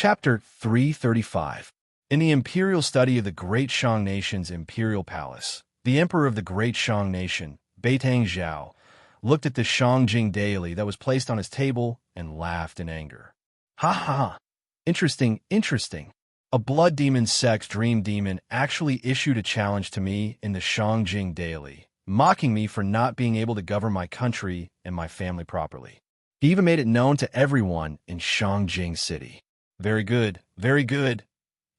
Chapter 335. In the imperial study of the Great Shang Nation's imperial palace, the emperor of the Great Shang Nation, Beitang Zhao, looked at the Shangjing daily that was placed on his table and laughed in anger. Ha ha ha! Interesting, interesting. A blood demon sex dream demon actually issued a challenge to me in the Shangjing daily, mocking me for not being able to govern my country and my family properly. He even made it known to everyone in Shangjing City. Very good, very good.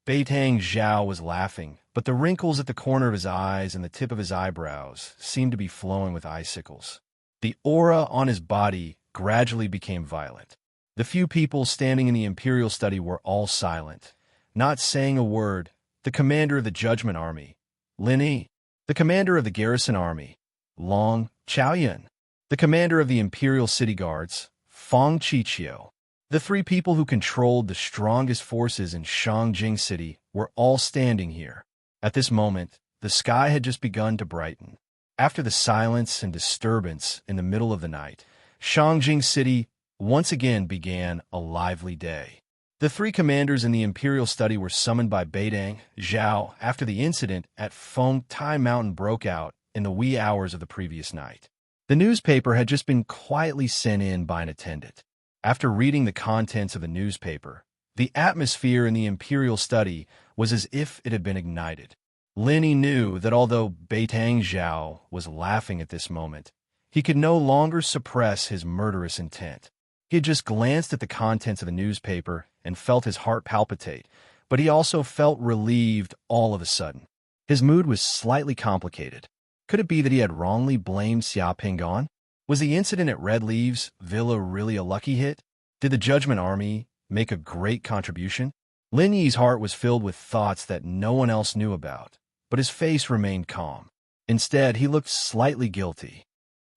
Beitang Zhao was laughing, but the wrinkles at the corner of his eyes and the tip of his eyebrows seemed to be flowing with icicles. The aura on his body gradually became violent. The few people standing in the imperial study were all silent, not saying a word. The commander of the Judgment Army, Lin Yi. The commander of the Garrison Army, Long Chaoyun. The commander of the Imperial City Guards, Fang Qiqiu. The three people who controlled the strongest forces in Shangjing City were all standing here. At this moment, the sky had just begun to brighten. After the silence and disturbance in the middle of the night, Shangjing City once again began a lively day. The three commanders in the imperial study were summoned by Beitang Zhao after the incident at Feng Tai Mountain broke out in the wee hours of the previous night. The newspaper had just been quietly sent in by an attendant. After reading the contents of the newspaper, the atmosphere in the imperial study was as if it had been ignited. Lin Yi knew that although Beitang Zhao was laughing at this moment, he could no longer suppress his murderous intent. He had just glanced at the contents of the newspaper and felt his heart palpitate, but he also felt relieved all of a sudden. His mood was slightly complicated. Could it be that he had wrongly blamed Xia Pinggan? Was the incident at Red Leaves Villa really a lucky hit? Did the Judgment Army make a great contribution? Lin Yi's heart was filled with thoughts that no one else knew about, but his face remained calm. Instead, he looked slightly guilty.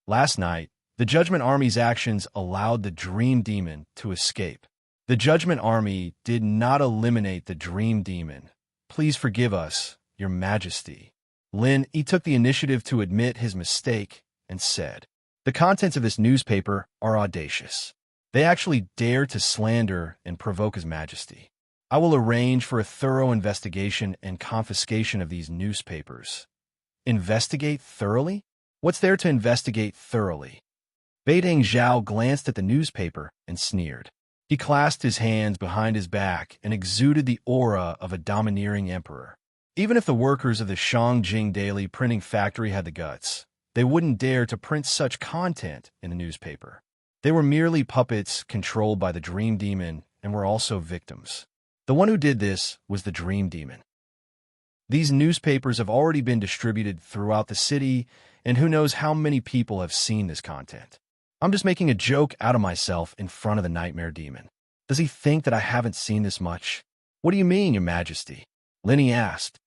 Last night, the Judgment Army's actions allowed the Dream Demon to escape. The Judgment Army did not eliminate the Dream Demon. Please forgive us, Your Majesty. Lin Yi took the initiative to admit his mistake and said, "The contents of this newspaper are audacious. They actually dare to slander and provoke His Majesty. I will arrange for a thorough investigation and confiscation of these newspapers." Investigate thoroughly? What's there to investigate thoroughly? Beitang Zhao glanced at the newspaper and sneered. He clasped his hands behind his back and exuded the aura of a domineering emperor. Even if the workers of the Shangjing Daily printing factory had the guts, they wouldn't dare to print such content in the newspaper. They were merely puppets controlled by the Dream Demon and were also victims. The one who did this was the Dream Demon. These newspapers have already been distributed throughout the city, and who knows how many people have seen this content. I'm just making a joke out of myself in front of the Nightmare Demon. Does he think that I haven't seen this much? What do you mean, Your Majesty? Lin Yi asked.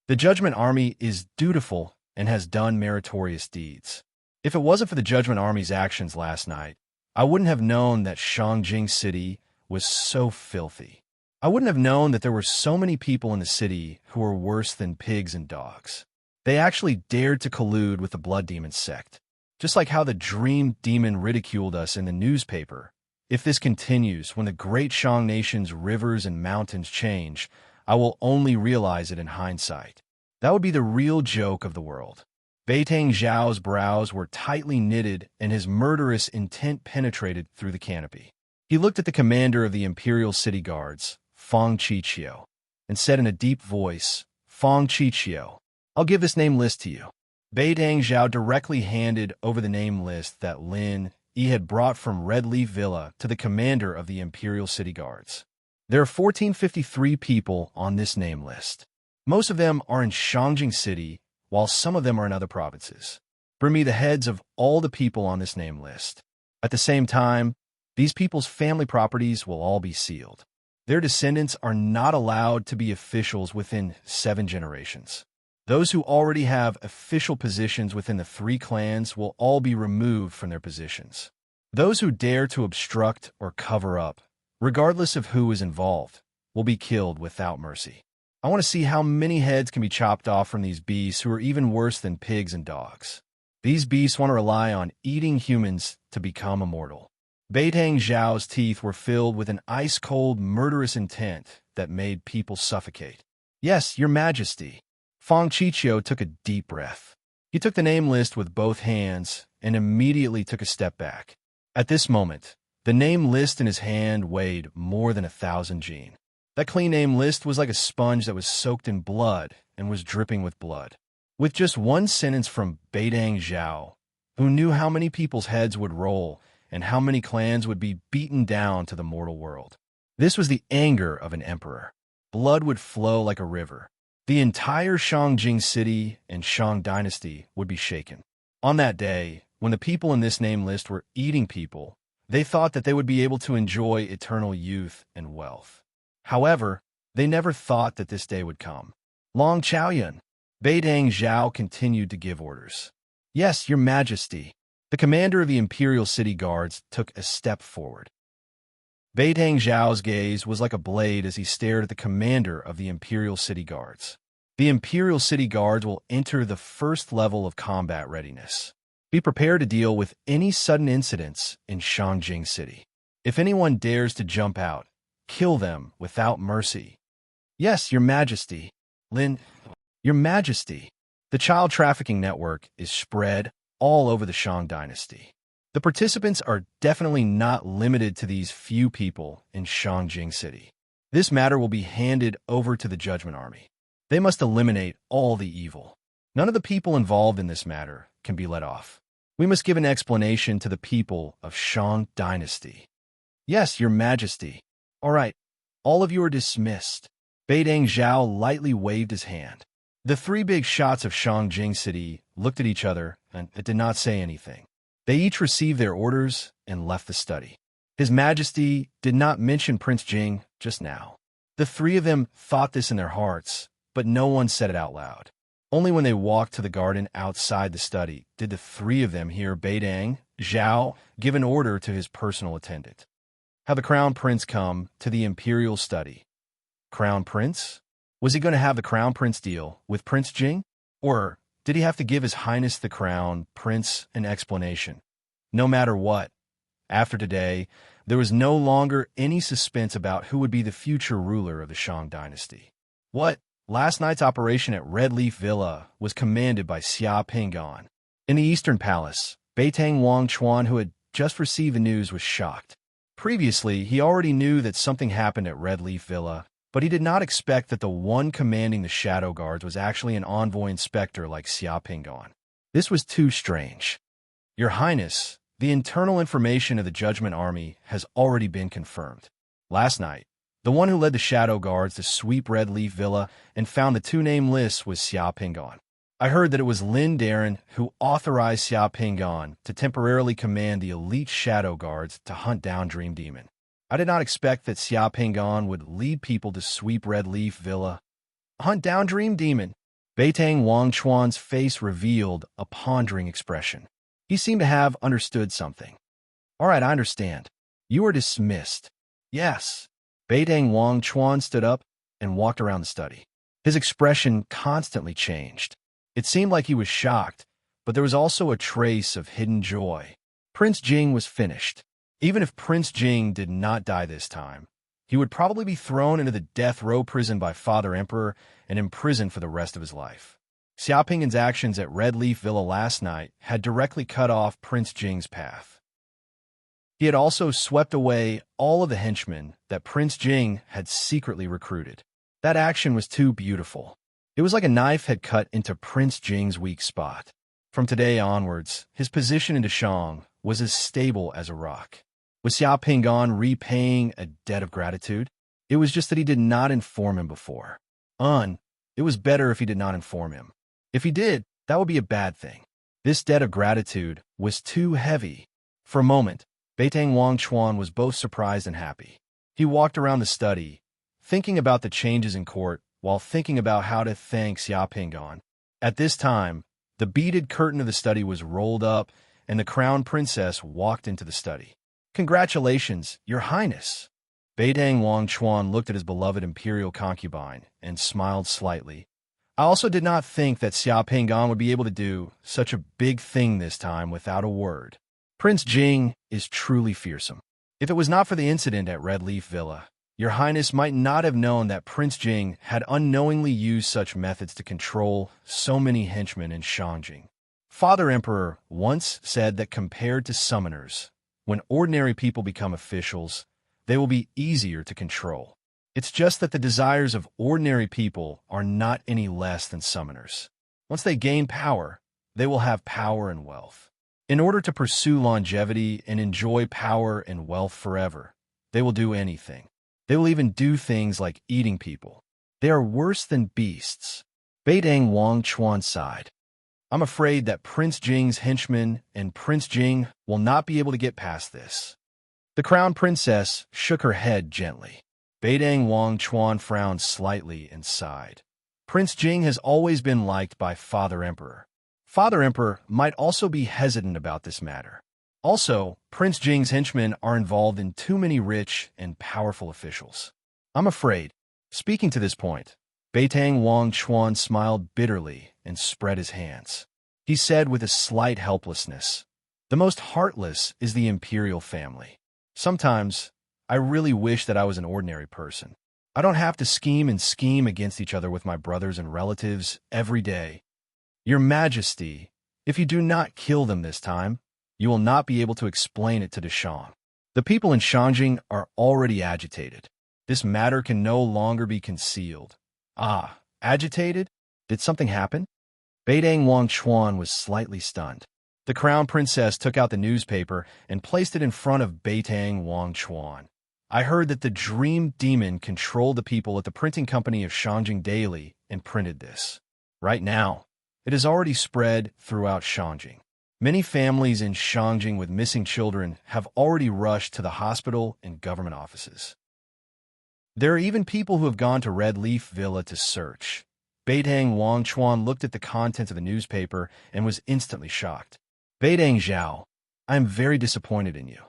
The Judgment Army is dutiful and has done meritorious deeds. If it wasn't for the Judgment Army's actions last night, I wouldn't have known that Shangjing City was so filthy. I wouldn't have known that there were so many people in the city who were worse than pigs and dogs. They actually dared to collude with the Blood Demon sect. Just like how the Dream Demon ridiculed us in the newspaper. If this continues, when the Great Shang Nation's rivers and mountains change, I will only realize it in hindsight. That would be the real joke of the world. Beitang Zhao's brows were tightly knitted and his murderous intent penetrated through the canopy. He looked at the commander of the Imperial City Guards, Fang Qiqiu, and said in a deep voice, "Fang Qiqiu, I'll give this name list to you." Beitang Zhao directly handed over the name list that Lin Yi had brought from Red Leaf Villa to the commander of the Imperial City Guards. There are 1453 people on this name list. Most of them are in Shangjing City, while some of them are in other provinces. Bring me the heads of all the people on this name list. At the same time, these people's family properties will all be sealed. Their descendants are not allowed to be officials within 7 generations. Those who already have official positions within the 3 clans will all be removed from their positions. Those who dare to obstruct or cover up, regardless of who is involved, will be killed without mercy. I want to see how many heads can be chopped off from these beasts who are even worse than pigs and dogs. These beasts want to rely on eating humans to become immortal. Beitang Zhao's teeth were filled with an ice-cold, murderous intent that made people suffocate. "Yes, your majesty." Fang Qiqiu took a deep breath. He took the name list with both hands and immediately took a step back. At this moment, the name list in his hand weighed more than 1,000 jin. That clean name list was like a sponge that was soaked in blood and was dripping with blood. With just one sentence from Beitang Zhao, who knew how many people's heads would roll and how many clans would be beaten down to the mortal world. This was the anger of an emperor. Blood would flow like a river. The entire Shangjing city and Shang dynasty would be shaken. On that day, when the people in this name list were eating people, they thought that they would be able to enjoy eternal youth and wealth. However, they never thought that this day would come. Long Chaoyun. Beitang Zhao continued to give orders. "Yes, your majesty." The commander of the Imperial City Guards took a step forward. Beitang Zhao's gaze was like a blade as he stared at the commander of the Imperial City Guards. The Imperial City Guards will enter the first level of combat readiness. Be prepared to deal with any sudden incidents in Shangjing City. If anyone dares to jump out, kill them without mercy. "Yes, your majesty." Lin, your majesty. The child trafficking network is spread all over the Shang dynasty. The participants are definitely not limited to these few people in Shangjing City. This matter will be handed over to the Judgment Army. They must eliminate all the evil. None of the people involved in this matter can be let off. We must give an explanation to the people of Shang dynasty. "Yes, your majesty." "All right, all of you are dismissed." Beitang Zhao lightly waved his hand. The three big shots of Shangjing City looked at each other and did not say anything. They each received their orders and left the study. His Majesty did not mention Prince Jing just now. The three of them thought this in their hearts, but no one said it out loud. Only when they walked to the garden outside the study did the three of them hear Beitang Zhao give an order to his personal attendant. Have the Crown Prince come to the Imperial study. Crown Prince? Was he going to have the Crown Prince deal with Prince Jing? Or did he have to give His Highness the Crown Prince an explanation? No matter what, after today, there was no longer any suspense about who would be the future ruler of the Shang dynasty. What? Last night's operation at Red Leaf Villa was commanded by Xia Pinggan. In the Eastern Palace, Beitang Wangchuan, who had just received the news, was shocked. Previously, he already knew that something happened at Red Leaf Villa, but he did not expect that the one commanding the Shadow Guards was actually an envoy inspector like Xia Pinggan. This was too strange. "Your Highness, the internal information of the Judgment Army has already been confirmed. Last night, the one who led the Shadow Guards to sweep Red Leaf Villa and found the two-name lists was Xia Pinggan. I heard that it was Lin Darren who authorized Xia Pinggan to temporarily command the elite Shadow Guards to hunt down Dream Demon. I did not expect that Xia Pinggan would lead people to sweep Red Leaf Villa. Hunt down Dream Demon." Beitang Wangchuan's face revealed a pondering expression. He seemed to have understood something. "All right, I understand. You are dismissed." "Yes." Beitang Wangchuan stood up and walked around the study. His expression constantly changed. It seemed like he was shocked, but there was also a trace of hidden joy. Prince Jing was finished. Even if Prince Jing did not die this time, he would probably be thrown into the death row prison by Father Emperor and imprisoned for the rest of his life. Xia Pinggan's actions at Red Leaf Villa last night had directly cut off Prince Jing's path. He had also swept away all of the henchmen that Prince Jing had secretly recruited. That action was too beautiful. It was like a knife had cut into Prince Jing's weak spot. From today onwards, his position in Shang was as stable as a rock. Was Xia Pinggan repaying a debt of gratitude? It was just that he did not inform him before. It was better if he did not inform him. If he did, that would be a bad thing. This debt of gratitude was too heavy. For a moment, Beitang Wangchuan was both surprised and happy. He walked around the study, thinking about the changes in court while thinking about how to thank Xia Pinggan. At this time, the beaded curtain of the study was rolled up, and the Crown Princess walked into the study. "Congratulations, Your Highness." Beitang Wangchuan looked at his beloved imperial concubine and smiled slightly. "I also did not think that Xia Pinggan would be able to do such a big thing this time without a word." Prince Jing is truly fearsome. If it was not for the incident at Red Leaf Villa, Your Highness might not have known that Prince Jing had unknowingly used such methods to control so many henchmen in Shangjing. Father Emperor once said that compared to summoners, when ordinary people become officials, they will be easier to control. It's just that the desires of ordinary people are not any less than summoners. Once they gain power, they will have power and wealth. In order to pursue longevity and enjoy power and wealth forever, they will do anything. They will even do things like eating people. They are worse than beasts. Beidang Wang Chuan sighed. I'm afraid that Prince Jing's henchmen and Prince Jing will not be able to get past this. The crown princess shook her head gently. Beidang Wang Chuan frowned slightly and sighed. Prince Jing has always been liked by Father Emperor. Father Emperor might also be hesitant about this matter. Also, Prince Jing's henchmen are involved in too many rich and powerful officials. I'm afraid. Speaking to this point, Beidang Wang Chuan smiled bitterly and spread his hands. He said with a slight helplessness, "The most heartless is the imperial family. Sometimes, I really wish that I was an ordinary person. I don't have to scheme against each other with my brothers and relatives every day. Your Majesty, if you do not kill them this time, you will not be able to explain it to Deshang. The people in Shangjing are already agitated. This matter can no longer be concealed." Ah, agitated? Did something happen? Beidang Wang Chuan was slightly stunned. The crown princess took out the newspaper and placed it in front of Beidang Wang Chuan. I heard that the Dream Demon controlled the people at the printing company of Shangjing Daily and printed this. Right now, it has already spread throughout Shangjing. Many families in Shangjing with missing children have already rushed to the hospital and government offices. There are even people who have gone to Red Leaf Villa to search. Beidang Wang Chuan looked at the contents of the newspaper and was instantly shocked. Beidang Zhao, I am very disappointed in you.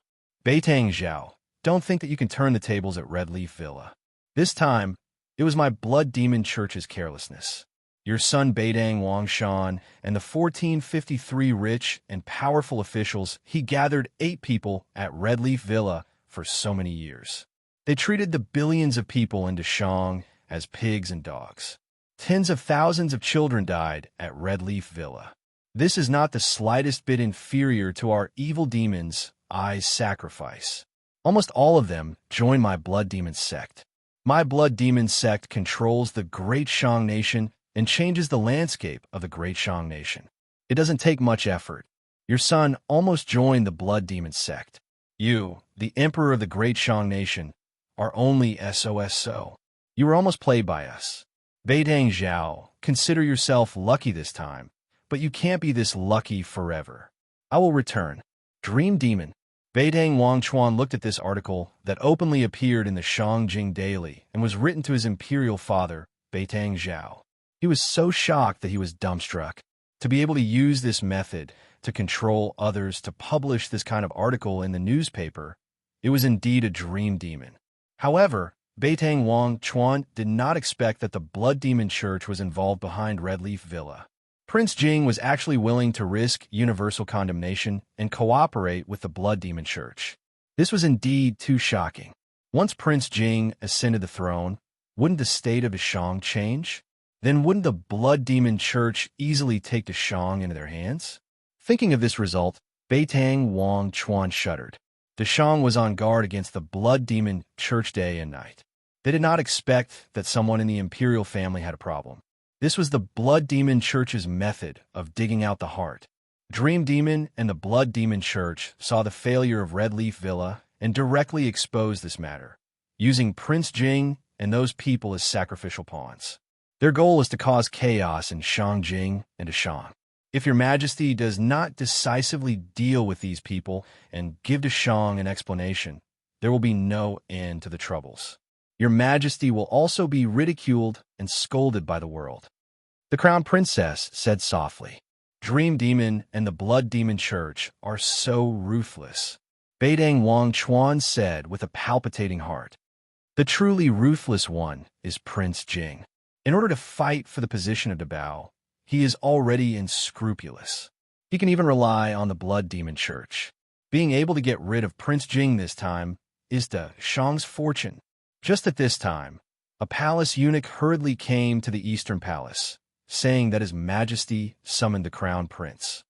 Beidang Zhao, don't think that you can turn the tables at Red Leaf Villa. This time, it was my Blood Demon Church's carelessness. Your son Beidang Wangshan and the 1453 rich and powerful officials he gathered 8 people at Red Leaf Villa for so many years. They treated the billions of people in Deshang as pigs and dogs. Tens of thousands of children died at Red Leaf Villa. This is not the slightest bit inferior to our evil demons' eyes sacrifice. Almost all of them join my Blood Demon sect. My Blood Demon sect controls the Great Shang Nation and changes the landscape of the Great Shang Nation. It doesn't take much effort. Your son almost joined the Blood Demon sect. You, the Emperor of the Great Shang Nation, are only SOSO. You were almost played by us. Beidang Zhao, consider yourself lucky this time, but you can't be this lucky forever. I will return. Dream Demon. Beidang Wang Chuan looked at this article that openly appeared in the Shangjing Daily and was written to his imperial father, Beidang Zhao. He was so shocked that he was dumbstruck. To be able to use this method to control others, to publish this kind of article in the newspaper, it was indeed a dream demon. However, Beidang Wang Chuan did not expect that the Blood Demon Church was involved behind Red Leaf Villa. Prince Jing was actually willing to risk universal condemnation and cooperate with the Blood Demon Church. This was indeed too shocking. Once Prince Jing ascended the throne, wouldn't the state of Deshang change? Then wouldn't the Blood Demon Church easily take Deshang into their hands? Thinking of this result, Beidang Wang Chuan shuddered. Deshang was on guard against the Blood Demon Church day and night. They did not expect that someone in the imperial family had a problem. This was the Blood Demon Church's method of digging out the heart. Dream Demon and the Blood Demon Church saw the failure of Red Leaf Villa and directly exposed this matter, using Prince Jing and those people as sacrificial pawns. Their goal is to cause chaos in Shangjing and Deshang. If your Majesty does not decisively deal with these people and give Deshang an explanation, there will be no end to the troubles. Your Majesty will also be ridiculed and scolded by the world. The Crown Princess said softly. Dream Demon and the Blood Demon Church are so ruthless. Beidang Wang Chuan said with a palpitating heart. The truly ruthless one is Prince Jing. In order to fight for the position of Dabao, he is already unscrupulous. He can even rely on the Blood Demon Church. Being able to get rid of Prince Jing this time is to Shang's fortune. Just at this time, a palace eunuch hurriedly came to the eastern palace, saying that His Majesty summoned the crown prince.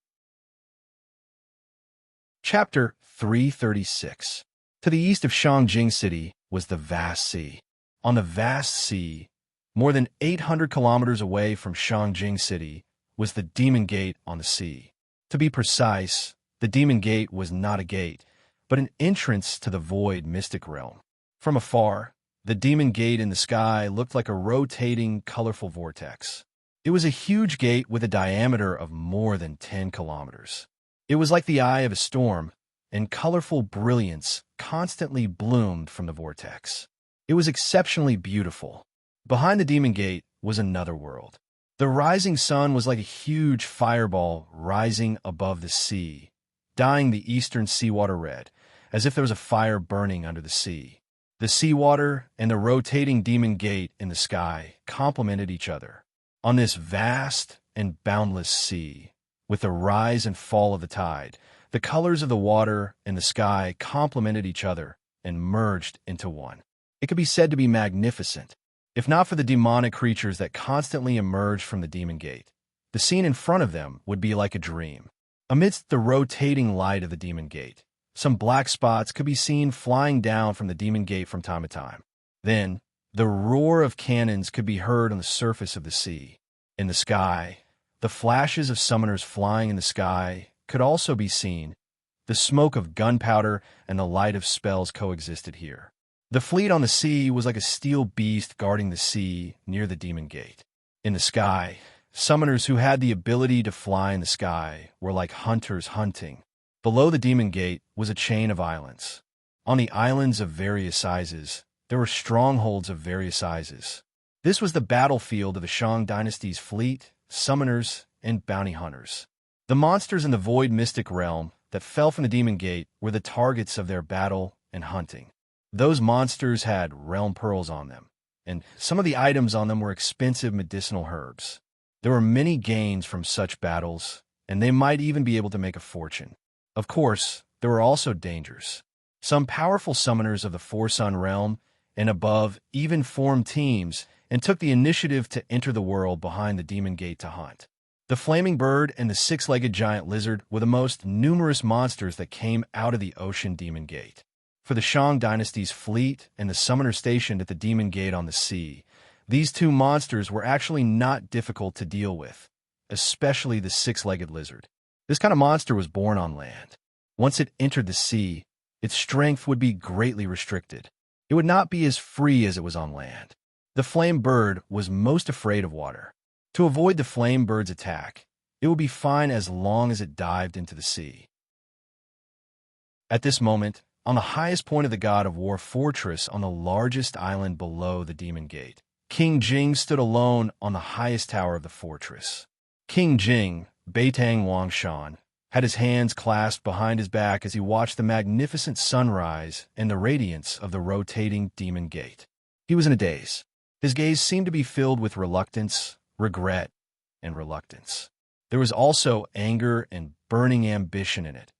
Chapter 336. To the east of Shangjing City was the vast sea. On the vast sea, more than 800 kilometers away from Shangjing City, was the Demon Gate on the sea. To be precise, the Demon Gate was not a gate, but an entrance to the void mystic realm. From afar, the Demon Gate in the sky looked like a rotating, colorful vortex. It was a huge gate with a diameter of more than 10 kilometers. It was like the eye of a storm, and colorful brilliance constantly bloomed from the vortex. It was exceptionally beautiful. Behind the Demon Gate was another world. The rising sun was like a huge fireball rising above the sea, dyeing the eastern seawater red, as if there was a fire burning under the sea. The seawater and the rotating Demon Gate in the sky complemented each other. On this vast and boundless sea, with the rise and fall of the tide, the colors of the water and the sky complemented each other and merged into one. It could be said to be magnificent, if not for the demonic creatures that constantly emerged from the Demon Gate. The scene in front of them would be like a dream. Amidst the rotating light of the Demon Gate, some black spots could be seen flying down from the Demon Gate from time to time. Then, the roar of cannons could be heard on the surface of the sea. In the sky, the flashes of summoners flying in the sky could also be seen. The smoke of gunpowder and the light of spells coexisted here. The fleet on the sea was like a steel beast guarding the sea near the Demon Gate. In the sky, summoners who had the ability to fly in the sky were like hunters hunting. Below the Demon Gate was a chain of islands. On the islands of various sizes, there were strongholds of various sizes. This was the battlefield of the Shang dynasty's fleet, summoners, and bounty hunters. The monsters in the void mystic realm that fell from the Demon Gate were the targets of their battle and hunting. Those monsters had realm pearls on them, and some of the items on them were expensive medicinal herbs. There were many gains from such battles, and they might even be able to make a fortune. Of course, there were also dangers. Some powerful summoners of the Four Sun realm and above even formed teams and took the initiative to enter the world behind the Demon Gate to hunt. The flaming bird and the six-legged giant lizard were the most numerous monsters that came out of the ocean Demon Gate. For the Shang dynasty's fleet and the summoner stationed at the Demon Gate on the sea, these two monsters were actually not difficult to deal with, especially the six-legged lizard. This kind of monster was born on land. Once it entered the sea, its strength would be greatly restricted. It would not be as free as it was on land. The flame bird was most afraid of water. To avoid the flame bird's attack, it would be fine as long as it dived into the sea. At this moment, on the highest point of the God of War fortress on the largest island below the Demon Gate, King Jing stood alone on the highest tower of the fortress. King Jing, Beitang Wangshan, had his hands clasped behind his back as he watched the magnificent sunrise and the radiance of the rotating Demon Gate. He was in a daze. His gaze seemed to be filled with reluctance, regret, and reluctance. There was also anger and burning ambition in it.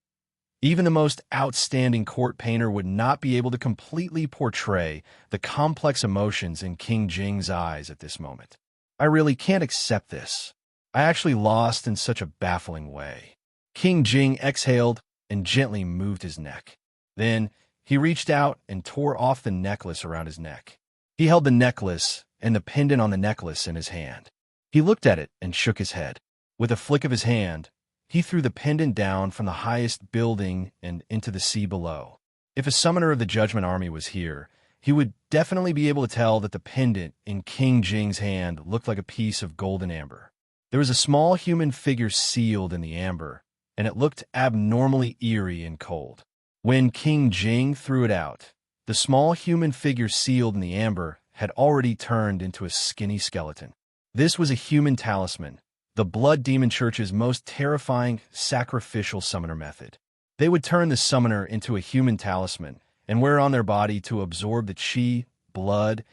Even the most outstanding court painter would not be able to completely portray the complex emotions in King Jing's eyes at this moment. I really can't accept this. I actually lost in such a baffling way. King Jing exhaled and gently moved his neck. Then he reached out and tore off the necklace around his neck. He held the necklace and the pendant on the necklace in his hand. He looked at it and shook his head. With a flick of his hand, he threw the pendant down from the highest building and into the sea below. If a summoner of the Judgment Army was here, he would definitely be able to tell that the pendant in King Jing's hand looked like a piece of golden amber. There was a small human figure sealed in the amber, and it looked abnormally eerie and cold. When King Jing threw it out, the small human figure sealed in the amber had already turned into a skinny skeleton. This was a human talisman, the Blood Demon Church's most terrifying sacrificial summoner method. They would turn the summoner into a human talisman and wear it on their body to absorb the chi, blood,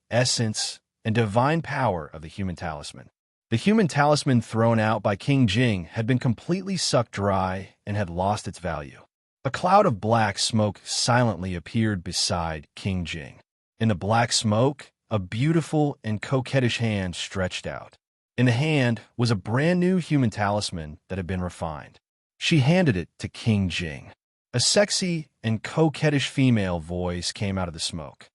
essence, and divine power of the human talisman. The human talisman thrown out by King Jing had been completely sucked dry and had lost its value. A cloud of black smoke silently appeared beside King Jing. In the black smoke, a beautiful and coquettish hand stretched out. In the hand was a brand new human talisman that had been refined. She handed it to King Jing. A sexy and coquettish female voice came out of the smoke.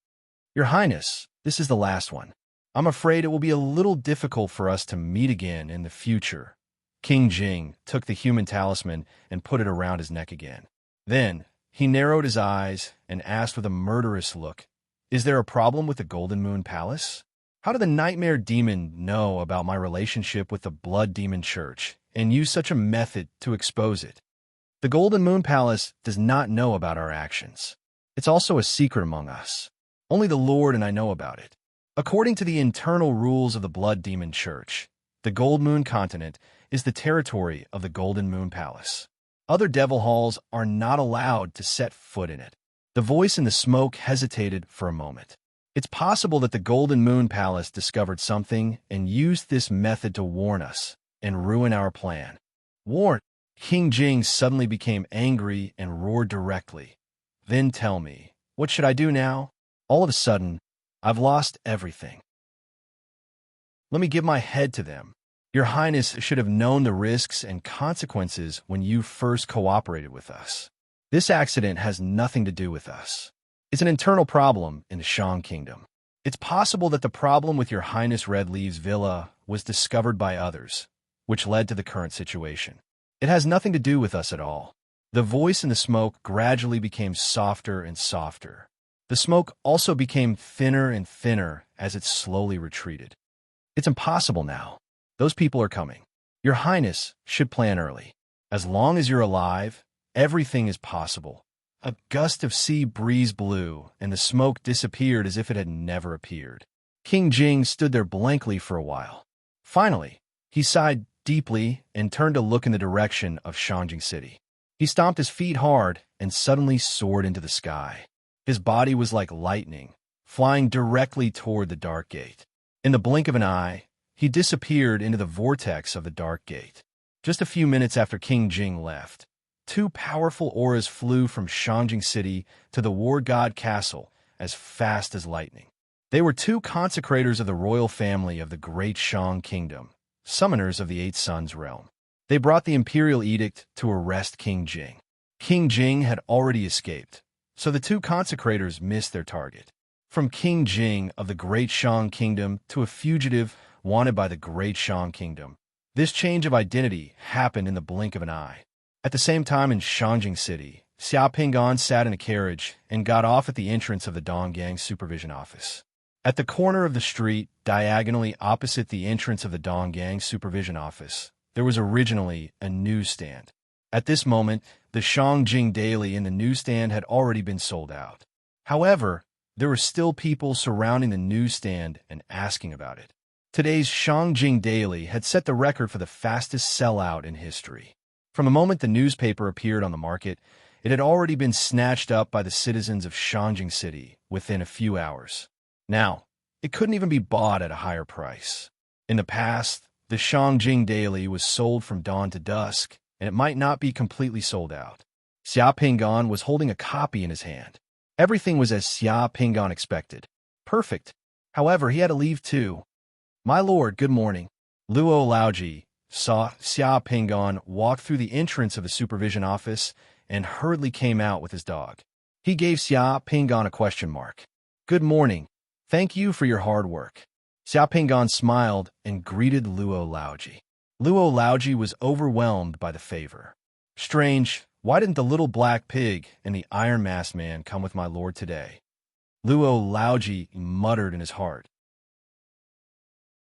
"Your Highness, this is the last one. I'm afraid it will be a little difficult for us to meet again in the future." King Jing took the human talisman and put it around his neck again. Then he narrowed his eyes and asked with a murderous look, "Is there a problem with the Golden Moon Palace? How did the Nightmare Demon know about my relationship with the Blood Demon Church and use such a method to expose it? The Golden Moon Palace does not know about our actions. It's also a secret among us. Only the Lord and I know about it. According to the internal rules of the Blood Demon Church, the Gold Moon Continent is the territory of the Golden Moon Palace. Other devil halls are not allowed to set foot in it." The voice in the smoke hesitated for a moment. "It's possible that the Golden Moon Palace discovered something and used this method to warn us and ruin our plan." "Warn?" King Jing suddenly became angry and roared directly. "Then tell me, what should I do now? All of a sudden, I've lost everything. Let me give my head to them. Your Highness should have known the risks and consequences when you first cooperated with us. This accident has nothing to do with us. It's an internal problem in the Shang Kingdom. It's possible that the problem with Your Highness Red Leaves Villa was discovered by others, which led to the current situation. It has nothing to do with us at all." The voice in the smoke gradually became softer and softer. The smoke also became thinner and thinner as it slowly retreated. "It's impossible now. Those people are coming. Your Highness should plan early. As long as you're alive, everything is possible." A gust of sea breeze blew, and the smoke disappeared as if it had never appeared. King Jing stood there blankly for a while. Finally, he sighed deeply and turned to look in the direction of Shangjing City. He stomped his feet hard and suddenly soared into the sky. His body was like lightning, flying directly toward the Dark Gate. In the blink of an eye, he disappeared into the vortex of the Dark Gate. Just a few minutes after King Jing left, two powerful auras flew from Shangjing City to the War God Castle as fast as lightning. They were two consecrators of the royal family of the Great Shang Kingdom, summoners of the Eight Suns realm. They brought the imperial edict to arrest King Jing. King Jing had already escaped, so the two consecrators missed their target. From King Jing of the Great Shang Kingdom to a fugitive wanted by the Great Shang Kingdom, this change of identity happened in the blink of an eye. At the same time in Shangjing City, Xia Pinggan sat in a carriage and got off at the entrance of the Donggang Supervision Office. At the corner of the street, diagonally opposite the entrance of the Donggang Supervision Office, there was originally a newsstand. At this moment, the Shangjing Daily in the newsstand had already been sold out. However, there were still people surrounding the newsstand and asking about it. Today's Shangjing Daily had set the record for the fastest sellout in history. From the moment the newspaper appeared on the market, it had already been snatched up by the citizens of Shangjing City within a few hours. Now, it couldn't even be bought at a higher price. In the past, the Shangjing Daily was sold from dawn to dusk, and it might not be completely sold out. Xia Pinggan was holding a copy in his hand. Everything was as Xia Pinggan expected. Perfect. However, he had to leave too. "My lord, good morning." Luo Laoji saw Xia Pinggan walk through the entrance of the supervision office and hurriedly came out with his dog. He gave Xia Pinggan a question mark. "Good morning. Thank you for your hard work." Xia Pinggan smiled and greeted Luo Laoji. Luo Laoji was overwhelmed by the favor. "Strange, why didn't the little black pig and the Iron Masked Man come with my lord today?" Luo Laoji muttered in his heart.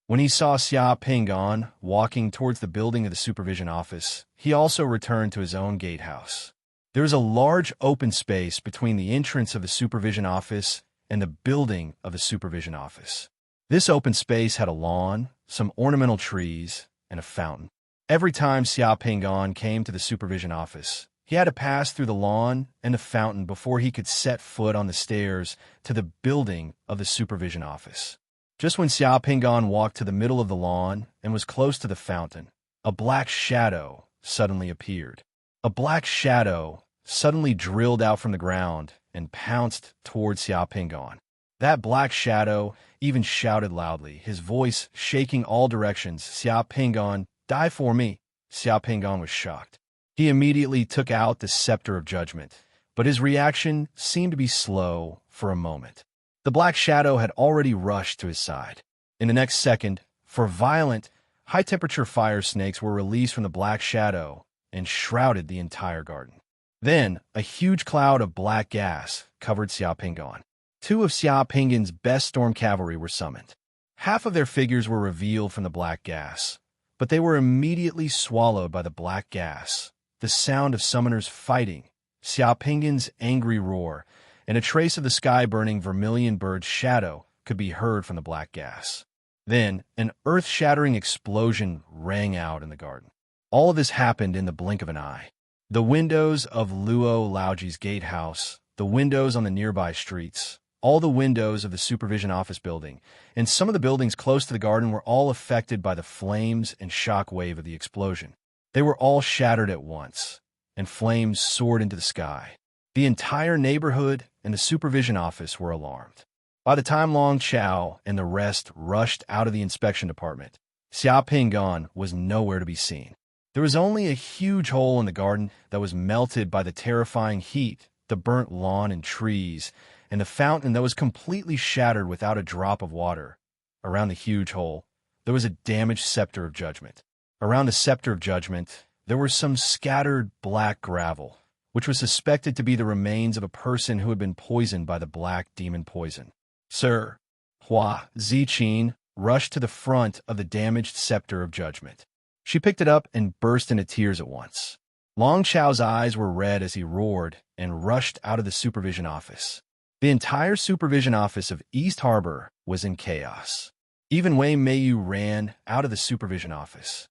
When he saw Xia Pinggan walking towards the building of the supervision office, he also returned to his own gatehouse. There was a large open space between the entrance of the supervision office and the building of the supervision office. This open space had a lawn, some ornamental trees, and a fountain. Every time Xia Pinggan came to the supervision office, he had to pass through the lawn and the fountain before he could set foot on the stairs to the building of the supervision office. Just when Xia Pinggan walked to the middle of the lawn and was close to the fountain, a black shadow suddenly appeared. A black shadow suddenly drilled out from the ground and pounced toward Xiao Pingon. That black shadow even shouted loudly, his voice shaking all directions, "Xiao Pingon, die for me!" Xiao Pingon was shocked. He immediately took out the scepter of judgment, but his reaction seemed to be slow for a moment. The black shadow had already rushed to his side. In the next second, four violent, high-temperature fire snakes were released from the black shadow and shrouded the entire garden. Then, a huge cloud of black gas covered Xiao Pingon. Two of Xiao Pingon's best storm cavalry were summoned. Half of their figures were revealed from the black gas, but they were immediately swallowed by the black gas. The sound of summoners fighting, Xiao Pingon's angry roar, and a trace of the sky-burning vermilion bird's shadow could be heard from the black gas. Then, an earth-shattering explosion rang out in the garden. All of this happened in the blink of an eye. The windows of Luo Laoji's gatehouse, the windows on the nearby streets, all the windows of the supervision office building, and some of the buildings close to the garden were all affected by the flames and shock wave of the explosion. They were all shattered at once, and flames soared into the sky. The entire neighborhood and the supervision office were alarmed. By the time Long Chao and the rest rushed out of the inspection department, Xiao Pingon was nowhere to be seen. There was only a huge hole in the garden that was melted by the terrifying heat, the burnt lawn and trees, and the fountain that was completely shattered without a drop of water. Around the huge hole, there was a damaged scepter of judgment. Around the scepter of judgment, there were some scattered black gravel, which was suspected to be the remains of a person who had been poisoned by the black demon poison. Sir, Hua Ziqin rushed to the front of the damaged scepter of judgment. She picked it up and burst into tears at once. Long Chao's eyes were red as he roared and rushed out of the supervision office. The entire supervision office of East Harbor was in chaos. Even Wei Meiyu ran out of the supervision office.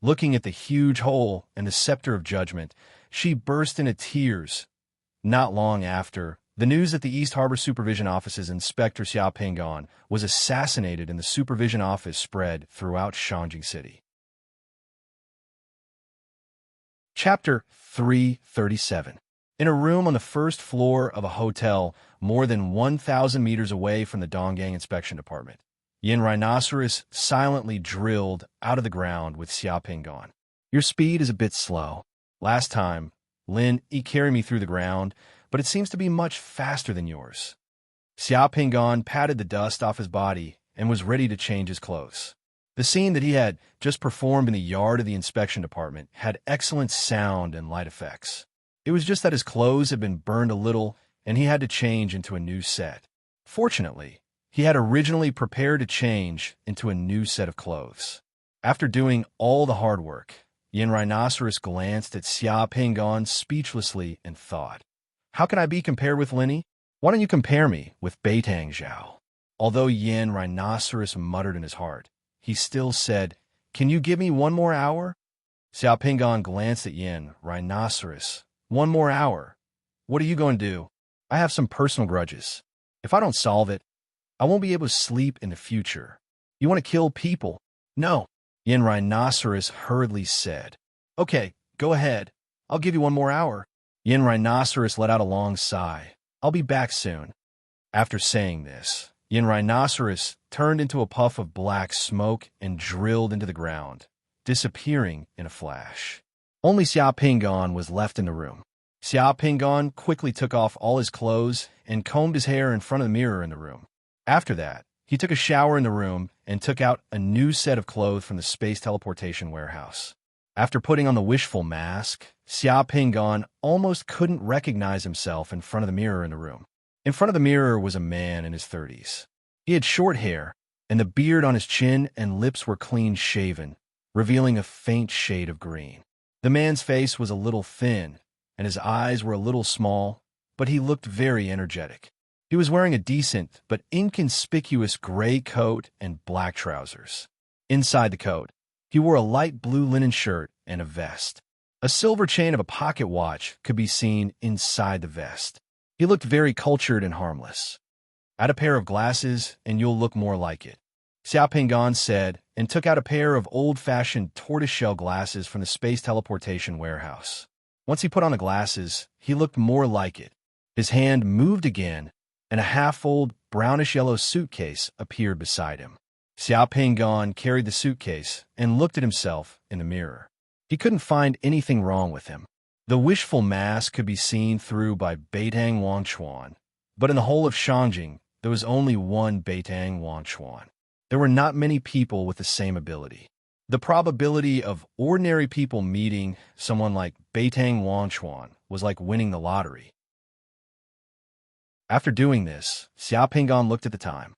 Looking at the huge hole and the scepter of judgment, she burst into tears. Not long after, the news that the East Harbor Supervision Office's Inspector Xiao Pingon was assassinated in the supervision office spread throughout Shangjing City. Chapter 337. In a room on the first floor of a hotel more than 1,000 meters away from the Donggang Inspection Department, Yin Rhinoceros silently drilled out of the ground with Xiao Pingon. "Your speed is a bit slow. Last time, Lin, he carried me through the ground, but it seems to be much faster than yours." Xiao Pingon patted the dust off his body and was ready to change his clothes. The scene that he had just performed in the yard of the inspection department had excellent sound and light effects. It was just that his clothes had been burned a little and he had to change into a new set. Fortunately, he had originally prepared to change into a new set of clothes. After doing all the hard work, Yin Rhinoceros glanced at Xiao Pingon speechlessly and thought, "How can I be compared with Linny? Why don't you compare me with Beitang Zhao?" Although Yin Rhinoceros muttered in his heart, he still said, "Can you give me one more hour?" Xiao Pingon glanced at Yin Rhinoceros. "One more hour? What are you going to do? I have some personal grudges. If I don't solve it, I won't be able to sleep in the future. You want to kill people?" "No," Yin Rhinoceros hurriedly said. "Okay, go ahead. I'll give you one more hour." Yin Rhinoceros let out a long sigh. "I'll be back soon." After saying this, Yin Rhinoceros turned into a puff of black smoke and drilled into the ground, disappearing in a flash. Only Xiao Pingon was left in the room. Xiao Pingon quickly took off all his clothes and combed his hair in front of the mirror in the room. After that, he took a shower in the room and took out a new set of clothes from the space teleportation warehouse. After putting on the wishful mask, Xiao Pingon almost couldn't recognize himself in front of the mirror in the room. In front of the mirror was a man in his 30s. He had short hair, and the beard on his chin and lips were clean-shaven, revealing a faint shade of green. The man's face was a little thin, and his eyes were a little small, but he looked very energetic. He was wearing a decent but inconspicuous gray coat and black trousers. Inside the coat, he wore a light blue linen shirt and a vest. A silver chain of a pocket watch could be seen inside the vest. He looked very cultured and harmless. "Add a pair of glasses, and you'll look more like it," Xiao Pingon said, and took out a pair of old-fashioned tortoiseshell glasses from the space teleportation warehouse. Once he put on the glasses, he looked more like it. His hand moved again, and a half-old, brownish-yellow suitcase appeared beside him. Xiao Pingon carried the suitcase and looked at himself in the mirror. He couldn't find anything wrong with him. The wishful mask could be seen through by Beitang Wangchuan, but in the whole of Shangjing, there was only one Beitang Wangchuan. There were not many people with the same ability. The probability of ordinary people meeting someone like Beitang Wangchuan was like winning the lottery. After doing this, Xiao Pingon looked at the time.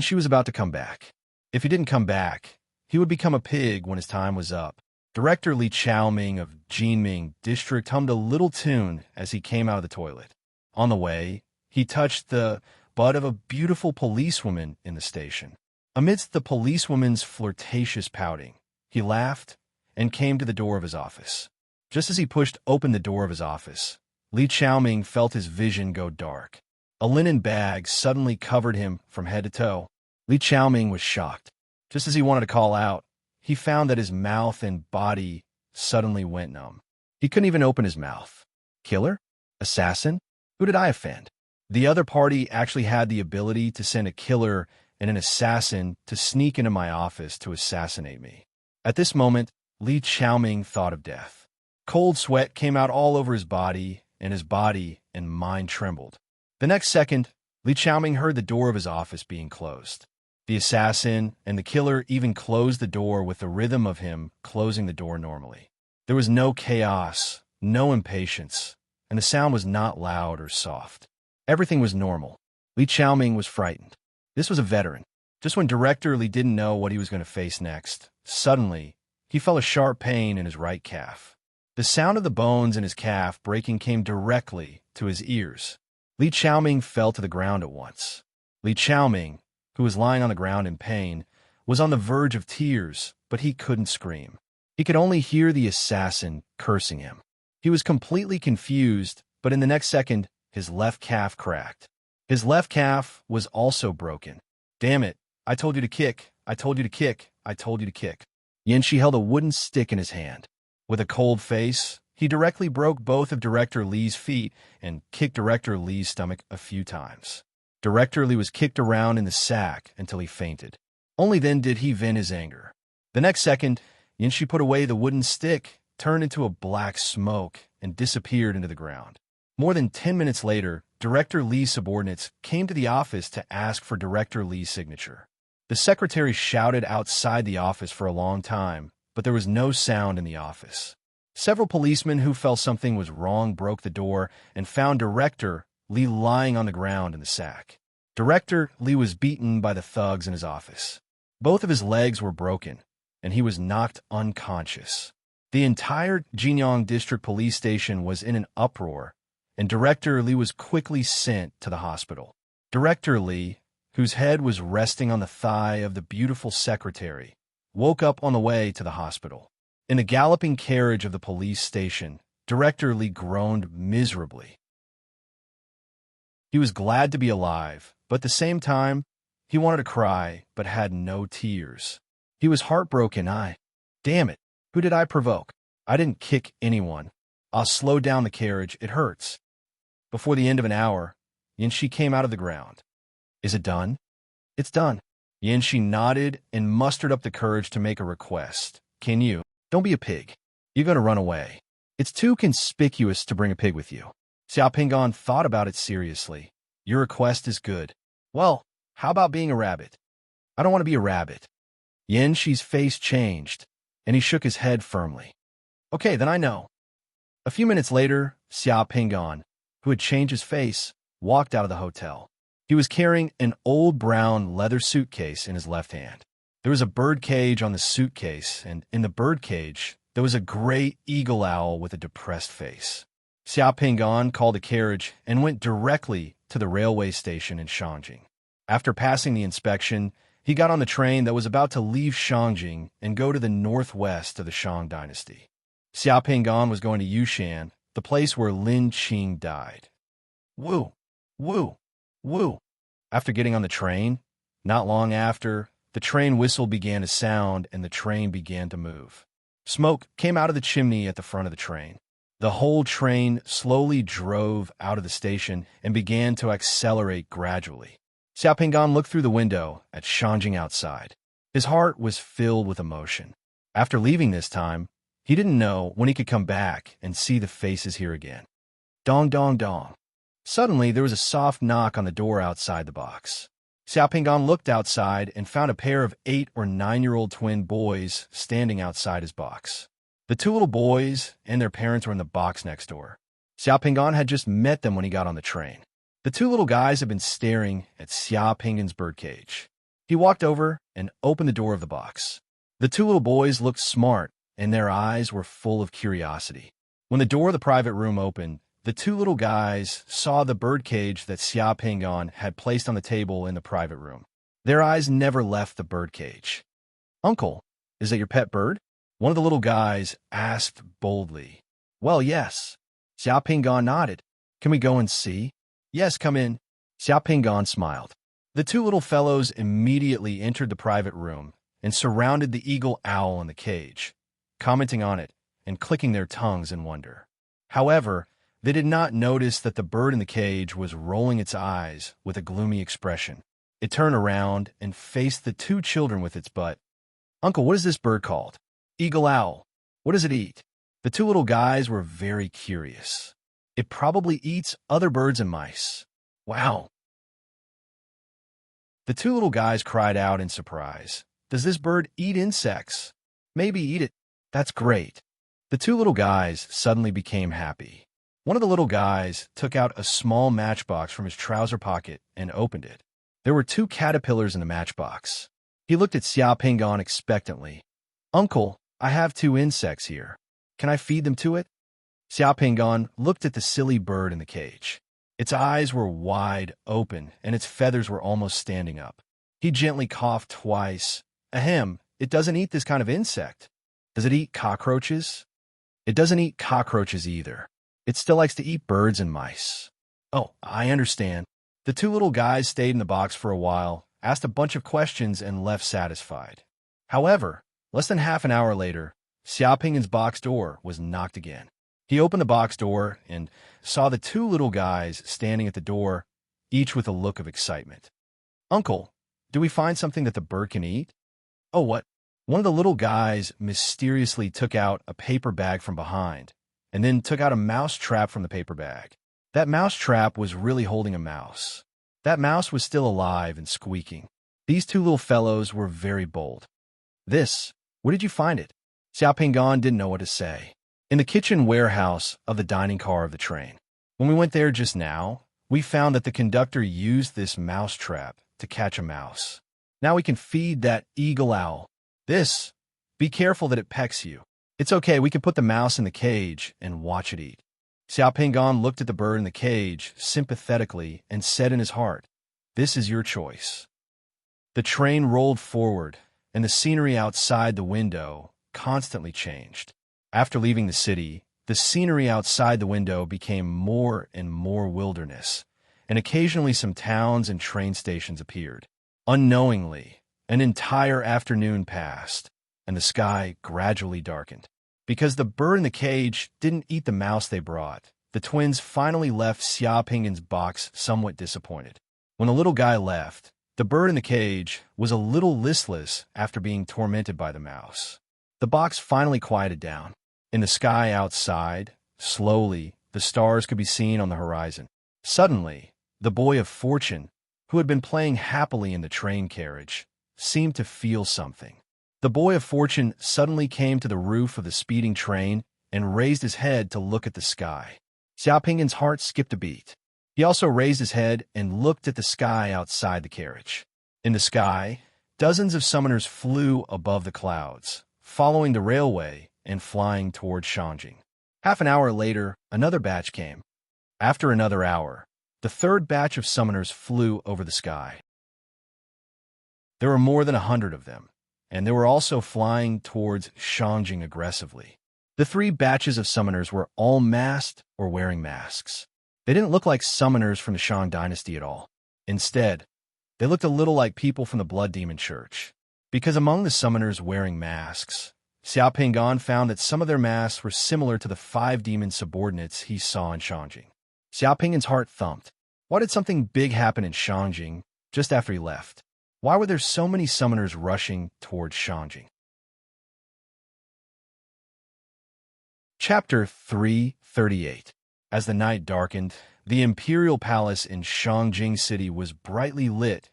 She was about to come back. If he didn't come back, he would become a pig when his time was up. Director Li Chaoming of Jinming District hummed a little tune as he came out of the toilet. On the way, he touched the butt of a beautiful policewoman in the station. Amidst the policewoman's flirtatious pouting, he laughed and came to the door of his office. Just as he pushed open the door of his office, Li Chaoming felt his vision go dark. A linen bag suddenly covered him from head to toe. Li Chaoming was shocked. Just as he wanted to call out, he found that his mouth and body suddenly went numb. He couldn't even open his mouth. Killer? Assassin? Who did I offend? The other party actually had the ability to send a killer and an assassin to sneak into my office to assassinate me. At this moment, Li Chaoming thought of death. Cold sweat came out all over his body and mind trembled. The next second, Li Chaoming heard the door of his office being closed. The assassin and the killer even closed the door with the rhythm of him closing the door normally. There was no chaos, no impatience, and the sound was not loud or soft. Everything was normal. Li Chaoming was frightened. This was a veteran. Just when Director Li didn't know what he was going to face next, suddenly, he felt a sharp pain in his right calf. The sound of the bones in his calf breaking came directly to his ears. Li Chaoming fell to the ground at once. Li Chaoming, who was lying on the ground in pain, was on the verge of tears, but he couldn't scream. He could only hear the assassin cursing him. He was completely confused, but in the next second, his left calf cracked. His left calf was also broken. Damn it, I told you to kick, I told you to kick, I told you to kick. Yanxi held a wooden stick in his hand. With a cold face, he directly broke both of Director Li's feet and kicked Director Li's stomach a few times. Director Li was kicked around in the sack until he fainted. Only then did he vent his anger. The next second, Yanxi put away the wooden stick, turned into a black smoke, and disappeared into the ground. More than 10 minutes later, Director Li's subordinates came to the office to ask for Director Li's signature. The secretary shouted outside the office for a long time, but there was no sound in the office. Several policemen who felt something was wrong broke the door and found Director Li lying on the ground in the sack. Director Li was beaten by the thugs in his office. Both of his legs were broken, and he was knocked unconscious. The entire Jinyang District Police Station was in an uproar, and Director Li was quickly sent to the hospital. Director Li, whose head was resting on the thigh of the beautiful secretary, woke up on the way to the hospital. In the galloping carriage of the police station, Director Li groaned miserably. He was glad to be alive, but at the same time, he wanted to cry, but had no tears. He was heartbroken. Damn it, who did I provoke? I didn't kick anyone. I'll slow down the carriage, it hurts. Before the end of an hour, Yanxi came out of the ground. Is it done? It's done. Yanxi nodded and mustered up the courage to make a request. Can you? Don't be a pig. You're going to run away. It's too conspicuous to bring a pig with you. Xiao Pingon thought about it seriously. Your request is good. Well, how about being a rabbit? I don't want to be a rabbit. Yanxi's face changed, and he shook his head firmly. Okay, then I know. A few minutes later, Xiao Pingon, who had changed his face, walked out of the hotel. He was carrying an old brown leather suitcase in his left hand. There was a bird cage on the suitcase, and in the bird cage, there was a gray eagle owl with a depressed face. Xiao Pingon called a carriage and went directly to the railway station in Shangjing. After passing the inspection, he got on the train that was about to leave Shangjing and go to the northwest of the Shang dynasty. Xiao Pingon was going to Yushan, the place where Lin Qing died. Woo! Woo! Woo! After getting on the train, not long after, the train whistle began to sound and the train began to move. Smoke came out of the chimney at the front of the train. The whole train slowly drove out of the station and began to accelerate gradually. Xiaopinggan looked through the window at Shangjing outside. His heart was filled with emotion. After leaving this time, he didn't know when he could come back and see the faces here again. Dong, dong, dong. Suddenly, there was a soft knock on the door outside the box. Xiaopinggan looked outside and found a pair of 8- or 9-year-old twin boys standing outside his box. The two little boys and their parents were in the box next door. Xiaopinggan had just met them when he got on the train. The two little guys had been staring at Xiaopinggan's birdcage. He walked over and opened the door of the box. The two little boys looked smart, and their eyes were full of curiosity. When the door of the private room opened, the two little guys saw the birdcage that Xiaopinggan had placed on the table in the private room. Their eyes never left the birdcage. "Uncle, is that your pet bird?" One of the little guys asked boldly. "Well, yes." Xiaopinggan nodded. "Can we go and see?" "Yes, come in." Xiaopinggan smiled. The two little fellows immediately entered the private room and surrounded the eagle owl in the cage, commenting on it and clicking their tongues in wonder. However, they did not notice that the bird in the cage was rolling its eyes with a gloomy expression. It turned around and faced the two children with its butt. "Uncle, what is this bird called?" "Eagle owl." "What does it eat?" The two little guys were very curious. "It probably eats other birds and mice." "Wow." The two little guys cried out in surprise. "Does this bird eat insects?" "Maybe eat it." "That's great." The two little guys suddenly became happy. One of the little guys took out a small matchbox from his trouser pocket and opened it. There were 2 caterpillars in the matchbox. He looked at Xiaopinggan expectantly. "Uncle, I have 2 insects here. Can I feed them to it?" Xiaopinggan looked at the silly bird in the cage. Its eyes were wide open, and its feathers were almost standing up. He gently coughed twice. "Ahem, it doesn't eat this kind of insect." "Does it eat cockroaches?" "It doesn't eat cockroaches either. It still likes to eat birds and mice." "Oh, I understand." The two little guys stayed in the box for a while, asked a bunch of questions, and left satisfied. However, less than half an hour later, Xiaopinggan's box door was knocked again. He opened the box door and saw the two little guys standing at the door, each with a look of excitement. "Uncle, do we find something that the bird can eat?" "Oh, what?" One of the little guys mysteriously took out a paper bag from behind, and then took out a mouse trap from the paper bag. That mouse trap was really holding a mouse. That mouse was still alive and squeaking. These two little fellows were very bold. Where did you find it?" Xiaopinggan didn't know what to say. "In the kitchen warehouse of the dining car of the train. When we went there just now, we found that the conductor used this mouse trap to catch a mouse. Now we can feed that eagle owl. Be careful that it pecks you. It's okay, we can put the mouse in the cage and watch it eat." Xiaopinggan looked at the bird in the cage sympathetically and said in his heart, "This is your choice." The train rolled forward, and the scenery outside the window constantly changed. After leaving the city, the scenery outside the window became more and more wilderness, and occasionally some towns and train stations appeared. Unknowingly, an entire afternoon passed, and the sky gradually darkened. Because the bird in the cage didn't eat the mouse they brought, the twins finally left Xiaopinggan's box somewhat disappointed. When the little guy left, the bird in the cage was a little listless after being tormented by the mouse. The box finally quieted down. In the sky outside, slowly, the stars could be seen on the horizon. Suddenly, the boy of fortune, who had been playing happily in the train carriage, seemed to feel something. The boy of fortune suddenly came to the roof of the speeding train and raised his head to look at the sky. Xiaopinggan's heart skipped a beat. He also raised his head and looked at the sky outside the carriage. In the sky, dozens of summoners flew above the clouds, following the railway and flying toward Shangjing. Half an hour later, another batch came. After another hour, the third batch of summoners flew over the sky. There were more than 100 of them, and they were also flying towards Shangjing aggressively. The 3 batches of summoners were all masked or wearing masks. They didn't look like summoners from the Shang dynasty at all. Instead, they looked a little like people from the Blood Demon Church. Because among the summoners wearing masks, Xiao Pingan found that some of their masks were similar to the 5 demon subordinates he saw in Shangjing. Xiao Pingan's heart thumped. Why did something big happen in Shangjing just after he left? Why were there so many summoners rushing towards Shangjing? Chapter 338. As the night darkened, the imperial palace in Shangjing City was brightly lit.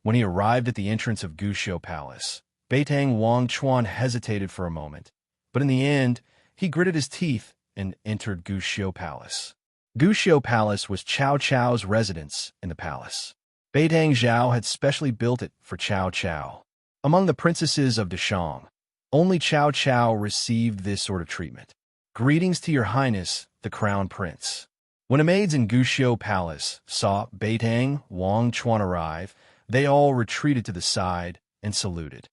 When he arrived at the entrance of Guxiu Palace, Beitang Wangchuan hesitated for a moment, but in the end, he gritted his teeth and entered Guxiu Palace. Guxiu Palace was Cao Cao's residence in the palace. Beitang Zhao had specially built it for Cao Cao. Among the princesses of Deshang, only Cao Cao received this sort of treatment. Greetings to your highness, the crown prince. When the maids in Guxiu Palace saw Beitang Wangchuan arrive, they all retreated to the side and saluted.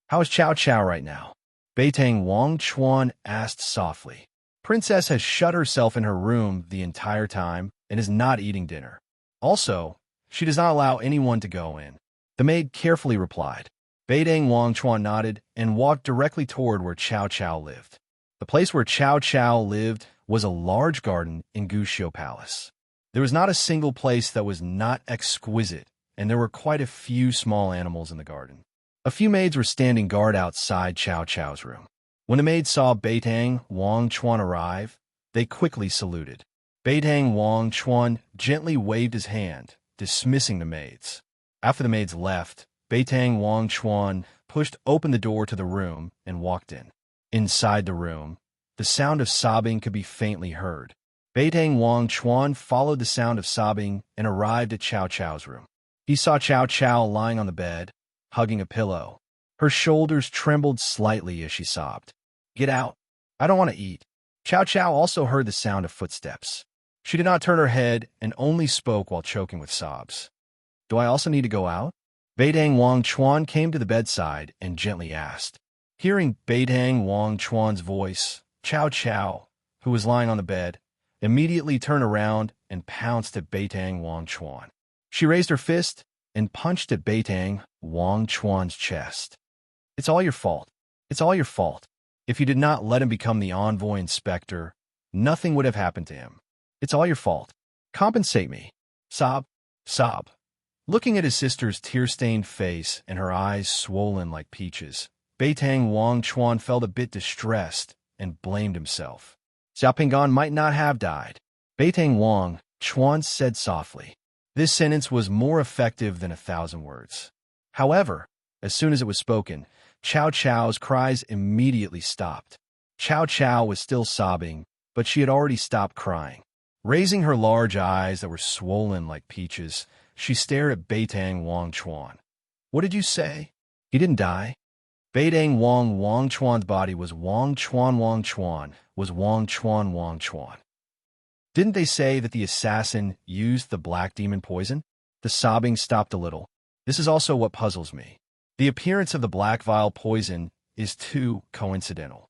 How is Cao Cao right now? Beitang Wangchuan asked softly. Princess has shut herself in her room the entire time and is not eating dinner. Also, she does not allow anyone to go in. The maid carefully replied. Beitang Wangchuan nodded and walked directly toward where Cao Cao lived. The place where Cao Cao lived was a large garden in Guxiu Palace. There was not a single place that was not exquisite, and there were quite a few small animals in the garden. A few maids were standing guard outside Cao Cao's room. When the maids saw Beitang Wangchuan arrive, they quickly saluted. Beitang Wangchuan gently waved his hand, dismissing the maids. After the maids left, Beitang Wangchuan pushed open the door to the room and walked in. Inside the room, the sound of sobbing could be faintly heard. Beitang Wangchuan followed the sound of sobbing and arrived at Cao Cao's room. He saw Cao Cao lying on the bed, hugging a pillow. Her shoulders trembled slightly as she sobbed. Get out. I don't want to eat. Cao Cao also heard the sound of footsteps. She did not turn her head and only spoke while choking with sobs. Do I also need to go out? Beitang Wangchuan came to the bedside and gently asked. Hearing Beitang Wangchuan's voice, Cao Cao, who was lying on the bed, immediately turned around and pounced at Beitang Wangchuan. She raised her fist and punched at Beitang Wangchuan's chest. It's all your fault. It's all your fault. If you did not let him become the envoy inspector, nothing would have happened to him. It's all your fault. Compensate me. Sob. Sob. Looking at his sister's tear-stained face and her eyes swollen like peaches, Beitang Wangchuan felt a bit distressed and blamed himself. Xiao Pingan might not have died. Beitang Wangchuan said softly. This sentence was more effective than 1,000 words. However, as soon as it was spoken, Cao Cao's cries immediately stopped. Cao Cao was still sobbing, but she had already stopped crying. Raising her large eyes that were swollen like peaches, she stared at Beitang Wangchuan. What did you say? He didn't die. Beitang Wangchuan's body was Wangchuan, was Wangchuan. Didn't they say that the assassin used the black demon poison? The sobbing stopped a little. This is also what puzzles me. The appearance of the black vial poison is too coincidental.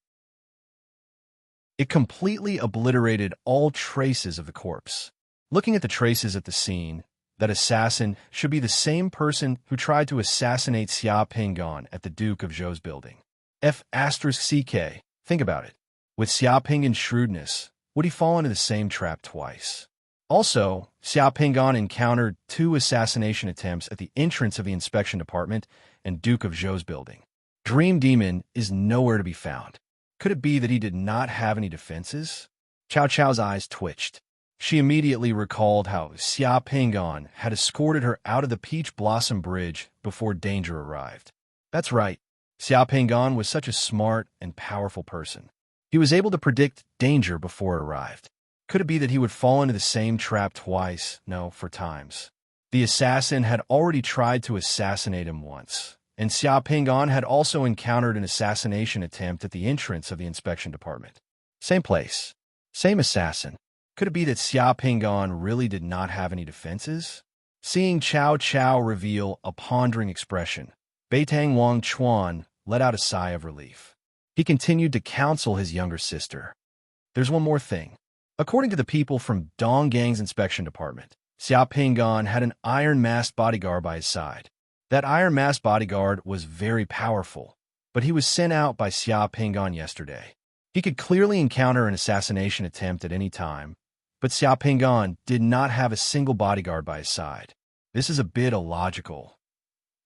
It completely obliterated all traces of the corpse. Looking at the traces at the scene, that assassin should be the same person who tried to assassinate Xia Pingan at the Duke of Zhou's building. F***CK. Think about it. With Xia Pingan's shrewdness, would he fall into the same trap twice? Also, Xia Pingan encountered 2 assassination attempts at the entrance of the inspection department and Duke of Zhou's building. Dream Demon is nowhere to be found. Could it be that he did not have any defenses? Cao Cao's eyes twitched. She immediately recalled how Xia Pingan had escorted her out of the Peach Blossom Bridge before danger arrived. That's right. Xia Pingan was such a smart and powerful person. He was able to predict danger before it arrived. Could it be that he would fall into the same trap twice? No, 4 times. The assassin had already tried to assassinate him once, and Xia Pingan had also encountered an assassination attempt at the entrance of the inspection department. Same place. Same assassin. Could it be that Xia Pingan really did not have any defenses? Seeing Cao Cao reveal a pondering expression, Beitang Wangchuan let out a sigh of relief. He continued to counsel his younger sister. There's one more thing. According to the people from Donggang's inspection department, Xia Pingan had an iron-masked bodyguard by his side. That iron-masked bodyguard was very powerful. but he was sent out by Xia Pingan yesterday. He could clearly encounter an assassination attempt at any time, but Xia Pingan did not have a single bodyguard by his side. This is a bit illogical.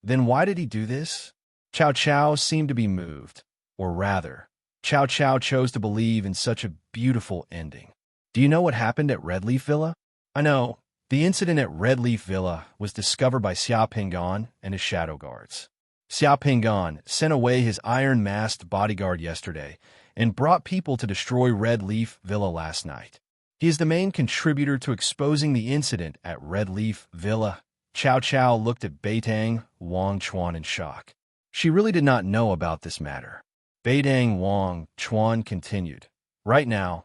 Then why did he do this? Cao Cao seemed to be moved, or rather, Cao Cao chose to believe in such a beautiful ending. Do you know what happened at Red Leaf Villa? I know. The incident at Red Leaf Villa was discovered by Xia Pingan and his shadow guards. Xia Pingan sent away his iron-masked bodyguard yesterday and brought people to destroy Red Leaf Villa last night. He is the main contributor to exposing the incident at Red Leaf Villa. Cao Cao looked at Beitang Wang Chuan in shock. She really did not know about this matter. Beitang Wang Chuan continued. Right now,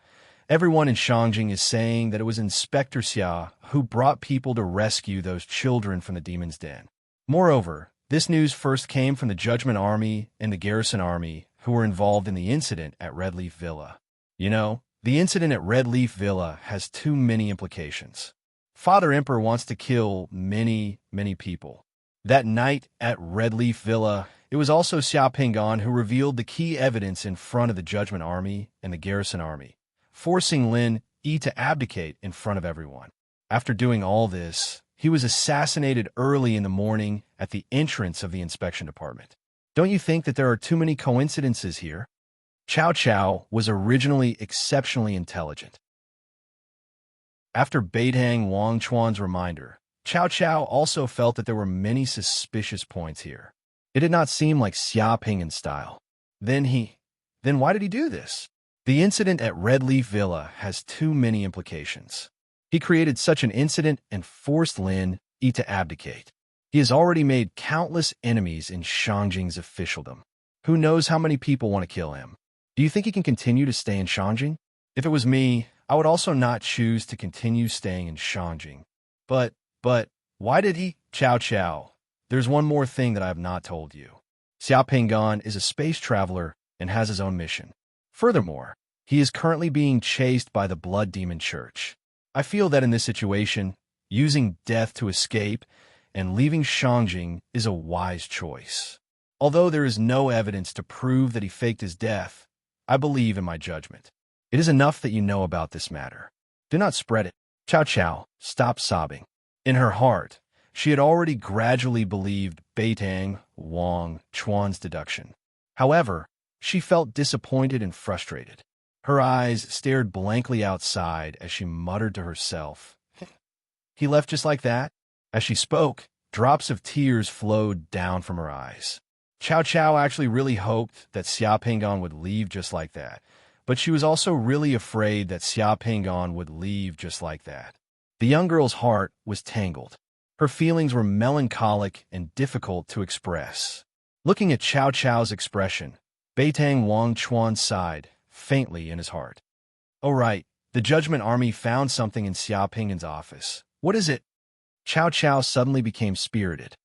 everyone in Shangjing is saying that it was Inspector Xia who brought people to rescue those children from the demon's den. Moreover, this news first came from the Judgment Army and the Garrison Army who were involved in the incident at Red Leaf Villa. You know, the incident at Red Leaf Villa has too many implications. Father Emperor wants to kill many people. That night at Red Leaf Villa, it was also Xia Pingan who revealed the key evidence in front of the Judgment Army and the Garrison Army, forcing Lin Yi to abdicate in front of everyone. After doing all this, he was assassinated early in the morning at the entrance of the inspection department. Don't you think that there are too many coincidences here? Cao Cao was originally exceptionally intelligent. After Beitang Wang Chuan's reminder, Cao Cao also felt that there were many suspicious points here. It did not seem like Xia Pingan's style. Then why did he do this? The incident at Red Leaf Villa has too many implications. He created such an incident and forced Lin Yi to abdicate. He has already made countless enemies in Shangjing's officialdom. Who knows how many people want to kill him? Do you think he can continue to stay in Shangjing? If it was me, I would also not choose to continue staying in Shangjing. But, why did he? Cao Cao, there's one more thing that I have not told you. Xia Pingan is a space traveler and has his own mission. Furthermore, he is currently being chased by the Blood Demon Church. I feel that in this situation, using death to escape and leaving Shangjing is a wise choice. Although there is no evidence to prove that he faked his death, I believe in my judgment. It is enough that you know about this matter. Do not spread it. Cao Cao stopped sobbing. In her heart, she had already gradually believed Beitang Wang Chuan's deduction. However, she felt disappointed and frustrated. Her eyes stared blankly outside as she muttered to herself, "He left just like that?" As she spoke, drops of tears flowed down from her eyes. Cao Cao actually really hoped that Xia Pingan would leave just like that, but she was also really afraid that Xia Pingan would leave just like that. The young girl's heart was tangled. Her feelings were melancholic and difficult to express. Looking at Cao Cao's expression, Beitang Wang Chuan sighed faintly in his heart. "Oh right, the Judgment Army found something in Xia Pingan's office. What is it?" Cao Cao suddenly became spirited.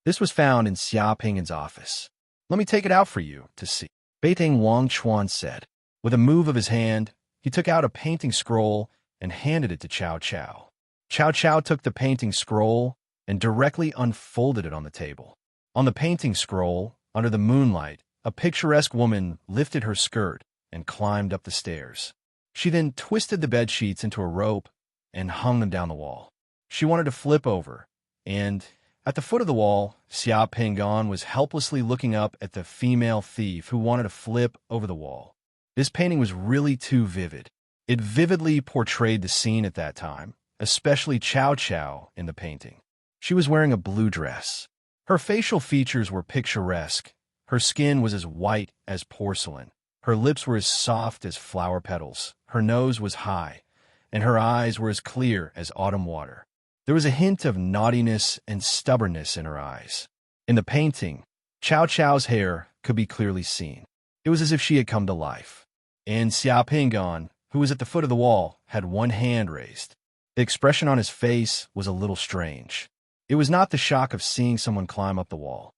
"This was found in Xia Pingan's office. Let me take it out for you to see," Beitang Wang Chuan said. With a move of his hand, he took out a painting scroll and handed it to Cao Cao. Cao Cao took the painting scroll and directly unfolded it on the table. On the painting scroll, under the moonlight, a picturesque woman lifted her skirt and climbed up the stairs. She then twisted the bed sheets into a rope and hung them down the wall. She wanted to flip over, and at the foot of the wall, Xia Pingan was helplessly looking up at the female thief who wanted to flip over the wall. This painting was really too vivid. It vividly portrayed the scene at that time, especially Cao Cao in the painting. She was wearing a blue dress. Her facial features were picturesque. Her skin was as white as porcelain. Her lips were as soft as flower petals. Her nose was high, and her eyes were as clear as autumn water. There was a hint of naughtiness and stubbornness in her eyes. In the painting, Cao Cao's hair could be clearly seen. It was as if she had come to life. And Xia Pingan, who was at the foot of the wall, had one hand raised. The expression on his face was a little strange. It was not the shock of seeing someone climb up the wall.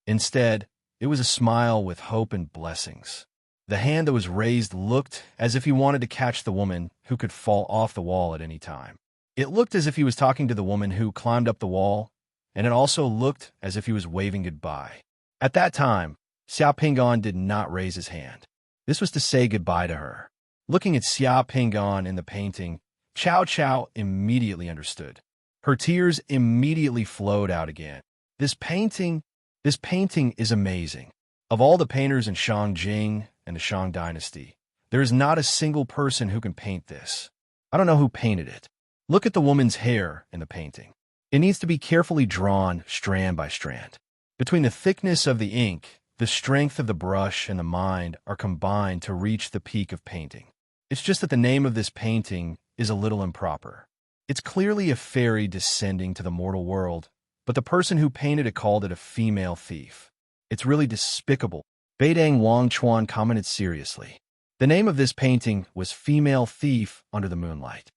Instead, it was a smile with hope and blessings. The hand that was raised looked as if he wanted to catch the woman who could fall off the wall at any time. It looked as if he was talking to the woman who climbed up the wall, and it also looked as if he was waving goodbye. At that time, Xiao Pingon did not raise his hand. This was to say goodbye to her. Looking at Xiao Pingon in the painting, Chow Chow immediately understood. Her tears immediately flowed out again. This painting is amazing. Of all the painters in Shangjing and the Shang dynasty, there is not a single person who can paint this. I don't know who painted it. Look at the woman's hair in the painting. It needs to be carefully drawn strand by strand. Between the thickness of the ink, the strength of the brush, and the mind are combined to reach the peak of painting. It's just that the name of this painting is a little improper. It's clearly a fairy descending to the mortal world, but the person who painted it called it a female thief. It's really despicable. Beidang Wangchuan commented seriously. The name of this painting was Female Thief Under the Moonlight.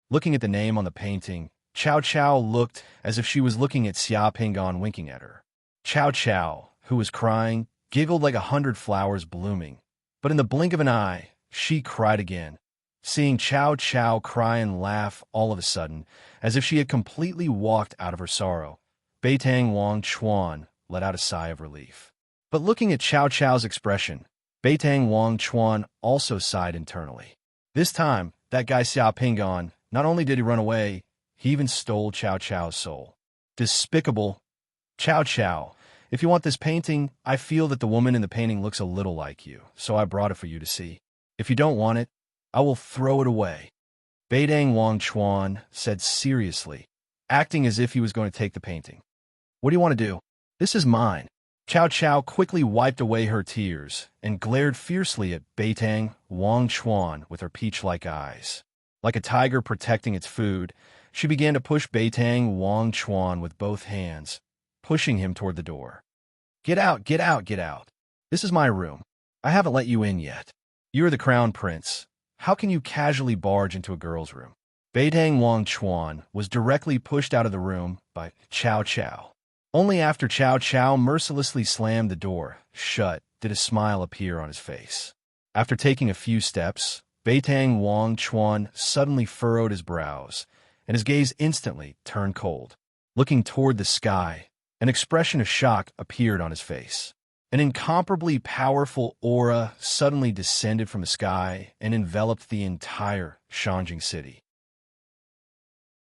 Looking at the name on the painting, Chow Chow looked as if she was looking at Xia Pingon winking at her. Chow Chow, who was crying, giggled like 100 flowers blooming, but in the blink of an eye, she cried again. Seeing Chow Chow cry and laugh all of a sudden, as if she had completely walked out of her sorrow, Beitang Wang Chuan let out a sigh of relief. But looking at Chow Chow's expression, Beitang Wang Chuan also sighed internally. This time, that guy Xiao Pingon, not only did he run away, he even stole Chow Chow's soul. Despicable. Chow Chow, if you want this painting, I feel that the woman in the painting looks a little like you, so I brought it for you to see. If you don't want it, I will throw it away. Beidang Wang Chuan said seriously, acting as if he was going to take the painting. What do you want to do? This is mine. Chow Chow quickly wiped away her tears and glared fiercely at Beitang Wang Chuan with her peach-like eyes. Like a tiger protecting its food, she began to push Beitang Wang Chuan with both hands, pushing him toward the door. Get out, get out, get out. This is my room. I haven't let you in yet. You're the crown prince. How can you casually barge into a girl's room? Beitang Wang Chuan was directly pushed out of the room by Chow Chow. Only after Chow Chow mercilessly slammed the door shut did a smile appear on his face. After taking a few steps, Beitang Wang Chuan suddenly furrowed his brows, and his gaze instantly turned cold. Looking toward the sky, an expression of shock appeared on his face. An incomparably powerful aura suddenly descended from the sky and enveloped the entire Shangjing city.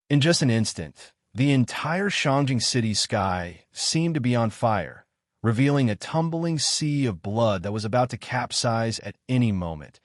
In just an instant, the entire Shangjing city sky seemed to be on fire, revealing a tumbling sea of blood that was about to capsize at any moment.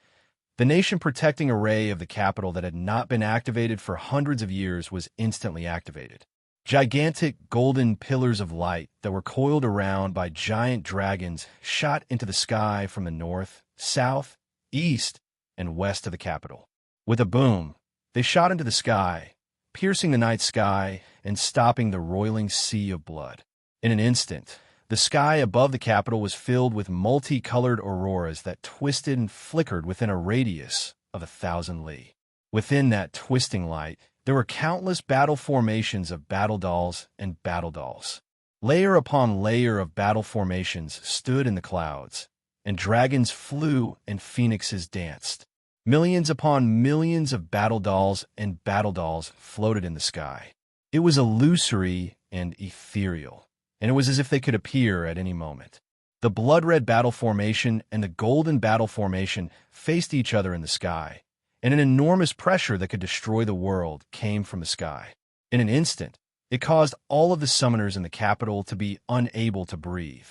The nation protecting array of the capital that had not been activated for hundreds of years was instantly activated. Gigantic golden pillars of light that were coiled around by giant dragons shot into the sky from the north, south, east, and west of the capital. With a boom, they shot into the sky, piercing the night sky and stopping the roiling sea of blood. In an instant, the sky above the capital was filled with multicolored auroras that twisted and flickered within a radius of 1,000 li. Within that twisting light, there were countless battle formations of battle dolls and battle dolls. Layer upon layer of battle formations stood in the clouds, and dragons flew and phoenixes danced. Millions upon millions of battle dolls and battle dolls floated in the sky. It was illusory and ethereal, and it was as if they could appear at any moment. The blood-red battle formation and the golden battle formation faced each other in the sky, and an enormous pressure that could destroy the world came from the sky. In an instant, it caused all of the summoners in the capital to be unable to breathe.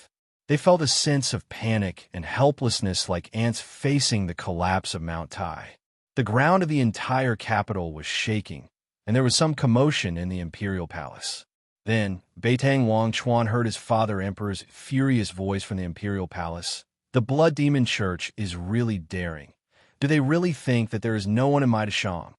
They felt a sense of panic and helplessness like ants facing the collapse of Mount Tai. The ground of the entire capital was shaking, and there was some commotion in the imperial palace. Then, Beitang Wang Chuan heard his father Emperor's furious voice from the imperial palace. The Blood Demon Church is really daring. Do they really think that there is no one in my Dashang?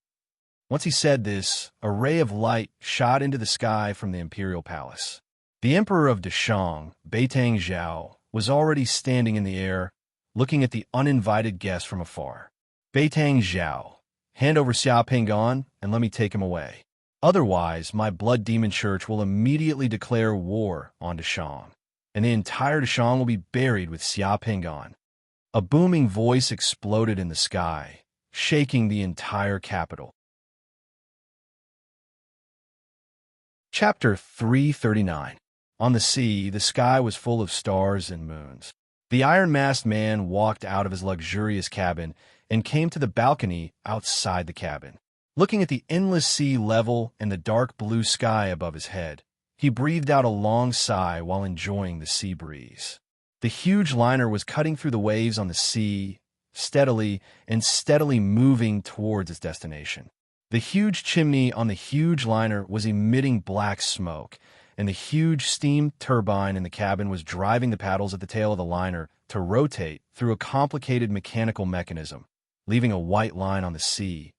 Once he said this, a ray of light shot into the sky from the imperial palace. The Emperor of Dashang, Beitang Zhao, was already standing in the air, looking at the uninvited guest from afar. Beitang Zhao, hand over Xiao Pingon and let me take him away. Otherwise, my Blood Demon Church will immediately declare war on Dashang, and the entire Dashang will be buried with Xiao Pingon. A booming voice exploded in the sky, shaking the entire capital. Chapter 339. On the sea, the sky was full of stars and moons. The iron-masked man walked out of his luxurious cabin and came to the balcony outside the cabin. Looking at the endless sea level and the dark blue sky above his head, he breathed out a long sigh while enjoying the sea breeze. The huge liner was cutting through the waves on the sea, steadily moving towards its destination. The huge chimney on the huge liner was emitting black smoke, and the huge steam turbine in the cabin was driving the paddles at the tail of the liner to rotate through a complicated mechanical mechanism, leaving a white line on the sea,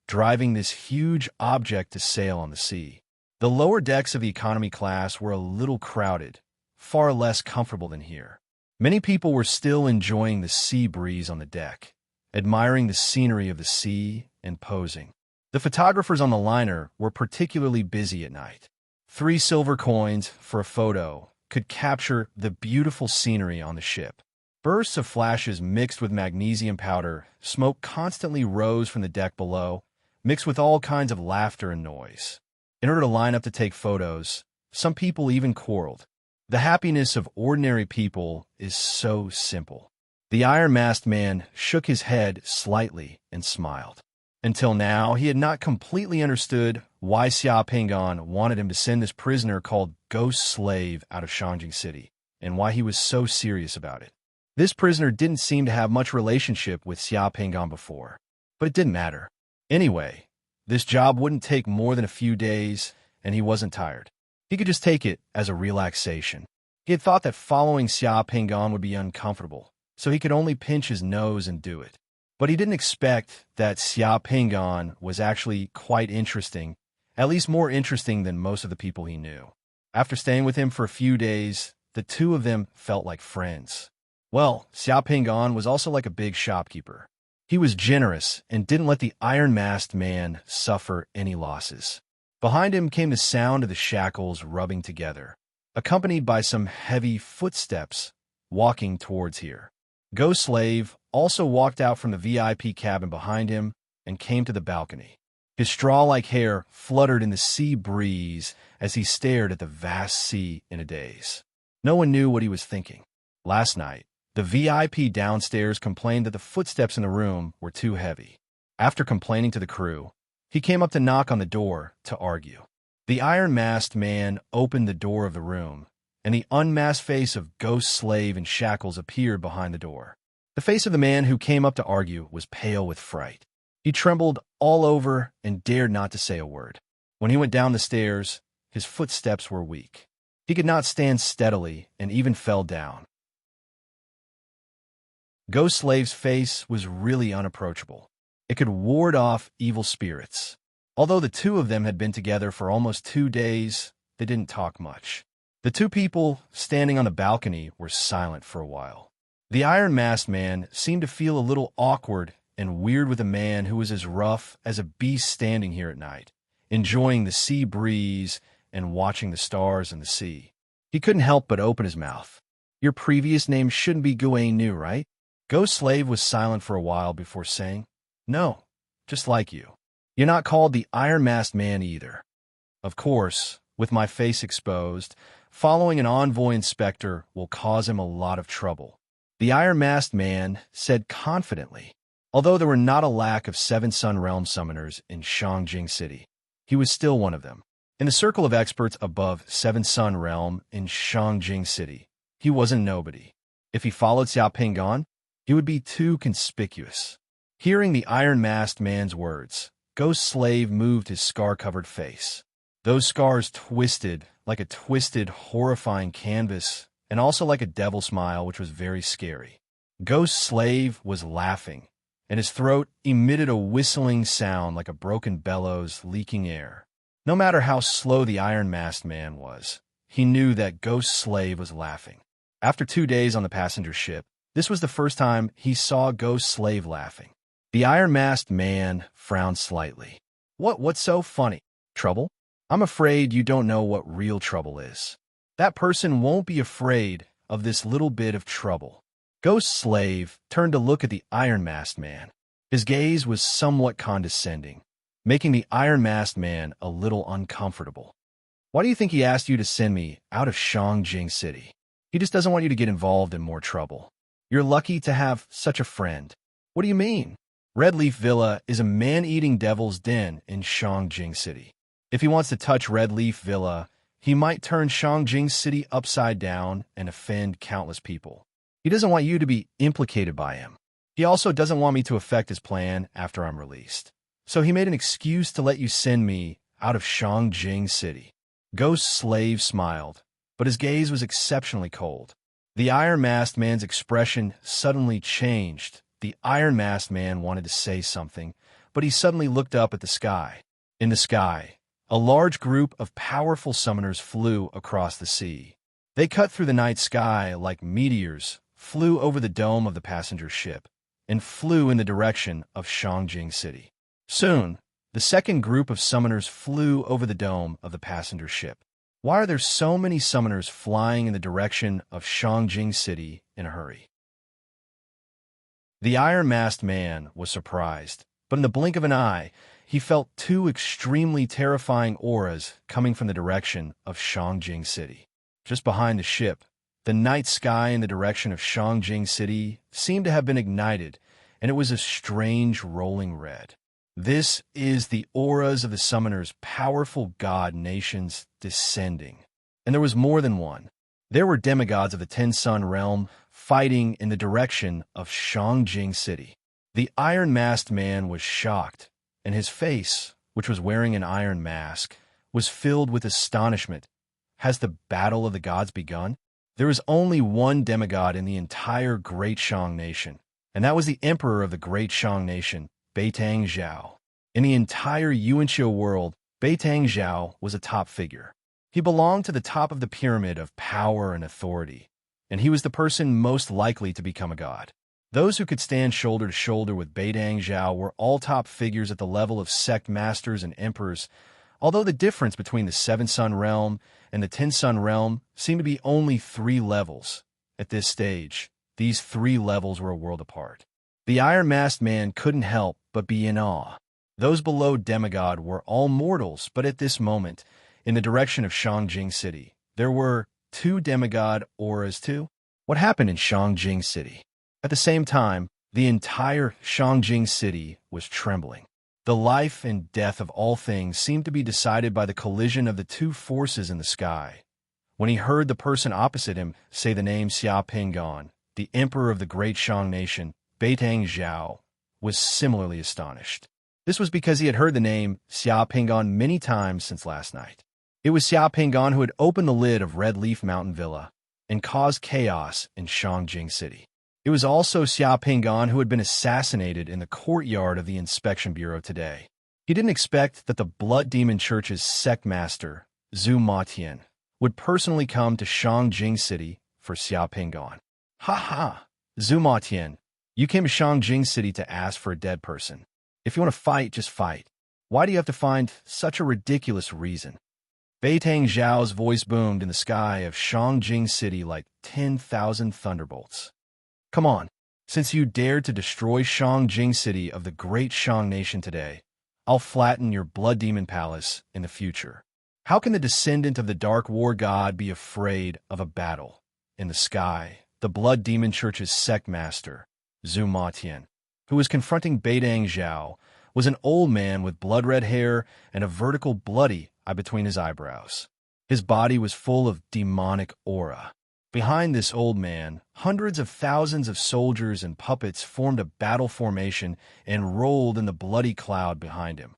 driving this huge object to sail on the sea. The lower decks of the economy class were a little crowded, far less comfortable than here. Many people were still enjoying the sea breeze on the deck, admiring the scenery of the sea and posing. The photographers on the liner were particularly busy at night. 3 silver coins for a photo could capture the beautiful scenery on the ship. Bursts of flashes mixed with magnesium powder, smoke constantly rose from the deck below, mixed with all kinds of laughter and noise. In order to line up to take photos, some people even quarreled. The happiness of ordinary people is so simple. The iron-masked man shook his head slightly and smiled. Until now, he had not completely understood why Xia Pingan wanted him to send this prisoner called Ghost Slave out of Shangjing City, and why he was so serious about it. This prisoner didn't seem to have much relationship with Xia Pingan before, but it didn't matter. Anyway, this job wouldn't take more than a few days, and he wasn't tired. He could just take it as a relaxation. He had thought that following Xia Pingan would be uncomfortable, so he could only pinch his nose and do it. But he didn't expect that Xia Pingan was actually quite interesting, at least more interesting than most of the people he knew. After staying with him for a few days, the two of them felt like friends. Well, Xia Pingan was also like a big shopkeeper. He was generous and didn't let the iron-masked man suffer any losses. Behind him came the sound of the shackles rubbing together, accompanied by some heavy footsteps walking towards here. Ghost Slave also walked out from the VIP cabin behind him and came to the balcony. His straw-like hair fluttered in the sea breeze as he stared at the vast sea in a daze. No one knew what he was thinking. Last night, the VIP downstairs complained that the footsteps in the room were too heavy. After complaining to the crew, he came up to knock on the door to argue. The iron-masked man opened the door of the room, and the unmasked face of Ghost Slave in shackles appeared behind the door. The face of the man who came up to argue was pale with fright. He trembled all over and dared not to say a word. When he went down the stairs, his footsteps were weak. He could not stand steadily and even fell down. Ghost Slave's face was really unapproachable. It could ward off evil spirits. Although the two of them had been together for almost 2 days, they didn't talk much. The two people standing on the balcony were silent for a while. The iron-masked man seemed to feel a little awkward and weird with a man who was as rough as a beast standing here at night, enjoying the sea breeze and watching the stars and the sea. He couldn't help but open his mouth. "Your previous name shouldn't be Guane Nu, right?" Ghost Slave was silent for a while before saying, "No, just like you. You're not called the Iron-Masked Man either." Of course, with my face exposed, following an envoy inspector will cause him a lot of trouble. The Iron-Masked Man said confidently. Although there were not a lack of 7 Sun Realm summoners in Shangjing City, he was still one of them. In the circle of experts above 7 Sun Realm in Shangjing City, he wasn't nobody. If he followed Xia Pingan, he would be too conspicuous. Hearing the Iron-Masked Man's words, Ghost Slave moved his scar-covered face. Those scars twisted like a twisted, horrifying canvas, and also like a devil smile, which was very scary. Ghost Slave was laughing, and his throat emitted a whistling sound like a broken bellows leaking air. No matter how slow the Iron-Masked Man was, he knew that Ghost Slave was laughing. After 2 days on the passenger ship, this was the first time he saw Ghost Slave laughing. The Iron-Masked Man frowned slightly. What's so funny? Trouble? I'm afraid you don't know what real trouble is. That person won't be afraid of this little bit of trouble." Ghost Slave turned to look at the Iron-Masked Man. His gaze was somewhat condescending, making the Iron-Masked Man a little uncomfortable. Why do you think he asked you to send me out of Shangjing City? He just doesn't want you to get involved in more trouble. You're lucky to have such a friend. What do you mean? Red Leaf Villa is a man-eating devil's den in Shangjing City. If he wants to touch Red Leaf Villa, he might turn Shangjing City upside down and offend countless people. He doesn't want you to be implicated by him. He also doesn't want me to affect his plan after I'm released. So he made an excuse to let you send me out of Shangjing City. Ghost Slave smiled, but his gaze was exceptionally cold. The Iron Masked Man's expression suddenly changed. The Iron Masked Man wanted to say something, but he suddenly looked up at the sky. In the sky, a large group of powerful summoners flew across the sea. They cut through the night sky like meteors, flew over the dome of the passenger ship, and flew in the direction of Shangjing City. Soon, the second group of summoners flew over the dome of the passenger ship. Why are there so many summoners flying in the direction of Shangjing City in a hurry? The Iron Masked Man was surprised, but in the blink of an eye, he felt two extremely terrifying auras coming from the direction of Shangjing City. Just behind the ship, the night sky in the direction of Shangjing City seemed to have been ignited, and it was a strange rolling red. This is the auras of the summoners' powerful god nations descending. And there was more than one. There were demigods of the Ten Sun realm fighting in the direction of Shangjing City. The Iron Masked Man was shocked, and his face, which was wearing an iron mask, was filled with astonishment. Has the battle of the gods begun? There is only one demigod in the entire Great Shang Nation, and that was the Emperor of the Great Shang Nation, Beitang Zhao. In the entire Yuanxia world, Beitang Zhao was a top figure. He belonged to the top of the pyramid of power and authority, and he was the person most likely to become a god. Those who could stand shoulder to shoulder with Beitang Zhao were all top figures at the level of sect masters and emperors, although the difference between the Seven Sun realm and the Ten Sun realm seemed to be only 3 levels. At this stage, these 3 levels were a world apart. The Iron Masked Man couldn't help but be in awe. Those below demigod were all mortals, but at this moment, in the direction of Shangjing City, there were 2 demigod auras too. What happened in Shangjing City? At the same time, the entire Shangjing City was trembling. The life and death of all things seemed to be decided by the collision of the 2 forces in the sky. When he heard the person opposite him say the name Xia Pingan, the Emperor of the Great Shang Nation, Beitang Zhao, was similarly astonished. This was because he had heard the name Xia Pingan many times since last night. It was Xia Pingan who had opened the lid of Red Leaf Mountain Villa and caused chaos in Shangjing City. It was also Xia Pingan who had been assassinated in the courtyard of the Inspection Bureau today. He didn't expect that the Blood Demon Church's sect master, Zhu Matian, would personally come to Shangjing City for Xia Pingan. Ha ha! Zhu Matian, you came to Shangjing City to ask for a dead person. If you want to fight, just fight. Why do you have to find such a ridiculous reason? Beitang Zhao's voice boomed in the sky of Shangjing City like 10,000 thunderbolts. Come on, since you dared to destroy Shangjing City of the Great Shang Nation today, I'll flatten your Blood Demon Palace in the future. How can the descendant of the Dark War God be afraid of a battle? In the sky, the Blood Demon Church's sect master, Zhu Matian, who was confronting Beitang Zhao, was an old man with blood-red hair and a vertical bloody eye between his eyebrows. His body was full of demonic aura. Behind this old man, hundreds of thousands of soldiers and puppets formed a battle formation and rolled in the bloody cloud behind him.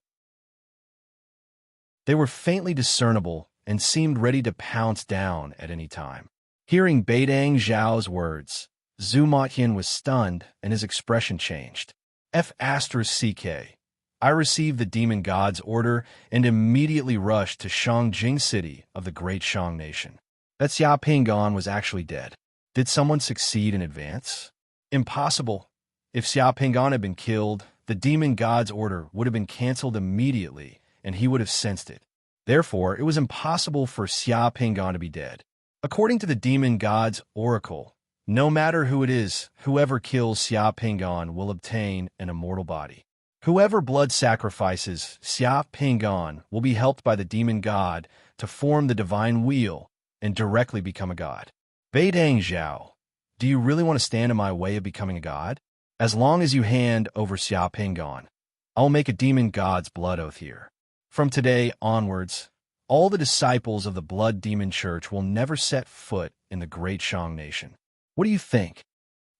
They were faintly discernible and seemed ready to pounce down at any time. Hearing Beitang Zhao's words, Zhu Matian was stunned and his expression changed. F***CK. I received the demon god's order and immediately rushed to Shangjing City of the Great Shang Nation. That Xia Pingan was actually dead. Did someone succeed in advance? Impossible. If Xia Pingan had been killed, the demon god's order would have been cancelled immediately, and he would have sensed it. Therefore, it was impossible for Xia Pingan to be dead. According to the demon god's oracle, no matter who it is, whoever kills Xia Pingan will obtain an immortal body. Whoever blood sacrifices Xia Pingan will be helped by the demon god to form the divine wheel and directly become a god. Beidang Zhao, do you really want to stand in my way of becoming a god? As long as you hand over Xia Pingon, I'll make a demon god's blood oath here. From today onwards, all the disciples of the Blood Demon Church will never set foot in the great Shang nation. What do you think?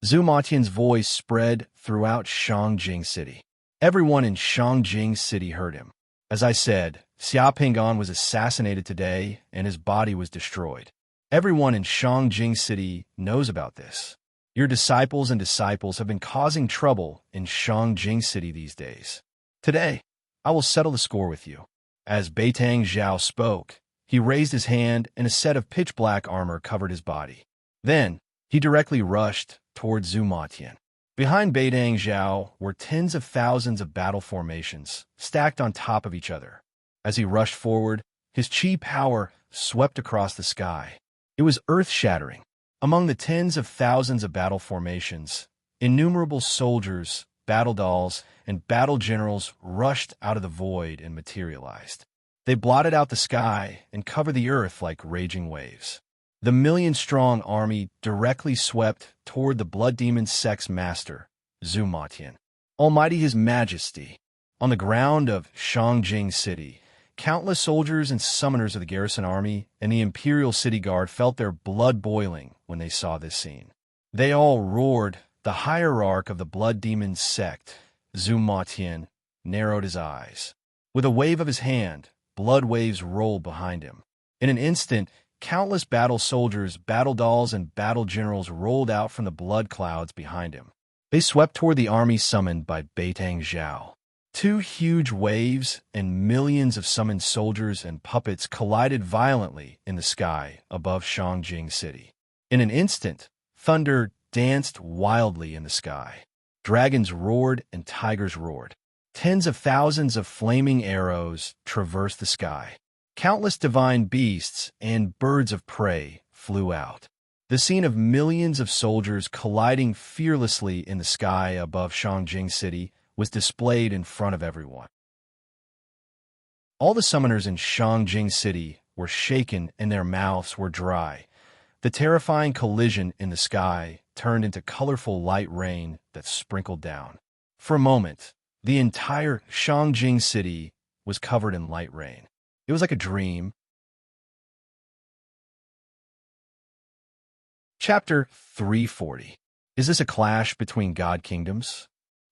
Zhu Matian's voice spread throughout Shangjing City. Everyone in Shangjing City heard him. As I said, Xia Pingon was assassinated today and his body was destroyed. Everyone in Shangjing City knows about this. Your disciples have been causing trouble in Shangjing City these days. Today, I will settle the score with you. As Beitang Zhao spoke, he raised his hand and a set of pitch-black armor covered his body. Then, he directly rushed towards Zhu Matian. Behind Beitang Zhao were tens of thousands of battle formations, stacked on top of each other. As he rushed forward, his chi power swept across the sky. It was earth-shattering. Among the tens of thousands of battle formations, innumerable soldiers, battle dolls, and battle generals rushed out of the void and materialized. They blotted out the sky and covered the earth like raging waves. The million-strong army directly swept toward the blood demon's sex master, Zhu Matian. Almighty His Majesty. On the ground of Shangjing City, countless soldiers and summoners of the garrison army and the Imperial City Guard felt their blood boiling when they saw this scene. They all roared. The hierarch of the blood demon's sect, Zhu Matian, narrowed his eyes. With a wave of his hand, blood waves rolled behind him. In an instant, countless battle soldiers, battle dolls, and battle generals rolled out from the blood clouds behind him. They swept toward the army summoned by Beitang Zhao. Two huge waves and millions of summoned soldiers and puppets collided violently in the sky above Shangjing City. In an instant, thunder danced wildly in the sky. Dragons roared and tigers roared. Tens of thousands of flaming arrows traversed the sky. Countless divine beasts and birds of prey flew out. The scene of millions of soldiers colliding fearlessly in the sky above Shangjing City was displayed in front of everyone. All the summoners in Shangjing City were shaken and their mouths were dry. The terrifying collision in the sky turned into colorful light rain that sprinkled down. For a moment, the entire Shangjing City was covered in light rain. It was like a dream. Chapter 340. Is this a clash between god kingdoms?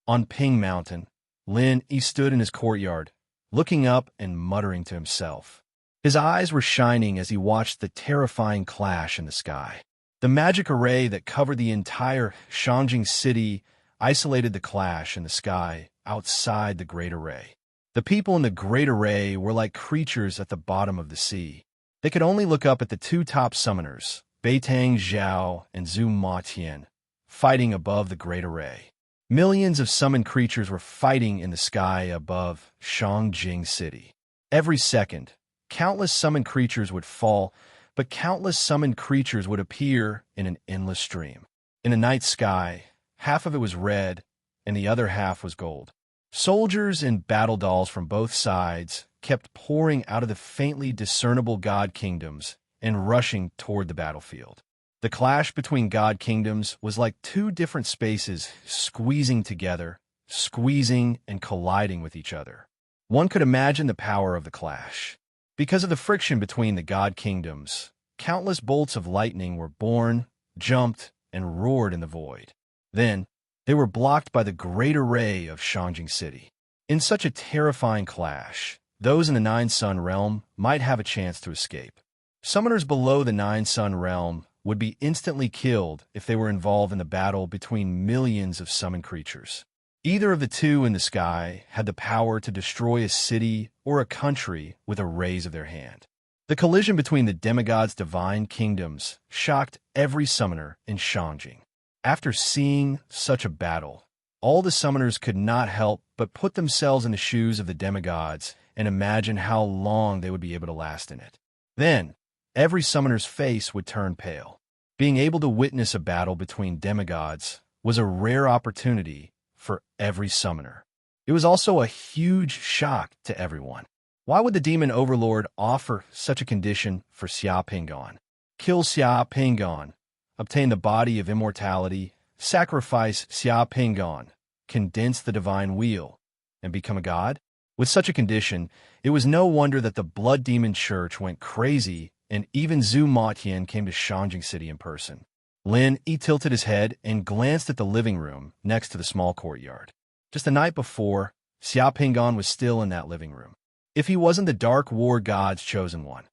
On Ping Mountain, Lin Yi stood in his courtyard, looking up and muttering to himself. His eyes were shining as he watched the terrifying clash in the sky. The magic array that covered the entire Shangjing City isolated the clash in the sky outside the Great Array. The people in the Great Array were like creatures at the bottom of the sea. They could only look up at the two top summoners, Beitang Zhao and Zhu Matian, fighting above the Great Array. Millions of summoned creatures were fighting in the sky above Shangjing City. Every second, countless summoned creatures would fall, but countless summoned creatures would appear in an endless stream. In the night sky, half of it was red, and the other half was gold. Soldiers and battle dolls from both sides kept pouring out of the faintly discernible god kingdoms and rushing toward the battlefield. The clash between god kingdoms was like two different spaces squeezing together, squeezing and colliding with each other. One could imagine the power of the clash. Because of the friction between the god kingdoms, countless bolts of lightning were born, jumped, and roared in the void. Then, they were blocked by the great array of Shangjing City. In such a terrifying clash, those in the Nine Sun Realm might have a chance to escape. Summoners below the Nine Sun Realm would be instantly killed if they were involved in the battle between millions of summoned creatures. Either of the two in the sky had the power to destroy a city or a country with a raise of their hand. The collision between the demigods' divine kingdoms shocked every summoner in Shangjing. After seeing such a battle, all the summoners could not help but put themselves in the shoes of the demigods and imagine how long they would be able to last in it. Then, every summoner's face would turn pale. Being able to witness a battle between demigods was a rare opportunity for every summoner. It was also a huge shock to everyone. Why would the demon overlord offer such a condition for Xia Pingon? Kill Xia Pingon, obtain the body of immortality, sacrifice Xia Pingon, condense the divine wheel, and become a god? With such a condition, it was no wonder that the Blood Demon Church went crazy and even Zhu Matian came to Shangjing City in person. Lin Yi tilted his head and glanced at the living room next to the small courtyard. Just the night before, Xia Pingon was still in that living room. If he wasn't the Dark War God's chosen one,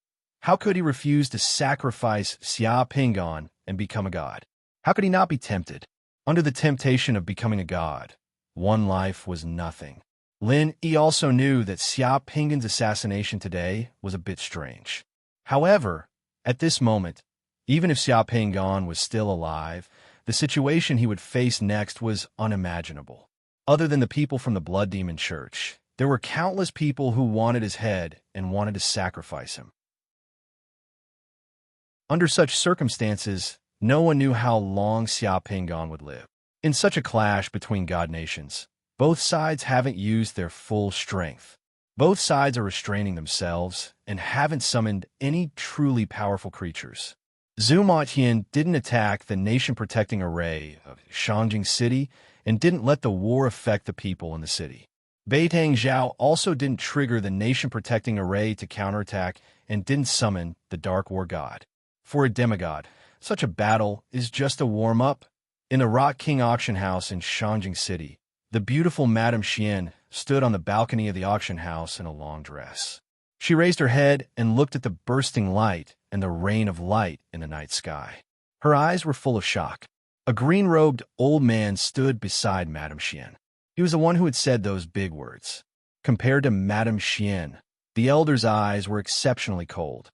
how could he refuse to sacrifice Xia Pingon and become a god? How could he not be tempted? Under the temptation of becoming a god, one life was nothing. Lin Yi also knew that Xia Pingon's assassination today was a bit strange. However, at this moment, even if Xia Pingon was still alive, the situation he would face next was unimaginable. Other than the people from the Blood Demon Church, there were countless people who wanted his head and wanted to sacrifice him. Under such circumstances, no one knew how long Xia Pingon would live. In such a clash between god nations, both sides haven't used their full strength. Both sides are restraining themselves and haven't summoned any truly powerful creatures. Zhu Matian didn't attack the nation-protecting array of Shangjing City and didn't let the war affect the people in the city. Beitang Zhao also didn't trigger the nation-protecting array to counterattack and didn't summon the Dark War God. For a demigod, such a battle is just a warm-up. In the Rock King auction house in Shangjing City, the beautiful Madame Xian stood on the balcony of the auction house in a long dress. She raised her head and looked at the bursting light and the rain of light in the night sky. Her eyes were full of shock. A green-robed old man stood beside Madame Xian. He was the one who had said those big words. Compared to Madame Xian, the elder's eyes were exceptionally cold.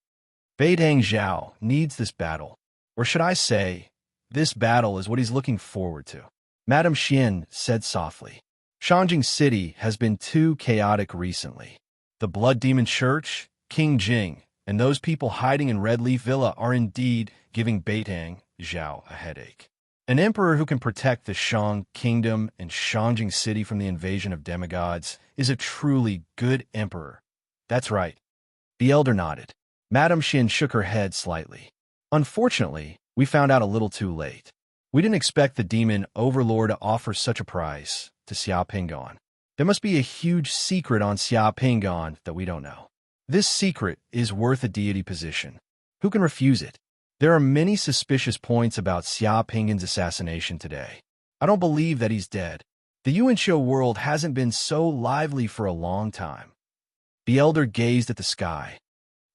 Beitang Zhao needs this battle, or should I say, this battle is what he's looking forward to. Madame Xian said softly, Shangjing City has been too chaotic recently. The Blood Demon Church, King Jing, and those people hiding in Red Leaf Villa are indeed giving Beitang Zhao a headache. An emperor who can protect the Shang Kingdom and Shangjing City from the invasion of demigods is a truly good emperor. That's right. The elder nodded. Madame Xian shook her head slightly. Unfortunately, we found out a little too late. We didn't expect the demon overlord to offer such a price to Xia Pingon. There must be a huge secret on Xia Pingon that we don't know. This secret is worth a deity position. Who can refuse it? There are many suspicious points about Xia Pingon's assassination today. I don't believe that he's dead. The Yuanshou world hasn't been so lively for a long time. The elder gazed at the sky.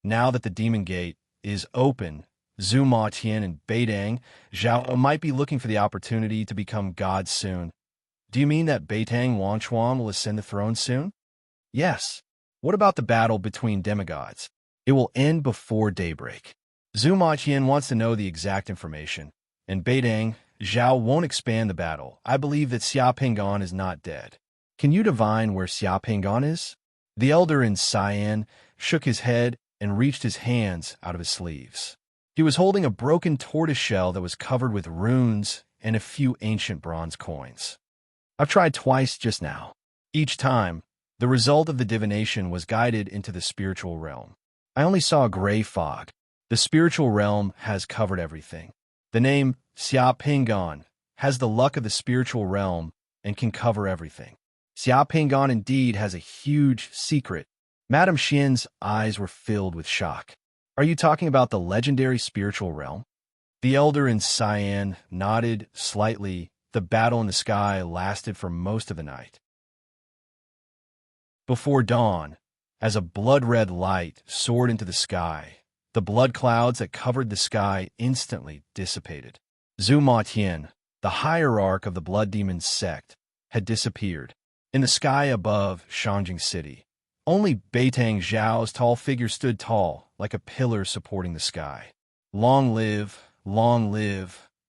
Now that the demon gate is open, Zhu Matian and Beitang Zhao might be looking for the opportunity to become gods soon. Do you mean that Beitang Wanchuan will ascend the throne soon? Yes. What about the battle between demigods? It will end before daybreak. Zhu Matian wants to know the exact information, and Beitang Zhao won't expand the battle. I believe that Xia Pingon is not dead. Can you divine where Xia Pingon is? The elder in Cyan shook his head and reached his hands out of his sleeves. He was holding a broken tortoiseshell that was covered with runes and a few ancient bronze coins. I've tried twice just now. Each time, the result of the divination was guided into the spiritual realm. I only saw a gray fog. The spiritual realm has covered everything. The name Xia Pingon has the luck of the spiritual realm and can cover everything. Xia Pingon indeed has a huge secret. Madame Xian's eyes were filled with shock. Are you talking about the legendary spiritual realm? The elder in Cyan nodded slightly. The battle in the sky lasted for most of the night. Before dawn, as a blood-red light soared into the sky, the blood clouds that covered the sky instantly dissipated. Zhu Matian, the hierarch of the Blood Demon sect, had disappeared. In the sky above Shangjing City, only Beitang Zhao's tall figure stood tall, like a pillar supporting the sky. Long live,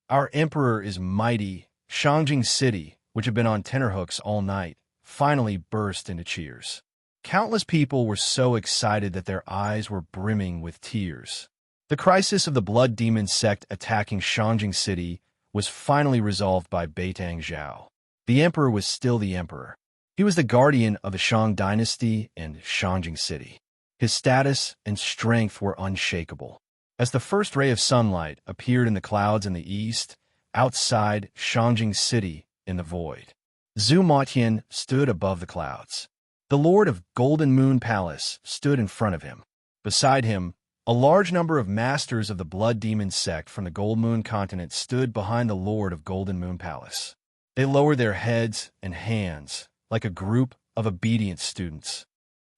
our emperor is mighty. Shangjing City, which had been on tenterhooks all night, finally burst into cheers. Countless people were so excited that their eyes were brimming with tears. The crisis of the Blood Demon sect attacking Shangjing City was finally resolved by Beitang Zhao. The emperor was still the emperor. He was the guardian of the Shang dynasty and Shangjing City. His status and strength were unshakable. As the first ray of sunlight appeared in the clouds in the east, outside Shangjing City in the void, Zhu Matian stood above the clouds. The Lord of Golden Moon Palace stood in front of him. Beside him, a large number of masters of the Blood Demon sect from the Gold Moon continent stood behind the Lord of Golden Moon Palace. They lowered their heads and hands like a group of obedient students.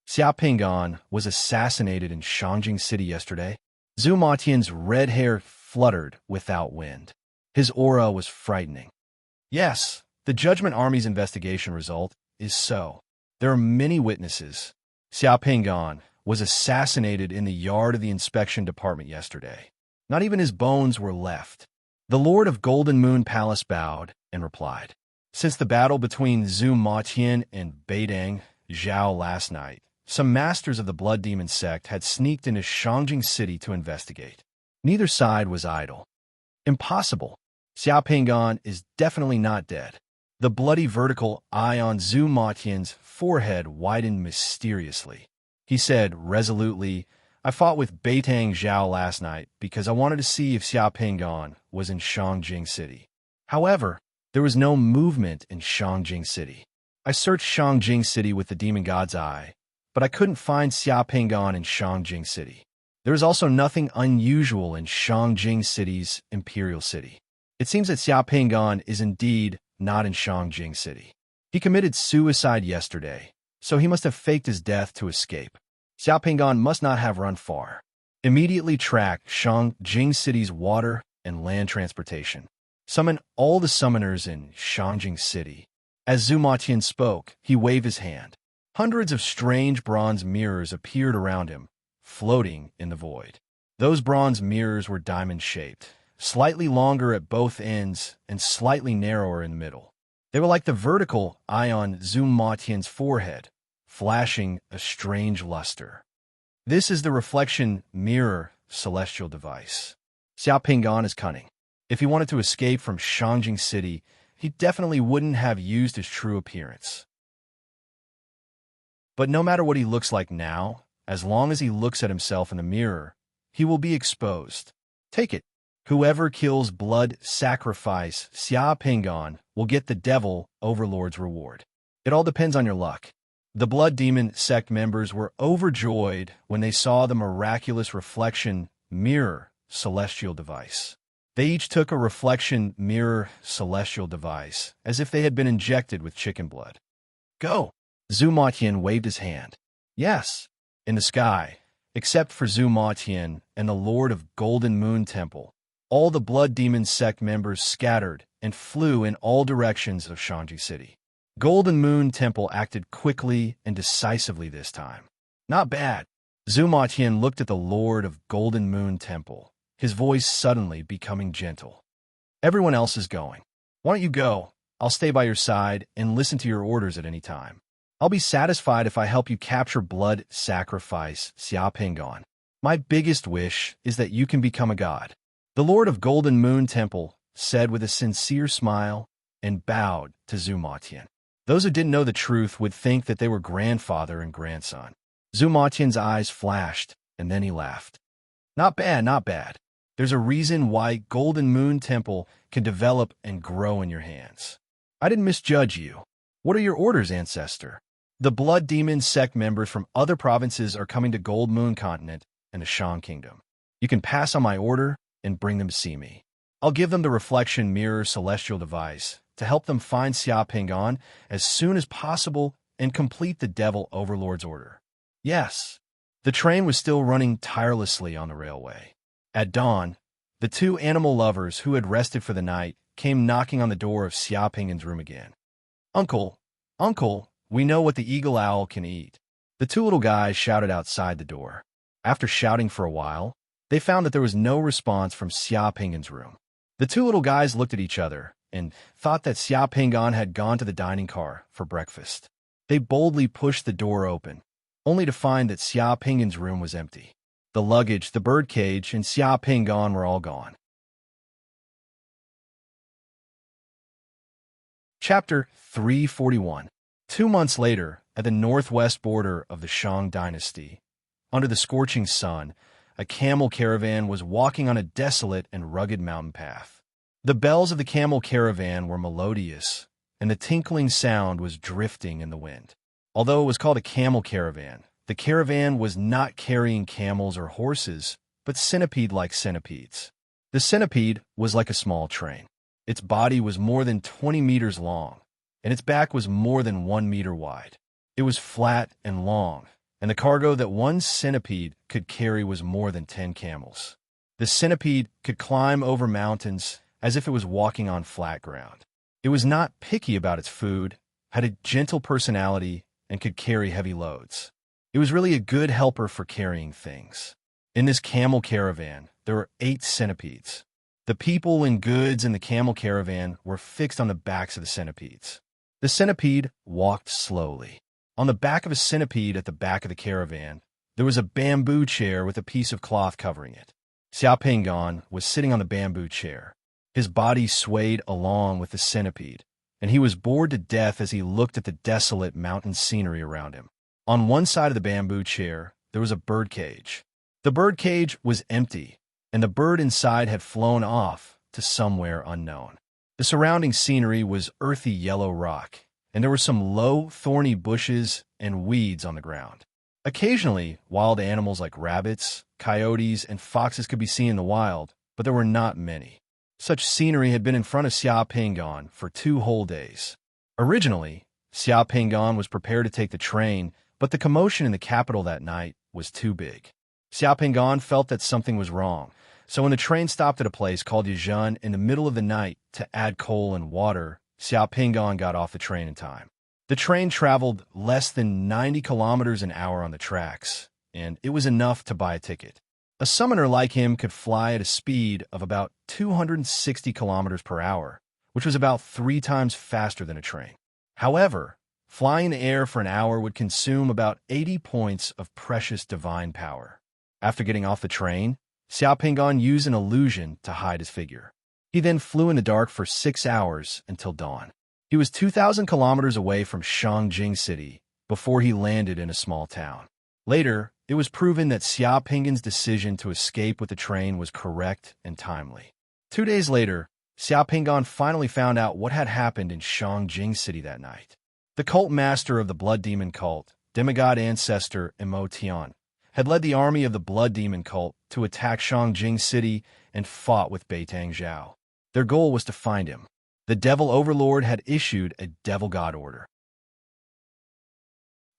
Xia Ping'an was assassinated in Shangjing City yesterday. Zhu Matian's red hair fluttered without wind. His aura was frightening. Yes, the Judgment Army's investigation result is so. There are many witnesses. Xia Ping'an was assassinated in the yard of the inspection department yesterday. Not even his bones were left. The Lord of Golden Moon Palace bowed and replied. Since the battle between Zhu Matian and Beidang Zhao last night, some masters of the Blood Demon sect had sneaked into Shangjing City to investigate. Neither side was idle. Impossible. Xia Ping'an is definitely not dead. The bloody vertical eye on Zhu Matian's forehead widened mysteriously. He said resolutely, I fought with Beitang Zhao last night because I wanted to see if Xia Ping'an was in Shangjing City. However, there was no movement in Shangjing City. I searched Shangjing City with the Demon God's eye, but I couldn't find Xia Ping'an in Shangjing City. There is also nothing unusual in Shangjing City's Imperial City. It seems that Xia Ping'an is indeed not in Shangjing City. He committed suicide yesterday, so he must have faked his death to escape. Xia Ping'an must not have run far. Immediately track Shangjing City's water and land transportation. Summon all the summoners in Shangjing City. As Zhu Matian spoke, he waved his hand. Hundreds of strange bronze mirrors appeared around him, floating in the void. Those bronze mirrors were diamond-shaped, slightly longer at both ends and slightly narrower in the middle. They were like the vertical eye on Zhu Matian's forehead, flashing a strange luster. This is the reflection mirror celestial device. Xia Ping'an is cunning. If he wanted to escape from Shangjing City, he definitely wouldn't have used his true appearance. But no matter what he looks like now, as long as he looks at himself in the mirror, he will be exposed. Take it. Whoever kills blood sacrifice Xia Ping'an will get the Devil Overlord's reward. It all depends on your luck. The Blood Demon sect members were overjoyed when they saw the miraculous reflection mirror celestial device. They each took a reflection mirror celestial device as if they had been injected with chicken blood. Go! Zhu Matian waved his hand. Yes, in the sky, except for Zhu Matian and the Lord of Golden Moon Temple, all the Blood Demon sect members scattered and flew in all directions of Shangjing City. Golden Moon Temple acted quickly and decisively this time. Not bad. Zhu Matian looked at the Lord of Golden Moon Temple, his voice suddenly becoming gentle. Everyone else is going. Why don't you go? I'll stay by your side and listen to your orders at any time. I'll be satisfied if I help you capture blood sacrifice Xia Ping'an. My biggest wish is that you can become a god. The Lord of Golden Moon Temple said with a sincere smile and bowed to Zhu Matian. Those who didn't know the truth would think that they were grandfather and grandson. Zhu Matian's eyes flashed, and then he laughed. Not bad, not bad. There's a reason why Golden Moon Temple can develop and grow in your hands. I didn't misjudge you. What are your orders, ancestor? The Blood Demon sect members from other provinces are coming to Gold Moon Continent and the Shang Kingdom. You can pass on my order and bring them to see me. I'll give them the reflection mirror celestial device to help them find Xia Ping'an as soon as possible and complete the Devil Overlord's order. Yes, the train was still running tirelessly on the railway. At dawn, the two animal lovers who had rested for the night came knocking on the door of Xia Ping'an's room again. Uncle, Uncle, we know what the eagle owl can eat. The two little guys shouted outside the door. After shouting for a while, they found that there was no response from Xia Ping'an's room. The two little guys looked at each other and thought that Xia Ping'an had gone to the dining car for breakfast. They boldly pushed the door open, only to find that Xia Ping'an's room was empty. The luggage, the birdcage, and Xia Ping'an were all gone. Chapter 341. 2 months later, at the northwest border of the Shang dynasty, under the scorching sun, a camel caravan was walking on a desolate and rugged mountain path. The bells of the camel caravan were melodious, and the tinkling sound was drifting in the wind. Although it was called a camel caravan, the caravan was not carrying camels or horses, but centipede-like centipedes. The centipede was like a small train. Its body was more than 20 meters long, and its back was more than 1 meter wide. It was flat and long, and the cargo that one centipede could carry was more than 10 camels. The centipede could climb over mountains as if it was walking on flat ground. It was not picky about its food, had a gentle personality, and could carry heavy loads. It was really a good helper for carrying things. In this camel caravan, there were 8 centipedes. The people and goods in the camel caravan were fixed on the backs of the centipedes. The centipede walked slowly. On the back of a centipede at the back of the caravan, there was a bamboo chair with a piece of cloth covering it. Xiao Pingan was sitting on the bamboo chair. His body swayed along with the centipede, and he was bored to death as he looked at the desolate mountain scenery around him. On one side of the bamboo chair, there was a bird cage. The bird cage was empty, and the bird inside had flown off to somewhere unknown. The surrounding scenery was earthy yellow rock, and there were some low, thorny bushes and weeds on the ground. Occasionally, wild animals like rabbits, coyotes, and foxes could be seen in the wild, but there were not many. Such scenery had been in front of Xiao Pingan for 2 whole days. Originally, Xiao Pingan was prepared to take the train, but the commotion in the capital that night was too big. Xiao Pingan felt that something was wrong, so when the train stopped at a place called Yizhen in the middle of the night to add coal and water, Xiao Pingan got off the train in time. The train traveled less than 90 kilometers an hour on the tracks, and it was enough to buy a ticket. A summoner like him could fly at a speed of about 260 kilometers per hour, which was about 3 times faster than a train. However, flying in the air for an hour would consume about 80 points of precious divine power. After getting off the train, Xiao Pingan used an illusion to hide his figure. He then flew in the dark for 6 hours until dawn. He was 2,000 kilometers away from Shangjing City before he landed in a small town. Later, it was proven that Xiao Pingan's decision to escape with the train was correct and timely. 2 days later, Xiao Pingan finally found out what had happened in Shangjing City that night. The cult master of the Blood Demon cult, demigod ancestor Mo Tian, had led the army of the Blood Demon cult to attack Shangjing City and fought with Beitang Zhao. Their goal was to find him. The Devil Overlord had issued a Devil God order.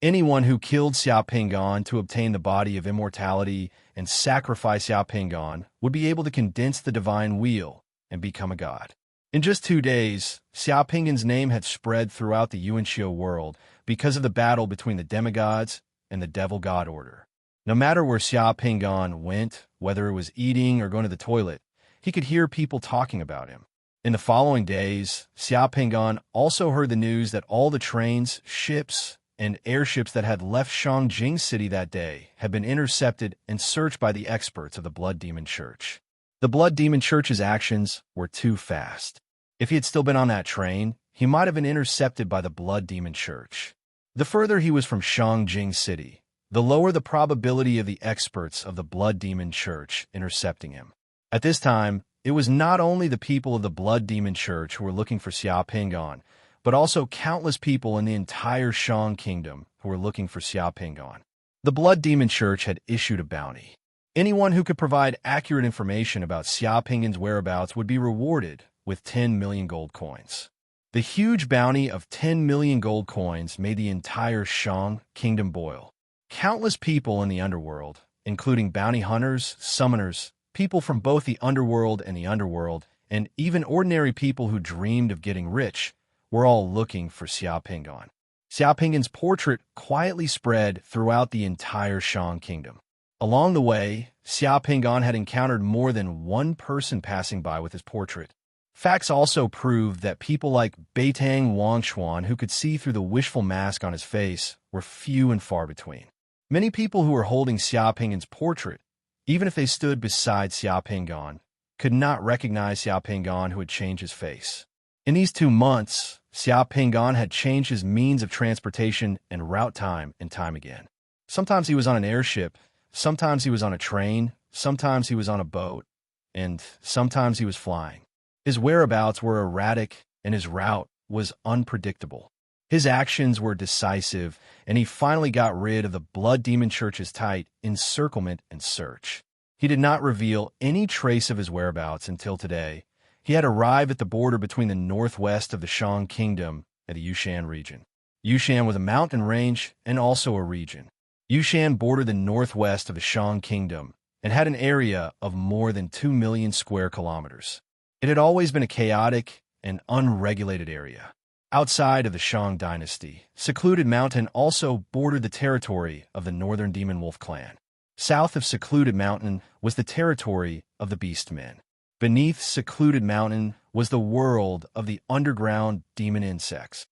Anyone who killed Xiao Pingan to obtain the body of immortality and sacrifice Xiao Pingan would be able to condense the divine wheel and become a god. In just 2 days, Xiao Pingan's name had spread throughout the Yuanxiu world because of the battle between the demigods and the Devil God order. No matter where Xiao Pingan went, whether it was eating or going to the toilet, he could hear people talking about him. In the following days, Xiao Pingan also heard the news that all the trains, ships, and airships that had left Shangjing City that day had been intercepted and searched by the experts of the Blood Demon Church. The Blood Demon Church's actions were too fast. If he had still been on that train, he might have been intercepted by the Blood Demon Church. The further he was from Shangjing City, the lower the probability of the experts of the Blood Demon Church intercepting him. At this time, it was not only the people of the Blood Demon Church who were looking for Xiao Pingan, but also countless people in the entire Shang Kingdom who were looking for Xiao Pingan. The Blood Demon Church had issued a bounty. Anyone who could provide accurate information about Xiao Pingan's whereabouts would be rewarded with 10 million gold coins. The huge bounty of 10 million gold coins made the entire Shang Kingdom boil. Countless people in the underworld, including bounty hunters, summoners, people from both the underworld, and even ordinary people who dreamed of getting rich, were all looking for Xiao Pingan. Xiao Pingan's portrait quietly spread throughout the entire Shang Kingdom. Along the way, Xiao Pingan had encountered more than one person passing by with his portrait. Facts also proved that people like Beitang Wangshuan, who could see through the wishful mask on his face, were few and far between. Many people who were holding Xiao Pingan's portrait, even if they stood beside Xiao Pingan, could not recognize Xiao Pingan who had changed his face. In these 2 months, Xiao Pingan had changed his means of transportation and route time and time again. Sometimes he was on an airship, Sometimes he was on a train, sometimes he was on a boat, and sometimes he was flying. His whereabouts were erratic, and his route was unpredictable. His actions were decisive, and he finally got rid of the Blood Demon Church's tight encirclement and search. He did not reveal any trace of his whereabouts until today. He had arrived at the border between the northwest of the Shang Kingdom and the Yushan region. Yushan was a mountain range and also a region. Yushan bordered the northwest of the Shang Kingdom and had an area of more than 2 million square kilometers. It had always been a chaotic and unregulated area. Outside of the Shang dynasty, Secluded Mountain also bordered the territory of the Northern Demon Wolf clan. South of Secluded Mountain was the territory of the Beastmen. Beneath Secluded Mountain was the world of the underground demon insects.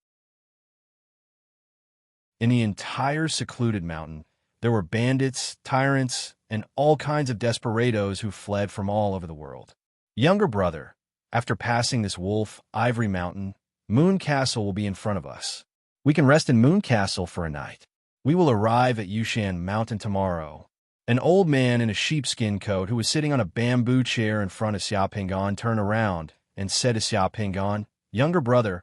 In the entire Secluded Mountain, there were bandits, tyrants, and all kinds of desperados who fled from all over the world. Younger brother, after passing this wolf, Ivory Mountain, Moon Castle will be in front of us. We can rest in Moon Castle for a night. We will arrive at Yushan Mountain tomorrow. An old man in a sheepskin coat who was sitting on a bamboo chair in front of Xia Pingan turned around and said to Xia Pingan, "Younger brother,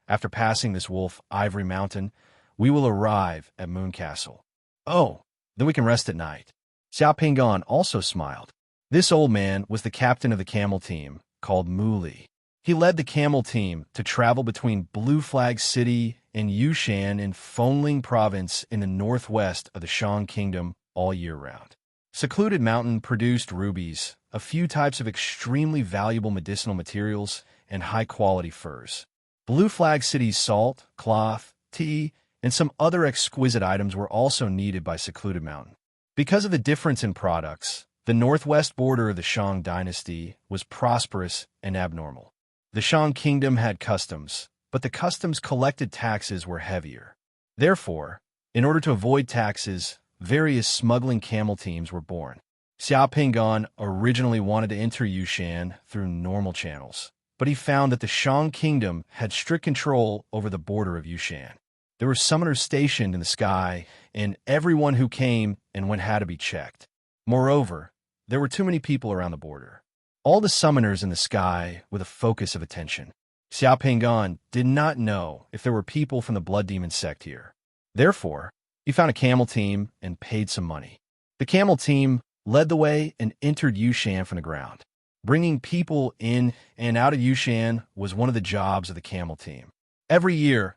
after passing this wolf, Ivory Mountain, we will arrive at Moon Castle. Oh, then we can rest at night." Xia Pingan also smiled. This old man was the captain of the camel team, called Muli. He led the camel team to travel between Blue Flag City and Yushan in Fengling Province in the northwest of the Shang Kingdom all year round. Secluded Mountain produced rubies, a few types of extremely valuable medicinal materials, and high-quality furs. Blue Flag City's salt, cloth, tea, and some other exquisite items were also needed by Secluded Mountain. Because of the difference in products, the northwest border of the Shang dynasty was prosperous and abnormal. The Shang Kingdom had customs, but the customs collected taxes were heavier. Therefore, in order to avoid taxes, various smuggling camel teams were born. Xia Pingan originally wanted to enter Yushan through normal channels, but he found that the Shang Kingdom had strict control over the border of Yushan. There were summoners stationed in the sky, and everyone who came and went had to be checked. Moreover, there were too many people around the border. All the summoners in the sky were the focus of attention. Xia Pingan did not know if there were people from the Blood Demon sect here. Therefore, he found a camel team and paid some money. The camel team led the way and entered Yushan from the ground. Bringing people in and out of Yushan was one of the jobs of the camel team. Every year,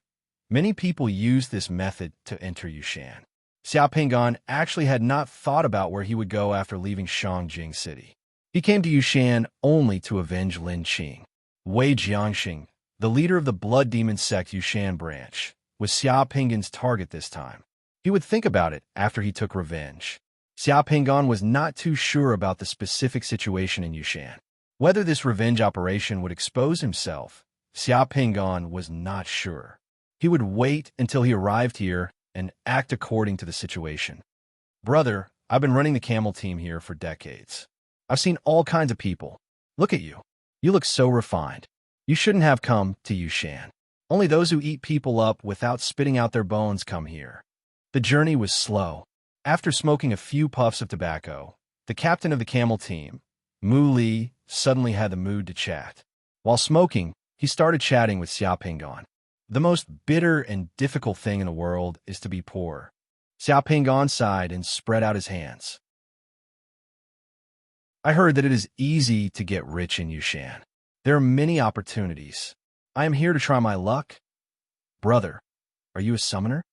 many people used this method to enter Yushan. Xia Pingan actually had not thought about where he would go after leaving Shangjing City. He came to Yushan only to avenge Lin Qing. Wei Jiangxing, the leader of the Blood Demon sect Yushan branch, was Xia Pingan's target this time. He would think about it after he took revenge. Xia Pingan was not too sure about the specific situation in Yushan. Whether this revenge operation would expose himself, Xia Pingan was not sure. He would wait until he arrived here and act according to the situation. "Brother, I've been running the camel team here for decades. I've seen all kinds of people. Look at you. You look so refined. You shouldn't have come to Yushan. Only those who eat people up without spitting out their bones come here." The journey was slow. After smoking a few puffs of tobacco, the captain of the camel team, Mu Li, suddenly had the mood to chat. While smoking, he started chatting with Xia Pingan. The most bitter and difficult thing in the world is to be poor. Xia Pingan sighed and spread out his hands. "I heard that it is easy to get rich in Yushan. There are many opportunities. I am here to try my luck." "Brother, are you a summoner?"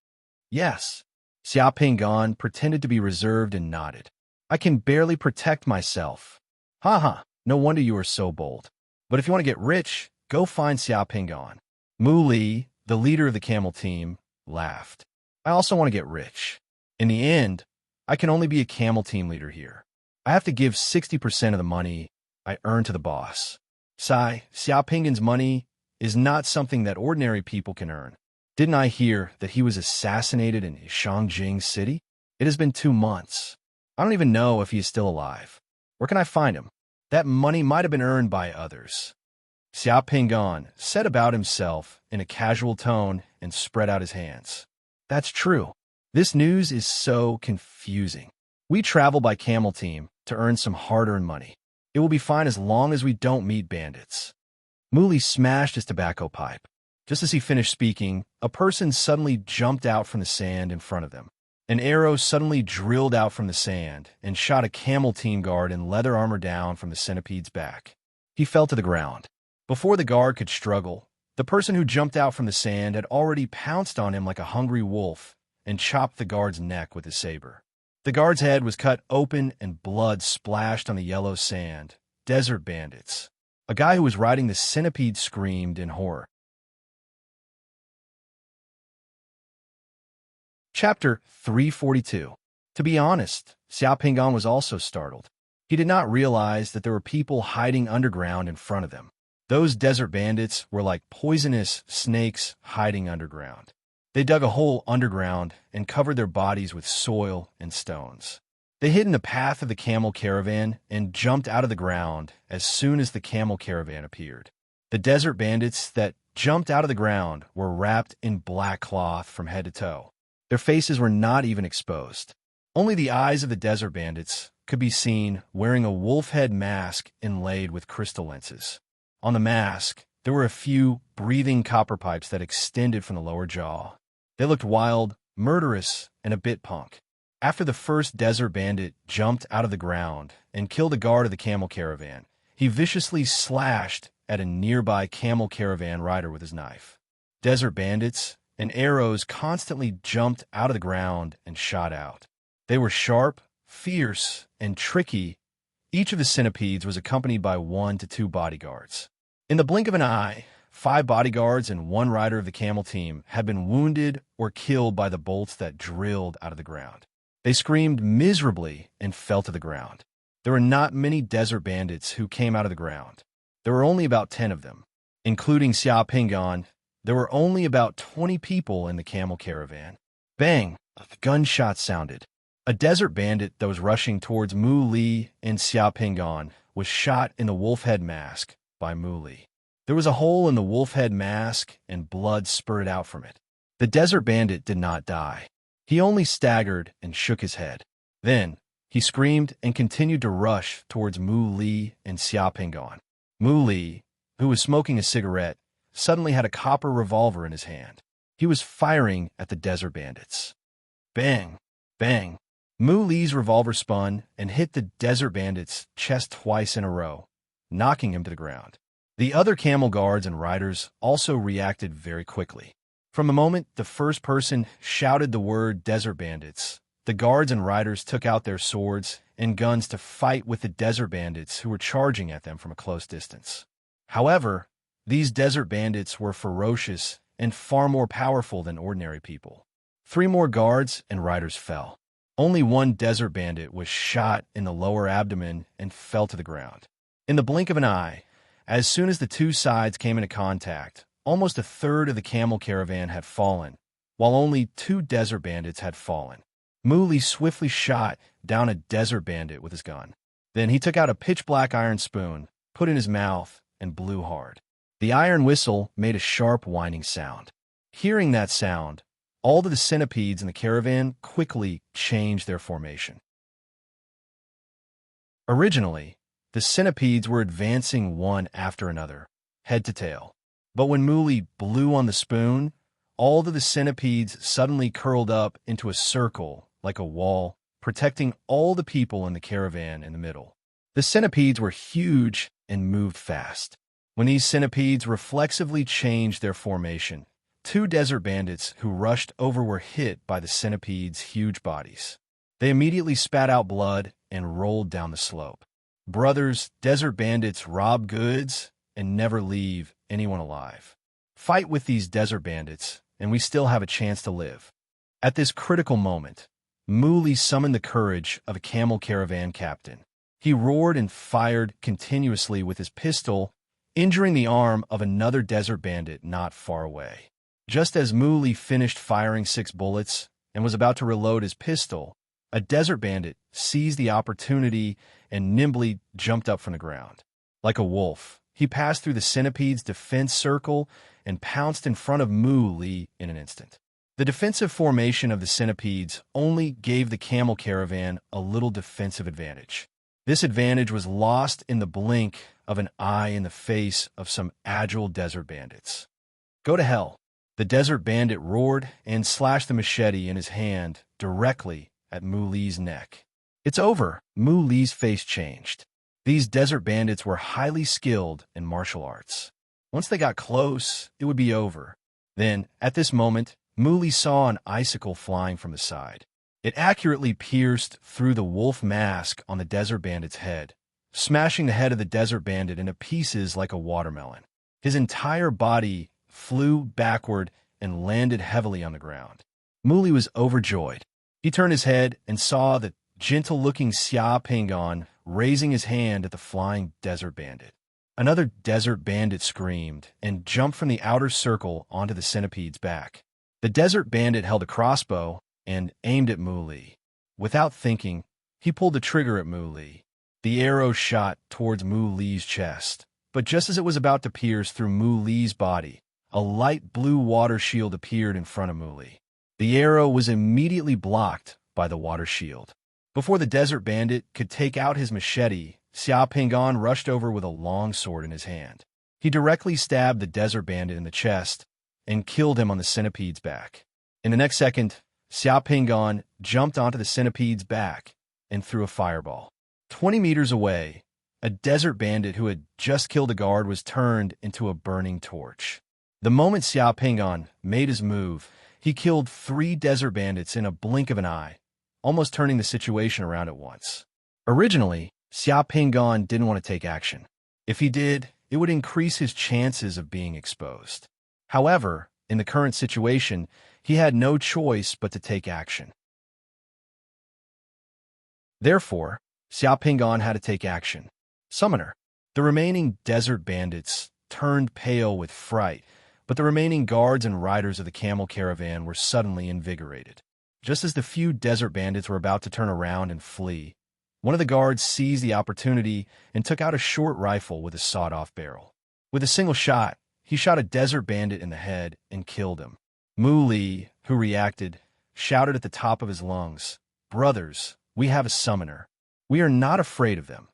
"Yes." Xia Pingan pretended to be reserved and nodded. "I can barely protect myself." "Ha, no wonder you are so bold. But if you want to get rich, go find Xia Pingan." Mu Li, the leader of the camel team, laughed. "I also want to get rich. In the end, I can only be a camel team leader here. I have to give 60% of the money I earn to the boss. Xia Pingan's money is not something that ordinary people can earn. Didn't I hear that he was assassinated in Shangjing City? It has been 2 months. I don't even know if he is still alive. Where can I find him? That money might have been earned by others." Xia Pingan said about himself in a casual tone and spread out his hands. "That's true. This news is so confusing. We travel by camel team to earn some hard-earned money. It will be fine as long as we don't meet bandits." Muli smashed his tobacco pipe. Just as he finished speaking, a person suddenly jumped out from the sand in front of them. An arrow suddenly drilled out from the sand and shot a camel team guard in leather armor down from the centipede's back. He fell to the ground. Before the guard could struggle, the person who jumped out from the sand had already pounced on him like a hungry wolf and chopped the guard's neck with his saber. The guard's head was cut open and blood splashed on the yellow sand. Desert bandits. A guy who was riding the centipede screamed in horror. Chapter 342. To be honest, Xiao Pingan was also startled. He did not realize that there were people hiding underground in front of them. Those desert bandits were like poisonous snakes hiding underground. They dug a hole underground and covered their bodies with soil and stones. They hid in the path of the camel caravan and jumped out of the ground as soon as the camel caravan appeared. The desert bandits that jumped out of the ground were wrapped in black cloth from head to toe. Their faces were not even exposed. Only the eyes of the desert bandits could be seen wearing a wolf head mask inlaid with crystal lenses. On the mask, there were a few breathing copper pipes that extended from the lower jaw. They looked wild, murderous, and a bit punk. After the first desert bandit jumped out of the ground and killed a guard of the camel caravan, he viciously slashed at a nearby camel caravan rider with his knife. Desert bandits and arrows constantly jumped out of the ground and shot out. They were sharp, fierce, and tricky. Each of the centipedes was accompanied by 1 to 2 bodyguards. In the blink of an eye, 5 bodyguards and 1 rider of the camel team had been wounded or killed by the bolts that drilled out of the ground. They screamed miserably and fell to the ground. There were not many desert bandits who came out of the ground. There were only about 10 of them. Including Xiao Pingan, there were only about 20 people in the camel caravan. Bang! A gunshot sounded. A desert bandit that was rushing towards Mu Li and Xiao Pingan was shot in the wolf head mask by Mu Li. There was a hole in the wolf head mask and blood spurted out from it. The desert bandit did not die. He only staggered and shook his head. Then, he screamed and continued to rush towards Mu Li and Xiao Pingan. Mu Li, who was smoking a cigarette, suddenly had a copper revolver in his hand. He was firing at the desert bandits. Bang! Bang! Mu Li's revolver spun and hit the desert bandit's chest twice in a row, knocking him to the ground. The other camel guards and riders also reacted very quickly. From the moment the first person shouted the word desert bandits, the guards and riders took out their swords and guns to fight with the desert bandits who were charging at them from a close distance. However, these desert bandits were ferocious and far more powerful than ordinary people. 3 more guards and riders fell. Only 1 desert bandit was shot in the lower abdomen and fell to the ground. In the blink of an eye, as soon as the 2 sides came into contact, almost a third of the camel caravan had fallen, while only 2 desert bandits had fallen. Mu Li swiftly shot down a desert bandit with his gun. Then he took out a pitch-black iron spoon, put it in his mouth, and blew hard. The iron whistle made a sharp whining sound. Hearing that sound, all of the centipedes in the caravan quickly changed their formation. Originally, the centipedes were advancing one after another, head to tail. But when Mu Li blew on the spoon, all of the centipedes suddenly curled up into a circle like a wall, protecting all the people in the caravan in the middle. The centipedes were huge and moved fast. When these centipedes reflexively changed their formation, 2 desert bandits who rushed over were hit by the centipedes' huge bodies. They immediately spat out blood and rolled down the slope. Brothers, desert bandits rob goods and never leave anyone alive. Fight with these desert bandits, and we still have a chance to live. At this critical moment, Mu Li summoned the courage of a camel caravan captain. He roared and fired continuously with his pistol, injuring the arm of another desert bandit not far away. Just as Mu Li finished firing 6 bullets and was about to reload his pistol, a desert bandit seized the opportunity and nimbly jumped up from the ground. Like a wolf, he passed through the centipede's defense circle and pounced in front of Mu Li in an instant. The defensive formation of the centipedes only gave the camel caravan a little defensive advantage. This advantage was lost in the blink of an eye in the face of some agile desert bandits. "Go to hell!" The desert bandit roared and slashed the machete in his hand directly at Mu Li's neck. "It's over." Mu Li's face changed. These desert bandits were highly skilled in martial arts. Once they got close, it would be over. Then, at this moment, Mu Li saw an icicle flying from the side. It accurately pierced through the wolf mask on the desert bandit's head, smashing the head of the desert bandit into pieces like a watermelon. His entire body flew backward and landed heavily on the ground. Mu Li was overjoyed. He turned his head and saw the gentle-looking Xia Pingon raising his hand at the flying desert bandit. Another desert bandit screamed and jumped from the outer circle onto the centipede's back. The desert bandit held a crossbow and aimed at Mu Li. Without thinking, he pulled the trigger at Mu Li. The arrow shot towards Mu Li's chest, but just as it was about to pierce through Mu Li's body, a light blue water shield appeared in front of Mu Li. The arrow was immediately blocked by the water shield. Before the desert bandit could take out his machete, Xia Pingon rushed over with a long sword in his hand. He directly stabbed the desert bandit in the chest and killed him on the centipede's back. In the next second, Xia Pingon jumped onto the centipede's back and threw a fireball. 20 meters away, a desert bandit who had just killed a guard was turned into a burning torch. The moment Xia Pingon made his move, he killed 3 desert bandits in a blink of an eye, almost turning the situation around at once. Originally, Xia Pingon didn't want to take action. If he did, it would increase his chances of being exposed. However, in the current situation, he had no choice but to take action. Therefore, Xia Pingon had to take action. Summoner. The remaining desert bandits turned pale with fright, but the remaining guards and riders of the camel caravan were suddenly invigorated. Just as the few desert bandits were about to turn around and flee, one of the guards seized the opportunity and took out a short rifle with a sawed-off barrel. With a single shot, he shot a desert bandit in the head and killed him. Mu Li, who reacted, shouted at the top of his lungs, "Brothers, we have a summoner. We are not afraid of them."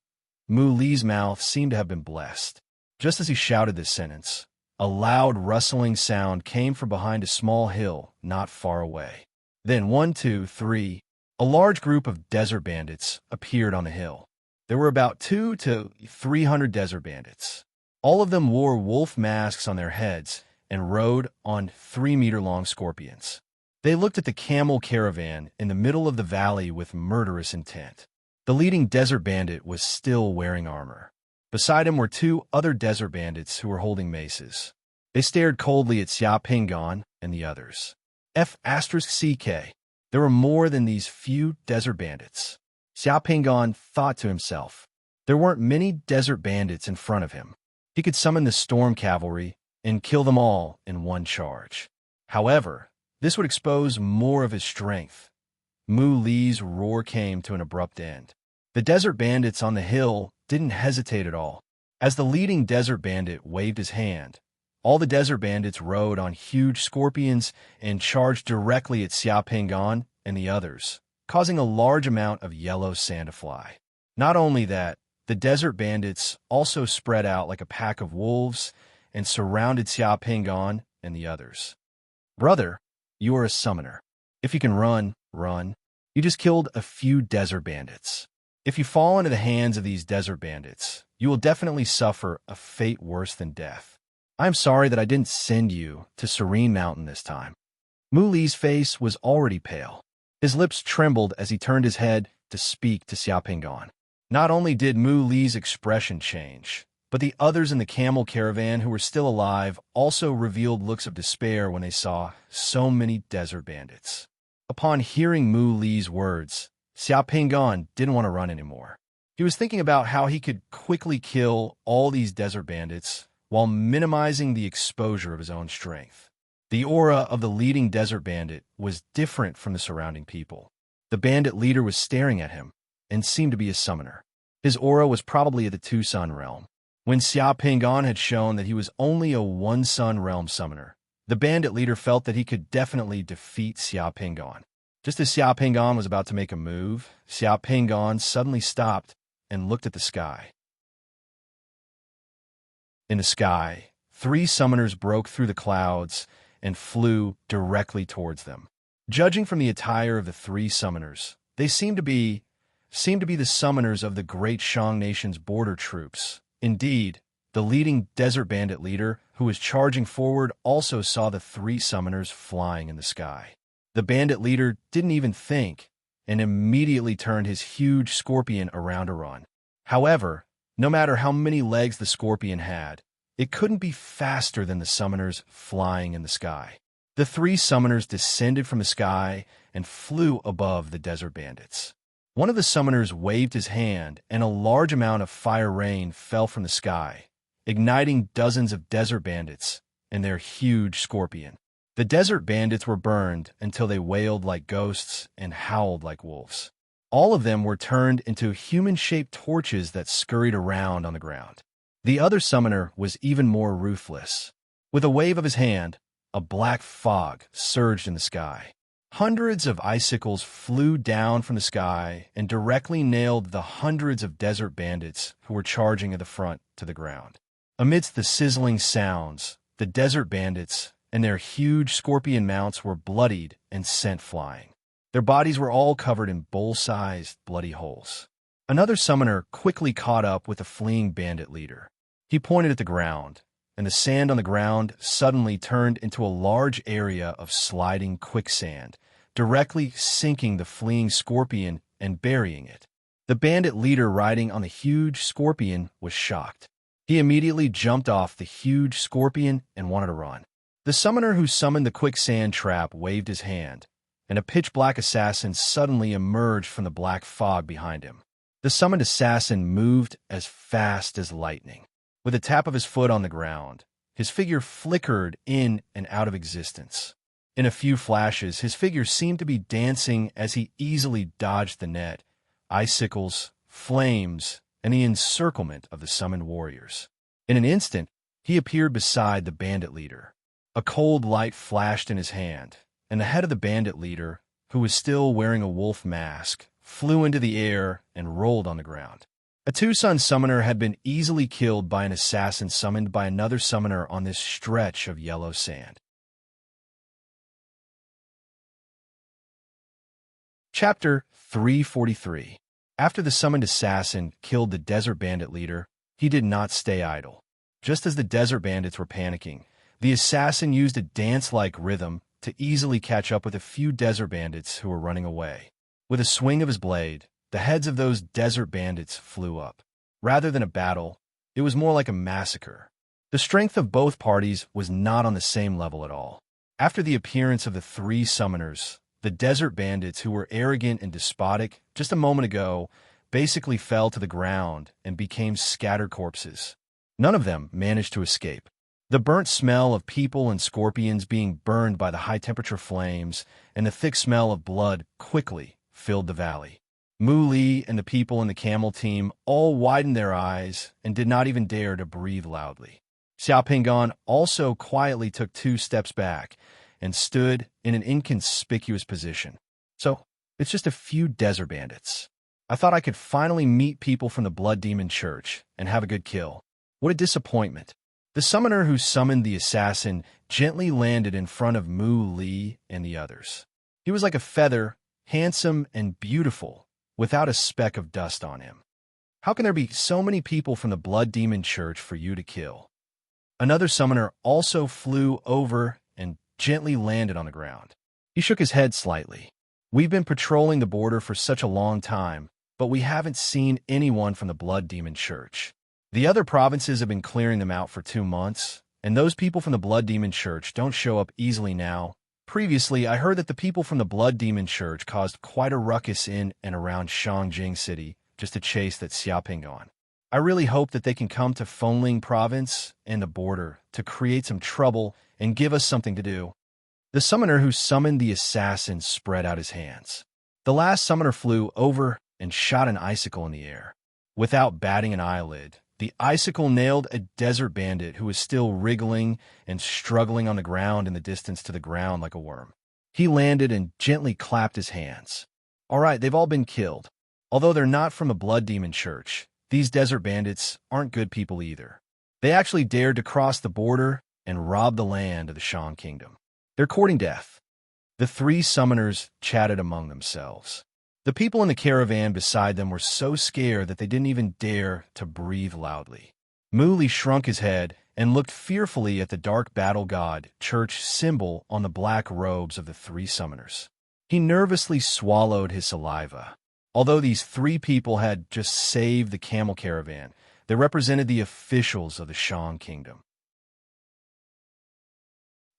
Mu Li's mouth seemed to have been blessed. Just as he shouted this sentence, a loud rustling sound came from behind a small hill not far away. Then 1, 2, 3, a large group of desert bandits appeared on the hill. There were about 200 to 300 desert bandits. All of them wore wolf masks on their heads and rode on 3-meter-long scorpions. They looked at the camel caravan in the middle of the valley with murderous intent. The leading desert bandit was still wearing armor. Beside him were 2 other desert bandits who were holding maces. They stared coldly at Xia Pingon and the others. F***CK. There were more than these few desert bandits. Xia Pingon thought to himself. There weren't many desert bandits in front of him. He could summon the storm cavalry and kill them all in one charge. However, this would expose more of his strength. Mu Li's roar came to an abrupt end. The desert bandits on the hill didn't hesitate at all. As the leading desert bandit waved his hand, all the desert bandits rode on huge scorpions and charged directly at Xia Pingon and the others, causing a large amount of yellow sand to fly. Not only that, the desert bandits also spread out like a pack of wolves and surrounded Xia Pingon and the others. "Brother, you are a summoner. If you can run, run. You just killed a few desert bandits. If you fall into the hands of these desert bandits, you will definitely suffer a fate worse than death. I am sorry that I didn't send you to Serene Mountain this time." Mu Li's face was already pale. His lips trembled as he turned his head to speak to Xia Pingon. Not only did Mu Li's expression change, but the others in the camel caravan who were still alive also revealed looks of despair when they saw so many desert bandits. Upon hearing Mu Li's words, Xia Pingon didn't want to run anymore. He was thinking about how he could quickly kill all these desert bandits while minimizing the exposure of his own strength. The aura of the leading desert bandit was different from the surrounding people. The bandit leader was staring at him and seemed to be a summoner. His aura was probably of the 2-sun realm. When Xia Pingon had shown that he was only a 1-sun realm summoner, The bandit leader felt that he could definitely defeat Xiao Pingon. Just as Xiao Pingon was about to make a move, Xiao Pingon suddenly stopped and looked at the sky. In the sky, 3 summoners broke through the clouds and flew directly towards them. Judging from the attire of the 3 summoners, they seemed to be the summoners of the Great Shang Nation's border troops. Indeed, the leading desert bandit leader, who was charging forward, also saw the 3 summoners flying in the sky. The bandit leader didn't even think and immediately turned his huge scorpion around to run. However, no matter how many legs the scorpion had, it couldn't be faster than the summoners flying in the sky. The 3 summoners descended from the sky and flew above the desert bandits. One of the summoners waved his hand, and a large amount of fire rain fell from the sky, igniting dozens of desert bandits and their huge scorpion. The desert bandits were burned until they wailed like ghosts and howled like wolves. All of them were turned into human-shaped torches that scurried around on the ground. The other summoner was even more ruthless. With a wave of his hand, a black fog surged in the sky. Hundreds of icicles flew down from the sky and directly nailed the hundreds of desert bandits who were charging at the front to the ground. Amidst the sizzling sounds, the desert bandits and their huge scorpion mounts were bloodied and sent flying. Their bodies were all covered in bowl-sized, bloody holes. Another summoner quickly caught up with the fleeing bandit leader. He pointed at the ground, and the sand on the ground suddenly turned into a large area of sliding quicksand, directly sinking the fleeing scorpion and burying it. The bandit leader riding on the huge scorpion was shocked. He immediately jumped off the huge scorpion and wanted to run. The summoner who summoned the quicksand trap waved his hand, and a pitch-black assassin suddenly emerged from the black fog behind him. The summoned assassin moved as fast as lightning. With a tap of his foot on the ground, his figure flickered in and out of existence. In a few flashes, his figure seemed to be dancing as he easily dodged the net, icicles, flames, and the encirclement of the summoned warriors. In an instant, he appeared beside the bandit leader. A cold light flashed in his hand, and the head of the bandit leader, who was still wearing a wolf mask, flew into the air and rolled on the ground. A two-sun summoner had been easily killed by an assassin summoned by another summoner on this stretch of yellow sand. Chapter 343. After the summoned assassin killed the desert bandit leader, he did not stay idle. Just as the desert bandits were panicking, the assassin used a dance-like rhythm to easily catch up with a few desert bandits who were running away. With a swing of his blade, the heads of those desert bandits flew up. Rather than a battle, it was more like a massacre. The strength of both parties was not on the same level at all. After the appearance of the 3 summoners, the desert bandits who were arrogant and despotic just a moment ago basically fell to the ground and became scattered corpses. None of them managed to escape. The burnt smell of people and scorpions being burned by the high-temperature flames and the thick smell of blood quickly filled the valley. Mu Li and the people in the camel team all widened their eyes and did not even dare to breathe loudly. Xiao Pingon also quietly took 2 steps back and stood in an inconspicuous position. So, it's just a few desert bandits. I thought I could finally meet people from the Blood Demon Church and have a good kill. What a disappointment. The summoner who summoned the assassin gently landed in front of Mu Li and the others. He was like a feather, handsome and beautiful, without a speck of dust on him. How can there be so many people from the Blood Demon Church for you to kill? Another summoner also flew over and gently landed on the ground. He shook his head slightly. We've been patrolling the border for such a long time, but we haven't seen anyone from the Blood Demon Church. The other provinces have been clearing them out for 2 months, and those people from the Blood Demon Church don't show up easily now. Previously, I heard that the people from the Blood Demon Church caused quite a ruckus in and around Shangjing City just to chase that Xiao Pingon. I really hope that they can come to Fengling Province and the border to create some trouble and give us something to do. The summoner who summoned the assassin spread out his hands. The last summoner flew over and shot an icicle in the air. Without batting an eyelid, The icicle nailed a desert bandit who was still wriggling and struggling on the ground in the distance to the ground like a worm. He landed and gently clapped his hands. All right, they've all been killed. Although they're not from a blood demon church, these desert bandits aren't good people either. They actually dared to cross the border and rob the land of the Shang Kingdom. They're courting death. The three summoners chatted among themselves. The people in the caravan beside them were so scared that they didn't even dare to breathe loudly. Muli shrunk his head and looked fearfully at the dark battle god church symbol on the black robes of the three summoners. He nervously swallowed his saliva. Although these three people had just saved the camel caravan, they represented the officials of the Shang Kingdom.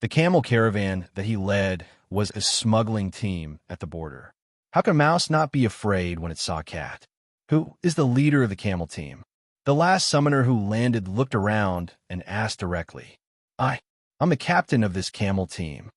The camel caravan that he led was a smuggling team at the border. How could a mouse not be afraid when it saw a cat? Who is the leader of the camel team? The last summoner who landed looked around and asked directly. I'm the captain of this camel team.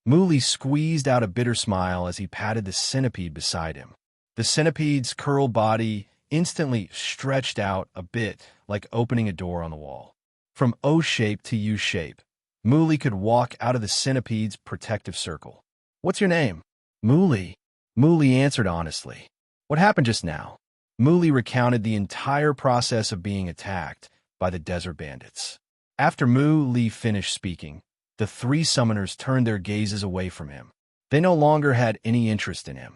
Muli squeezed out a bitter smile as he patted the centipede beside him. The centipede's curled body instantly stretched out a bit like opening a door on the wall. From O shape to U shape, Muli could walk out of the centipede's protective circle. What's your name? Muli. Muli answered honestly. What happened just now? Muli recounted the entire process of being attacked by the desert bandits. After Muli finished speaking, the three summoners turned their gazes away from him. They no longer had any interest in him.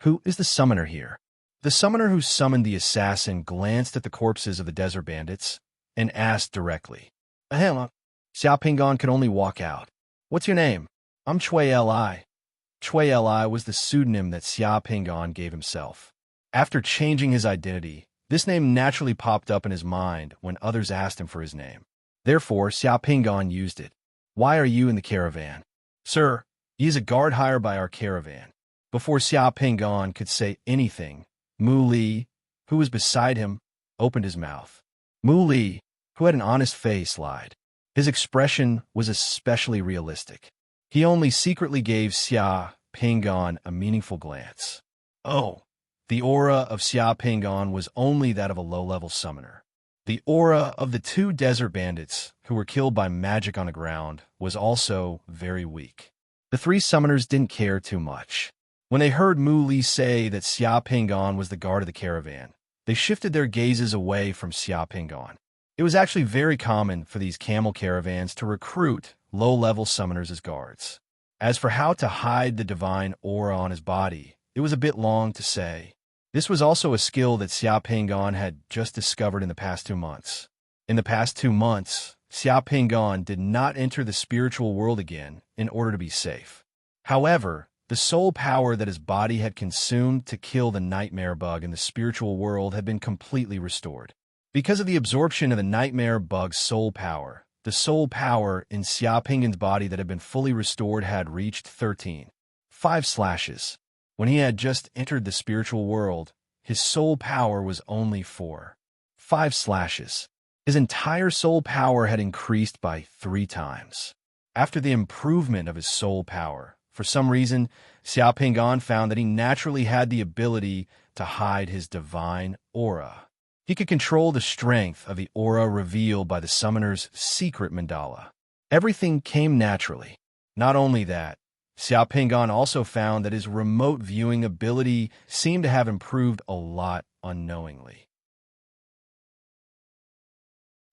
Who is the summoner here? The summoner who summoned the assassin glanced at the corpses of the desert bandits and asked directly. Xiao Pingon could only walk out. What's your name? I'm Chui Li. Chui Li was the pseudonym that Xiao Pingon gave himself. After changing his identity, this name naturally popped up in his mind when others asked him for his name. Therefore, Xiao Pingon used it. Why are you in the caravan? Sir, he is a guard hired by our caravan. Before Xiao Pingon could say anything, Muli, who was beside him, opened his mouth. Muli, who had an honest face, lied. His expression was especially realistic. He only secretly gave Xiao Pingon a meaningful glance. Oh, the aura of Xiao Pingon was only that of a low-level summoner. The aura of the two desert bandits who were killed by magic on the ground was also very weak. The three summoners didn't care too much. When they heard Muli say that Xiao Pingon was the guard of the caravan, they shifted their gazes away from Xiao Pingon. It was actually very common for these camel caravans to recruit low-level summoners as guards. As for how to hide the divine aura on his body, it was a bit long to say. This was also a skill that Xiao Pingon had just discovered in the past 2 months. In the past 2 months, Xiao Pingon did not enter the spiritual world again in order to be safe. However, the soul power that his body had consumed to kill the nightmare bug in the spiritual world had been completely restored. Because of the absorption of the nightmare bug's soul power, the soul power in Xiao Pingon's body that had been fully restored had reached 13. 5 slashes. When he had just entered the spiritual world, his soul power was only 4. 5 slashes. His entire soul power had increased by 3 times. After the improvement of his soul power, for some reason, Xiao Pingon found that he naturally had the ability to hide his divine aura. He could control the strength of the aura revealed by the summoner's secret mandala. Everything came naturally. Not only that, Xiao Pingon also found that his remote viewing ability seemed to have improved a lot unknowingly.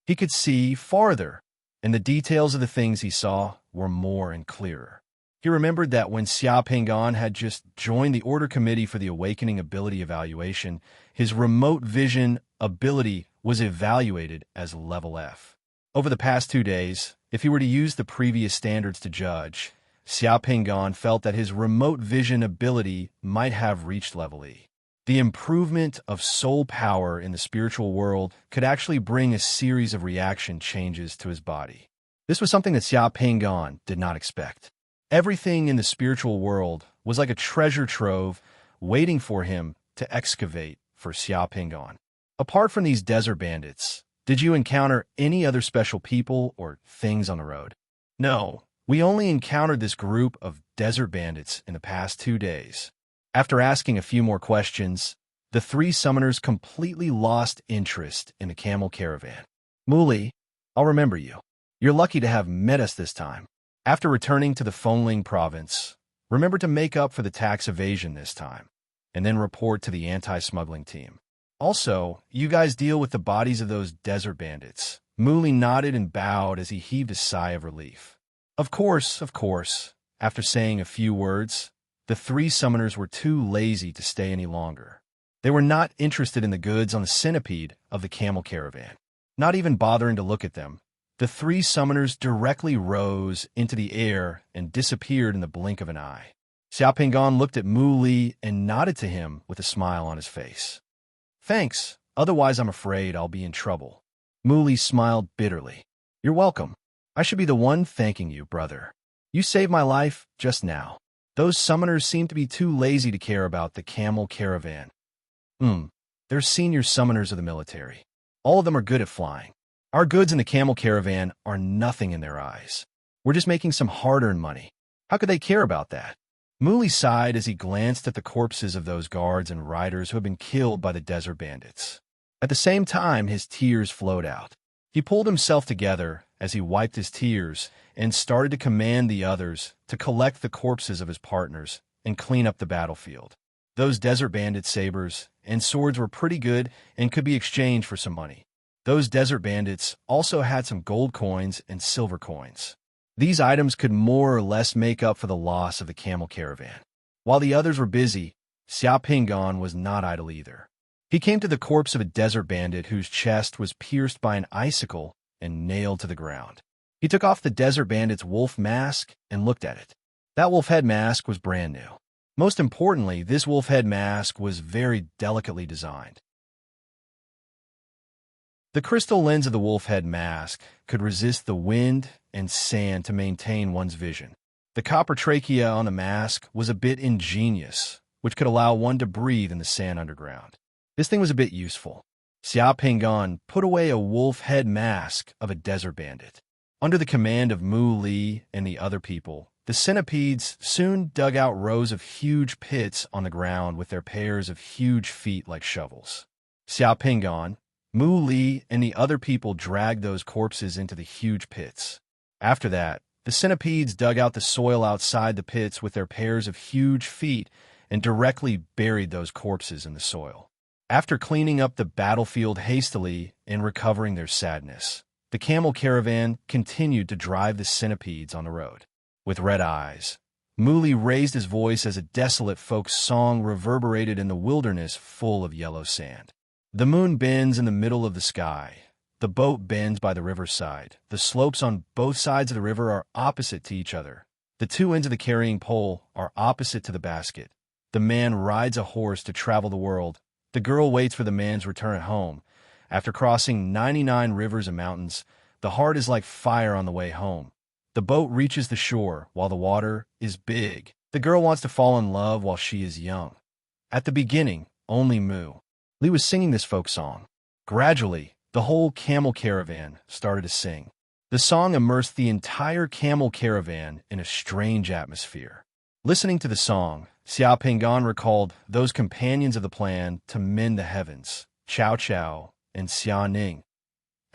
He could see farther, and the details of the things he saw were more and clearer. He remembered that when Xiao Pingon had just joined the Order Committee for the Awakening Ability Evaluation, his remote vision ability was evaluated as level F. Over the past 2 days, if he were to use the previous standards to judge, Xiao Pingon felt that his remote vision ability might have reached level E. The improvement of soul power in the spiritual world could actually bring a series of reaction changes to his body. This was something that Xiao Pingon did not expect. Everything in the spiritual world was like a treasure trove waiting for him to excavate for Xiao Pingon. Apart from these desert bandits, did you encounter any other special people or things on the road? No, we only encountered this group of desert bandits in the past 2 days. After asking a few more questions, The three summoners completely lost interest in the camel caravan. Muli, I'll remember you. You're lucky to have met us this time. After returning to the Phonling province, remember to make up for the tax evasion this time, and then report to the anti-smuggling team. Also, you guys deal with the bodies of those desert bandits. Muli nodded and bowed as he heaved a sigh of relief. Of course, of course. After saying a few words, the three summoners were too lazy to stay any longer. They were not interested in the goods on the centipede of the camel caravan. Not even bothering to look at them, the three summoners directly rose into the air and disappeared in the blink of an eye. Xiaopingan looked at Muli and nodded to him with a smile on his face. Thanks, otherwise I'm afraid I'll be in trouble. Muli smiled bitterly. You're welcome. I should be the one thanking you, brother. You saved my life just now. Those summoners seem to be too lazy to care about the camel caravan. They're senior summoners of the military. All of them are good at flying. Our goods in the camel caravan are nothing in their eyes. We're just making some hard-earned money. How could they care about that? Muli sighed as he glanced at the corpses of those guards and riders who had been killed by the desert bandits. At the same time, his tears flowed out. He pulled himself together as he wiped his tears and started to command the others to collect the corpses of his partners and clean up the battlefield. Those desert bandit sabers and swords were pretty good and could be exchanged for some money. Those desert bandits also had some gold coins and silver coins. These items could more or less make up for the loss of the camel caravan. While the others were busy, Xiaopingan was not idle either. He came to the corpse of a desert bandit whose chest was pierced by an icicle and nailed to the ground. He took off the desert bandit's wolf mask and looked at it. That wolf head mask was brand new. Most importantly, this wolf head mask was very delicately designed. The crystal lens of the wolf head mask could resist the wind and sand to maintain one's vision. The copper trachea on the mask was a bit ingenious, which could allow one to breathe in the sand underground. This thing was a bit useful. Xiaopingan put away a wolf head mask of a desert bandit. Under the command of Mu Li and the other people, the centipedes soon dug out rows of huge pits on the ground with their pairs of huge feet like shovels. Xiaopingan, Mu Li, and the other people dragged those corpses into the huge pits. After that, the centipedes dug out the soil outside the pits with their pairs of huge feet and directly buried those corpses in the soil. After cleaning up the battlefield hastily and recovering their sadness, the camel caravan continued to drive the centipedes on the road. With red eyes, Muli raised his voice as a desolate folk song reverberated in the wilderness full of yellow sand. The moon bends in the middle of the sky. The boat bends by the riverside. The slopes on both sides of the river are opposite to each other. The two ends of the carrying pole are opposite to the basket. The man rides a horse to travel the world. The girl waits for the man's return home. After crossing 99 rivers and mountains, the heart is like fire on the way home. The boat reaches the shore while the water is big. The girl wants to fall in love while she is young. At the beginning, only Mu Li was singing this folk song. Gradually, the whole camel caravan started to sing. The song immersed the entire camel caravan in a strange atmosphere. Listening to the song, Xiaopingan recalled those companions of the plan to mend the heavens, Chow Chow and Xia Ning.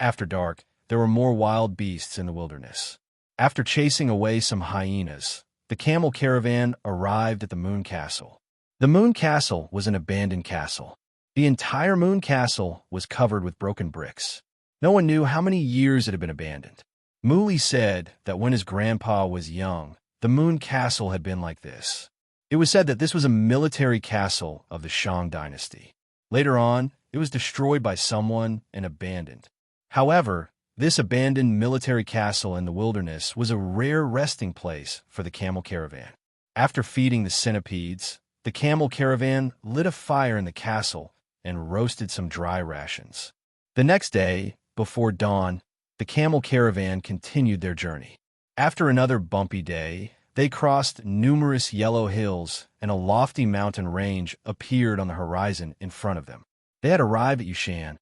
After dark, there were more wild beasts in the wilderness. After chasing away some hyenas, the camel caravan arrived at the Moon Castle. The Moon Castle was an abandoned castle. The entire Moon Castle was covered with broken bricks. No one knew how many years it had been abandoned. Muli said that when his grandpa was young, the Moon Castle had been like this. It was said that this was a military castle of the Shang dynasty. Later on, it was destroyed by someone and abandoned. However, this abandoned military castle in the wilderness was a rare resting place for the camel caravan. After feeding the centipedes, the camel caravan lit a fire in the castle and roasted some dry rations. The next day, before dawn, the camel caravan continued their journey. After another bumpy day, they crossed numerous yellow hills and a lofty mountain range appeared on the horizon in front of them. They had arrived at Yushan.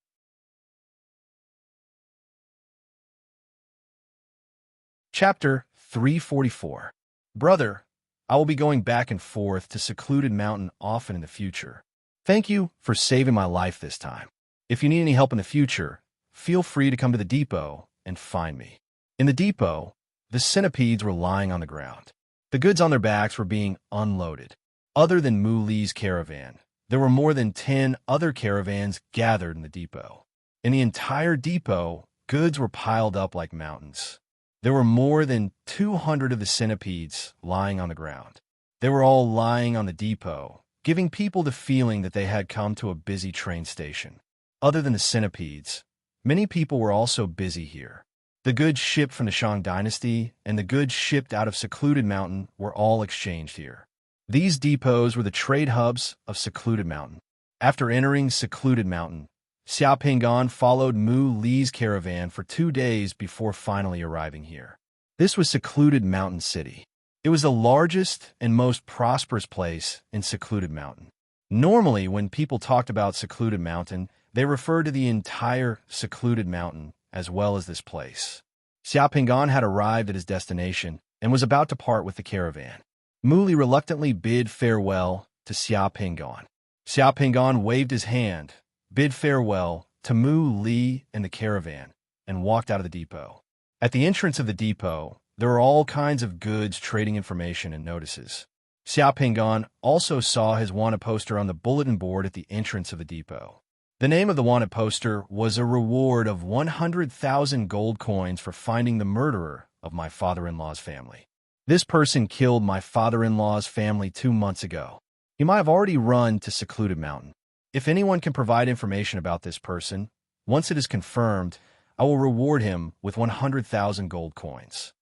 Chapter 344. Brother, I will be going back and forth to secluded mountain often in the future. Thank you for saving my life this time. If you need any help in the future, feel free to come to the depot and find me. In the depot, the centipedes were lying on the ground. The goods on their backs were being unloaded. Other than Mu Li's caravan, there were more than 10 other caravans gathered in the depot. In the entire depot, goods were piled up like mountains. There were more than 200 of the centipedes lying on the ground. They were all lying on the depot, giving people the feeling that they had come to a busy train station. Other than the centipedes, many people were also busy here. The goods shipped from the Shang dynasty and the goods shipped out of Secluded Mountain were all exchanged here. These depots were the trade hubs of Secluded Mountain. After entering Secluded Mountain, Xiaopinggan followed Mu Li's caravan for 2 days before finally arriving here. This was Secluded Mountain City. It was the largest and most prosperous place in Secluded Mountain. Normally, when people talked about Secluded Mountain, they referred to the entire Secluded Mountain as well as this place. Xiaopinggan had arrived at his destination and was about to part with the caravan. Mu Li reluctantly bid farewell to Xiaopinggan. Xiaopinggan waved his hand, bid farewell to Mu Li and the caravan, and walked out of the depot. At the entrance of the depot, there were all kinds of goods trading information and notices. Xiaopinggan also saw his wanted poster on the bulletin board at the entrance of the depot. The name of the wanted poster was a reward of 100,000 gold coins for finding the murderer of my father-in-law's family. This person killed my father-in-law's family 2 months ago. He might have already run to Secluded Mountain. If anyone can provide information about this person, once it is confirmed, I will reward him with 100,000 gold coins.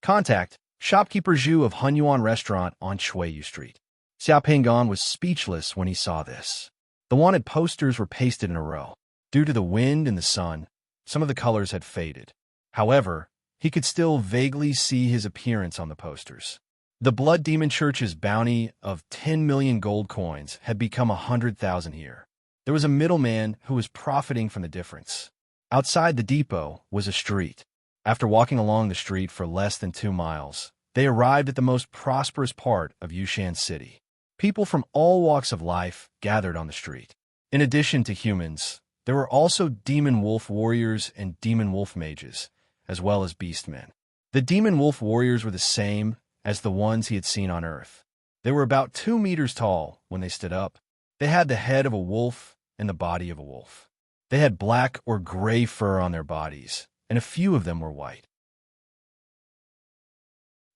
Contact Shopkeeper Zhu of Hunyuan Restaurant on Chuiyu Street. Xiaopinggan was speechless when he saw this. The wanted posters were pasted in a row. Due to the wind and the sun, some of the colors had faded. However, he could still vaguely see his appearance on the posters. The Blood Demon Church's bounty of 10 million gold coins had become 100,000 here. There was a middleman who was profiting from the difference. Outside the depot was a street. After walking along the street for less than 2 miles, they arrived at the most prosperous part of Yushan City. People from all walks of life gathered on the street. In addition to humans, there were also demon wolf warriors and demon wolf mages, as well as beastmen. The demon wolf warriors were the same as the ones he had seen on Earth. They were about 2 meters tall when they stood up. They had the head of a wolf and the body of a wolf. They had black or gray fur on their bodies, and a few of them were white.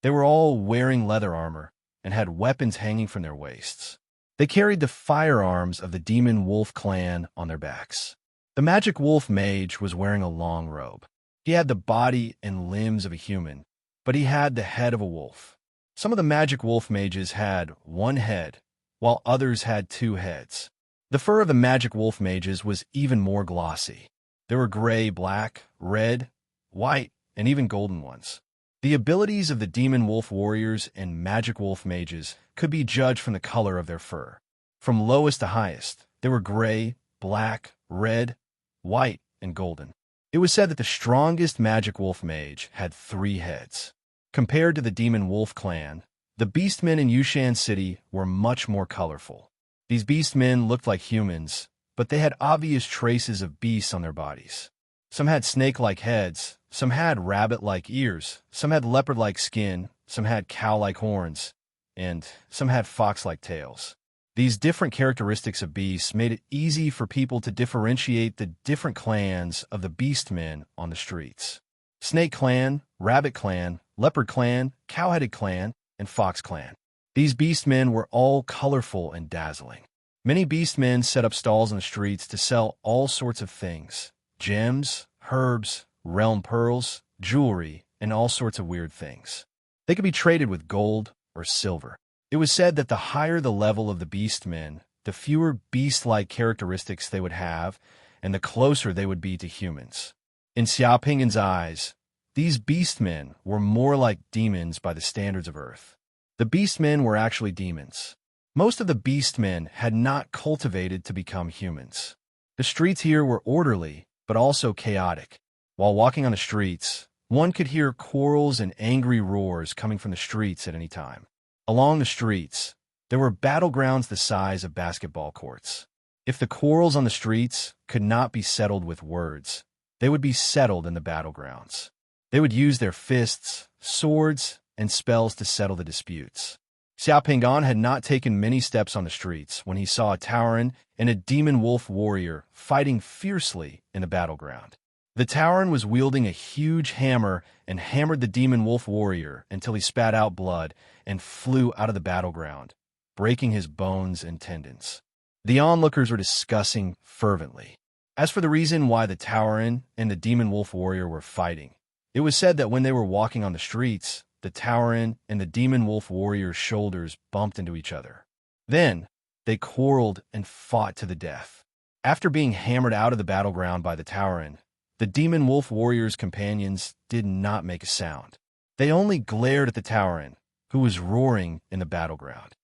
They were all wearing leather armor and had weapons hanging from their waists. They carried the firearms of the demon wolf clan on their backs. The magic wolf mage was wearing a long robe. He had the body and limbs of a human, but he had the head of a wolf. Some of the magic wolf mages had 1 head, while others had 2 heads. The fur of the magic wolf mages was even more glossy. There were gray, black, red, white, and even golden ones. The abilities of the demon wolf warriors and magic wolf mages could be judged from the color of their fur. From lowest to highest, they were gray, black, red, white, and golden. It was said that the strongest magic wolf mage had 3 heads. Compared to the demon wolf clan, the beastmen in Yushan City were much more colorful. These beastmen looked like humans, but they had obvious traces of beasts on their bodies. Some had snake-like heads, some had rabbit-like ears, some had leopard-like skin, some had cow-like horns, and some had fox-like tails. These different characteristics of beasts made it easy for people to differentiate the different clans of the beastmen on the streets. Snake clan, rabbit clan, leopard clan, cow-headed clan, and fox clan. These beastmen were all colorful and dazzling. Many beastmen set up stalls in the streets to sell all sorts of things: gems, herbs, realm pearls, jewelry, and all sorts of weird things. They could be traded with gold or silver. It was said that the higher the level of the beastmen, the fewer beast-like characteristics they would have, and the closer they would be to humans. In Xiaopinggan's eyes, these beastmen were more like demons by the standards of Earth. The beastmen were actually demons. Most of the beastmen had not cultivated to become humans. The streets here were orderly, but also chaotic. While walking on the streets, one could hear quarrels and angry roars coming from the streets at any time. Along the streets, there were battlegrounds the size of basketball courts. If the quarrels on the streets could not be settled with words, they would be settled in the battlegrounds. They would use their fists, swords, and spells to settle the disputes. Xiao Pingan had not taken many steps on the streets when he saw a Tauren and a demon wolf warrior fighting fiercely in the battleground. The Tauren was wielding a huge hammer and hammered the demon wolf warrior until he spat out blood and flew out of the battleground, breaking his bones and tendons. The onlookers were discussing fervently. As for the reason why the Tauren and the demon wolf warrior were fighting, it was said that when they were walking on the streets, the Tauren and the demon wolf warrior's shoulders bumped into each other. Then, they quarreled and fought to the death. After being hammered out of the battleground by the Tauren, the demon wolf warrior's companions did not make a sound. They only glared at the Tauren, who was roaring in the battleground.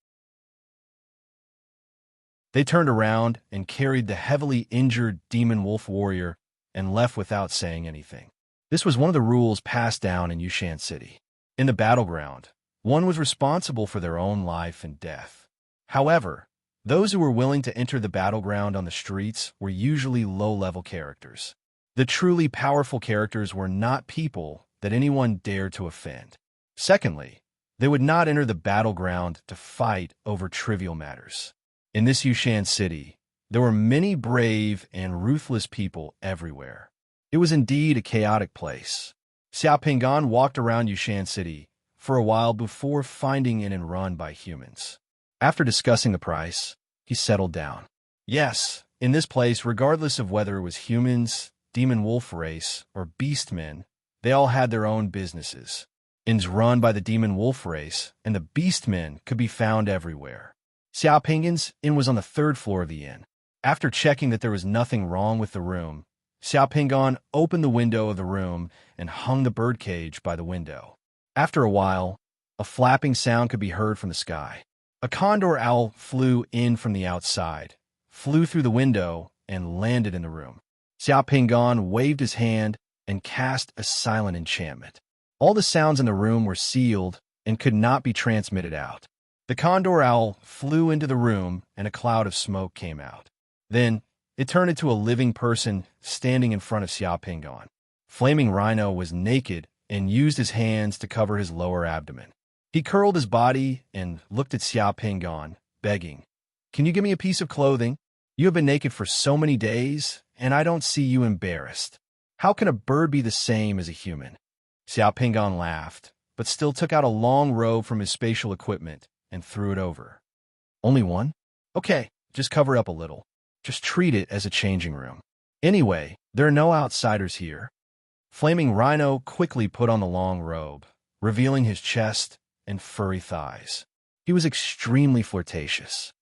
They turned around and carried the heavily injured demon wolf warrior and left without saying anything. This was one of the rules passed down in Yushan City. In the battleground, one was responsible for their own life and death. However, those who were willing to enter the battleground on the streets were usually low-level characters. The truly powerful characters were not people that anyone dared to offend. Secondly, they would not enter the battleground to fight over trivial matters. In this Yushan city, there were many brave and ruthless people everywhere. It was indeed a chaotic place. Xiao Pingan walked around Yushan City for a while before finding it and run by humans. After discussing the price, he settled down. Yes, in this place, regardless of whether it was humans, demon wolf race, or beastmen, they all had their own businesses. Inns run by the demon wolf race and the beastmen could be found everywhere. Xiao Pingan's inn was on the 3rd floor of the inn. After checking that there was nothing wrong with the room, Xiao Pingan opened the window of the room and hung the birdcage by the window. After a while, a flapping sound could be heard from the sky. A condor owl flew in from the outside, flew through the window, and landed in the room. Xiao Pingan waved his hand and cast a silent enchantment. All the sounds in the room were sealed and could not be transmitted out. The condor owl flew into the room and a cloud of smoke came out. Then, it turned into a living person standing in front of Xiao Pingan. Flaming Rhino was naked and used his hands to cover his lower abdomen. He curled his body and looked at Xiao Pingan, begging, "Can you give me a piece of clothing? You have been naked for so many days, and I don't see you embarrassed. How can a bird be the same as a human?" Xiao Pingan laughed, but still took out a long robe from his spatial equipment and threw it over. "Only one? Okay, just cover it up a little. Just treat it as a changing room. Anyway, there are no outsiders here." Flaming Rhino quickly put on the long robe, revealing his chest and furry thighs. He was extremely flirtatious.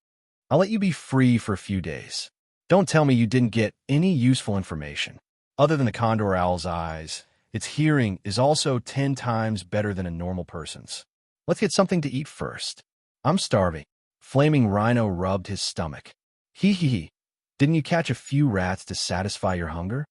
"I'll let you be free for a few days. Don't tell me you didn't get any useful information. Other than the condor owl's eyes, its hearing is also 10 times better than a normal person's. Let's get something to eat first. I'm starving." Flaming Rhino rubbed his stomach. Hee hee hee. "Didn't you catch a few rats to satisfy your hunger?"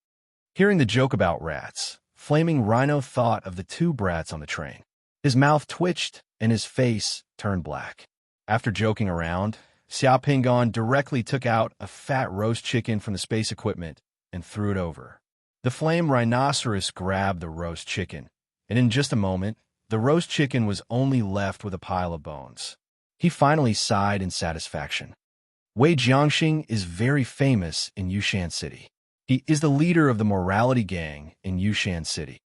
Hearing the joke about rats, Flaming Rhino thought of the 2 brats on the train. His mouth twitched and his face turned black. After joking around, Xiao Pingan directly took out a fat roast chicken from the space equipment and threw it over. The flame rhinoceros grabbed the roast chicken, and in just a moment, the roast chicken was only left with a pile of bones. He finally sighed in satisfaction. Wei Jiangxing is very famous in Yushan City. He is the leader of the morality gang in Yushan City.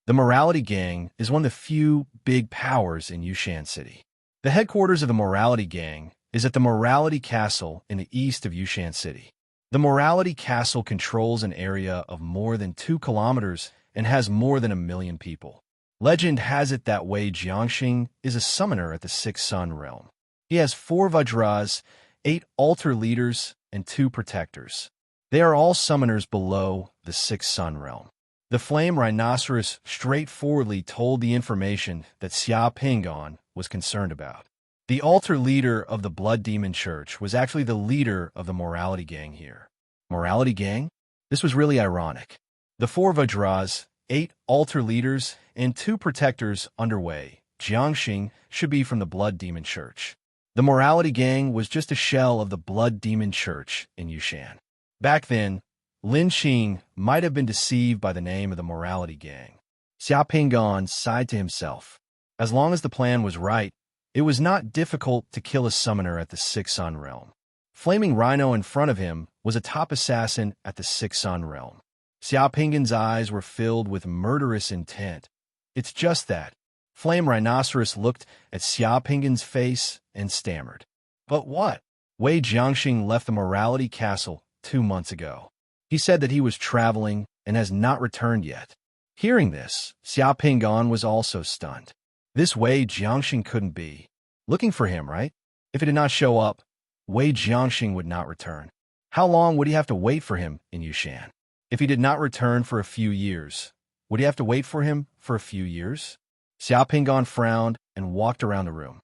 The morality gang is one of the few big powers in Yushan City. The headquarters of the morality gang is at the Morality Castle in the east of Yushan City. The Morality Castle controls an area of more than 2 kilometers and has more than 1 million people. Legend has it that Wei Jiangxing is a summoner at the 6th Sun realm. He has 4 Vajras, 8 altar leaders, and 2 protectors. They are all summoners below the 6th Sun realm. The flame rhinoceros straightforwardly told the information that Xiao Pingan was concerned about. The altar leader of the Blood Demon Church was actually the leader of the morality gang here. Morality gang? This was really ironic. The 4 Vajras, 8 altar leaders, and 2 protectors under Wei Jiangxing should be from the Blood Demon Church. The morality gang was just a shell of the blood demon church in Yushan. Back then, Lin Qing might have been deceived by the name of the morality gang. Xia Pingan sighed to himself. As long as the plan was right, it was not difficult to kill a summoner at the Six Sun Realm. Flaming Rhino in front of him was a top assassin at the Six Sun Realm. Xia Pingan's eyes were filled with murderous intent. It's just that. Flame Rhinoceros looked at Xia Pingan's face and stammered. But what? Wei Jiangxing left the morality castle 2 months ago. He said that he was traveling and has not returned yet. Hearing this, Xia Pingan was also stunned. This Wei Jiangxing couldn't be looking for him, right? If he did not show up, Wei Jiangxing would not return. How long would he have to wait for him in Yushan? If he did not return for a few years, would he have to wait for him for a few years? Xia Pingan frowned and walked around the room.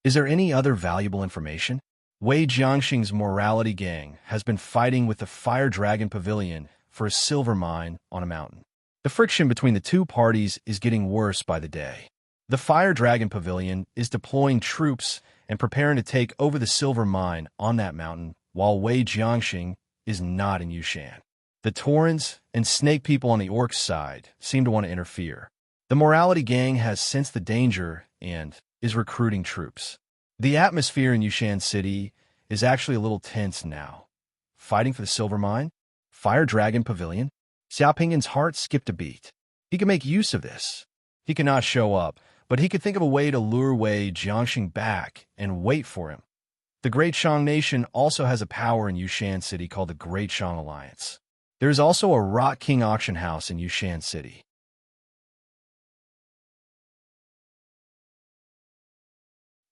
Is there any other valuable information? Wei Jiangxing's morality gang has been fighting with the Fire Dragon Pavilion for a silver mine on a mountain. The friction between the two parties is getting worse by the day. The Fire Dragon Pavilion is deploying troops and preparing to take over the silver mine on that mountain, while Wei Jiangxing is not in Yushan. The Taurens and Snake people on the Orc side seem to want to interfere. The morality gang has sensed the danger and is recruiting troops. The atmosphere in Yushan City is actually a little tense now. Fighting for the silver mine? Fire Dragon Pavilion? Xia Pingan's heart skipped a beat. He could make use of this. He could not show up, but he could think of a way to lure Wei Jiangxing back and wait for him. The Great Shang Nation also has a power in Yushan City called the Great Shang Alliance. There is also a Rock King auction house in Yushan City.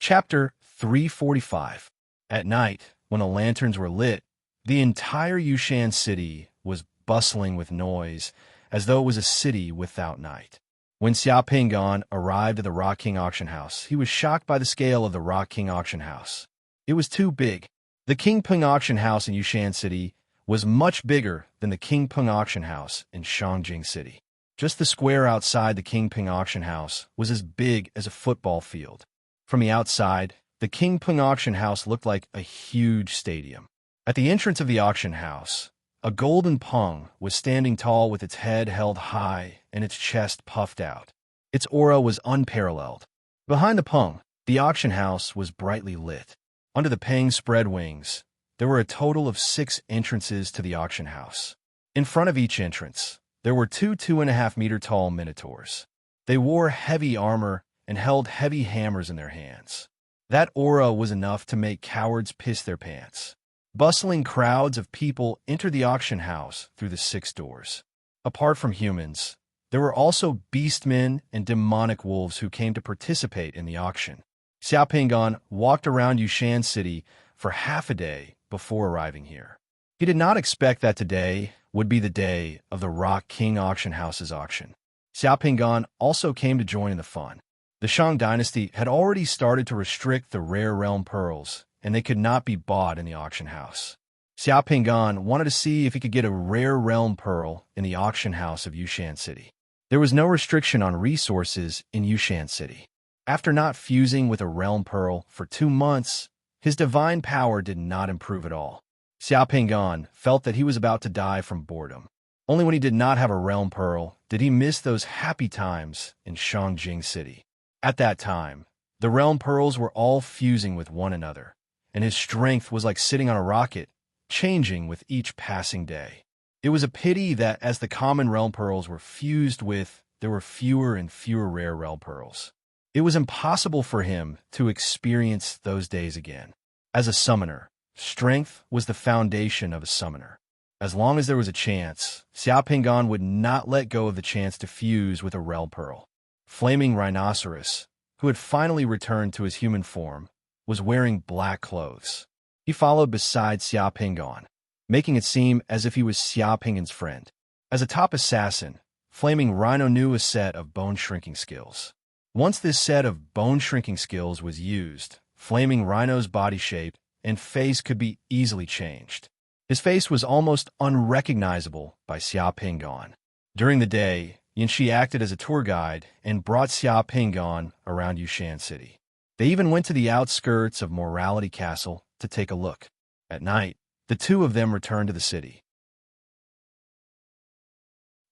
Chapter 345. At night, when the lanterns were lit, the entire Yushan City was bustling with noise, as though it was a city without night. When Xia Pingan arrived at the Rock King auction house, he was shocked by the scale of the Rock King auction house. It was too big. The King Peng auction house in Yushan City was much bigger than the King Peng auction house in Shangjing City. Just the square outside the King Peng auction house was as big as a football field. From the outside, the King Peng auction house looked like a huge stadium. At the entrance of the auction house, a golden peng was standing tall with its head held high and its chest puffed out. Its aura was unparalleled. Behind the peng, the auction house was brightly lit. Under the peng's spread wings, there were a total of 6 entrances to the auction house. In front of each entrance, there were 2.5-meter tall minotaurs. They wore heavy armor and held heavy hammers in their hands. That aura was enough to make cowards piss their pants. Bustling crowds of people entered the auction house through the 6 doors. Apart from humans, there were also beastmen and demonic wolves who came to participate in the auction. Xia Pingan walked around Yushan City for half a day before arriving here. He did not expect that today would be the day of the Rock King auction house's auction. Xia Pingan also came to join in the fun. The Shang dynasty had already started to restrict the rare realm pearls, and they could not be bought in the auction house. Xia Pingan wanted to see if he could get a rare realm pearl in the auction house of Yushan City. There was no restriction on resources in Yushan City. After not fusing with a realm pearl for 2 months, his divine power did not improve at all. Xia Pingan felt that he was about to die from boredom. Only when he did not have a realm pearl did he miss those happy times in Shangjing City. At that time, the realm pearls were all fusing with one another, and his strength was like sitting on a rocket, changing with each passing day. It was a pity that as the common realm pearls were fused with, there were fewer and fewer rare realm pearls. It was impossible for him to experience those days again. As a summoner, strength was the foundation of a summoner. As long as there was a chance, Xia Pingan would not let go of the chance to fuse with a realm pearl. Flaming Rhinoceros, who had finally returned to his human form, was wearing black clothes. He followed beside Xia Pingan, making it seem as if he was Xia Pingan's friend. As a top assassin, Flaming Rhino knew a set of bone-shrinking skills. Once this set of bone-shrinking skills was used, Flaming Rhino's body shape and face could be easily changed. His face was almost unrecognizable by Xia Pingan. During the day, Yanxi acted as a tour guide and brought Xia Pingan around Yushan City. They even went to the outskirts of Morality Castle to take a look. At night, the two of them returned to the city.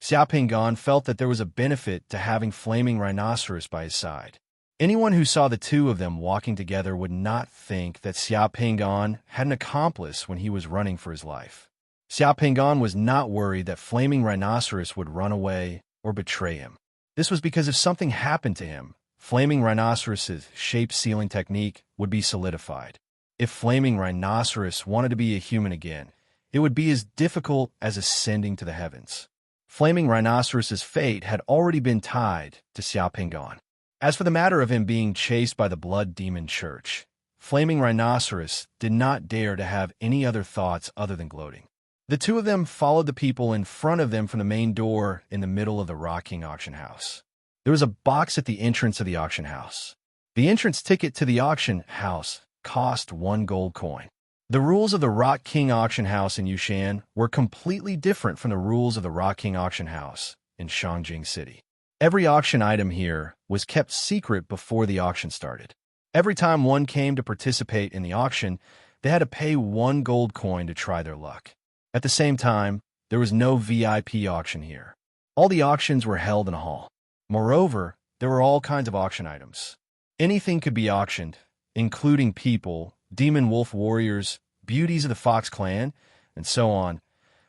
Xiaopinggan felt that there was a benefit to having Flaming Rhinoceros by his side. Anyone who saw the two of them walking together would not think that Xiaopinggan had an accomplice when he was running for his life. Xiaopinggan was not worried that Flaming Rhinoceros would run away or betray him. This was because if something happened to him, Flaming Rhinoceros's shape-sealing technique would be solidified. If Flaming Rhinoceros wanted to be a human again, it would be as difficult as ascending to the heavens. Flaming Rhinoceros's fate had already been tied to Xiaopinggan. As for the matter of him being chased by the Blood Demon Church, Flaming Rhinoceros did not dare to have any other thoughts other than gloating. The two of them followed the people in front of them from the main door in the middle of the Rock King auction house. There was a box at the entrance of the auction house. The entrance ticket to the auction house cost 1 gold coin. The rules of the Rock King auction house in Yushan were completely different from the rules of the Rock King auction house in Shangjing City. Every auction item here was kept secret before the auction started. Every time one came to participate in the auction, they had to pay 1 gold coin to try their luck. At the same time, there was no VIP auction here. All the auctions were held in a hall. Moreover, there were all kinds of auction items. Anything could be auctioned, including people, demon wolf warriors, beauties of the Fox clan, and so on.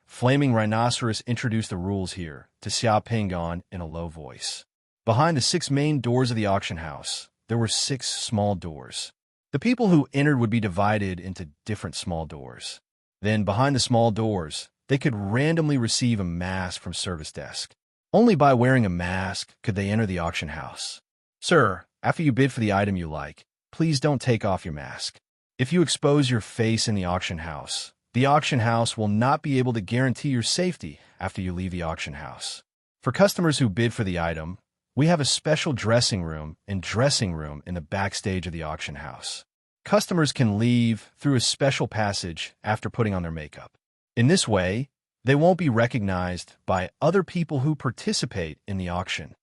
Flaming Rhinoceros introduced the rules here to Xiaopinggan in a low voice. Behind the 6 main doors of the auction house, there were 6 small doors. The people who entered would be divided into different small doors. Then, behind the small doors, they could randomly receive a mask from service desk. Only by wearing a mask could they enter the auction house. Sir, after you bid for the item you like, please don't take off your mask. If you expose your face in the auction house will not be able to guarantee your safety after you leave the auction house. For customers who bid for the item, we have a special dressing room in the backstage of the auction house. Customers can leave through a special passage after putting on their makeup. In this way, they won't be recognized by other people who participate in the auction.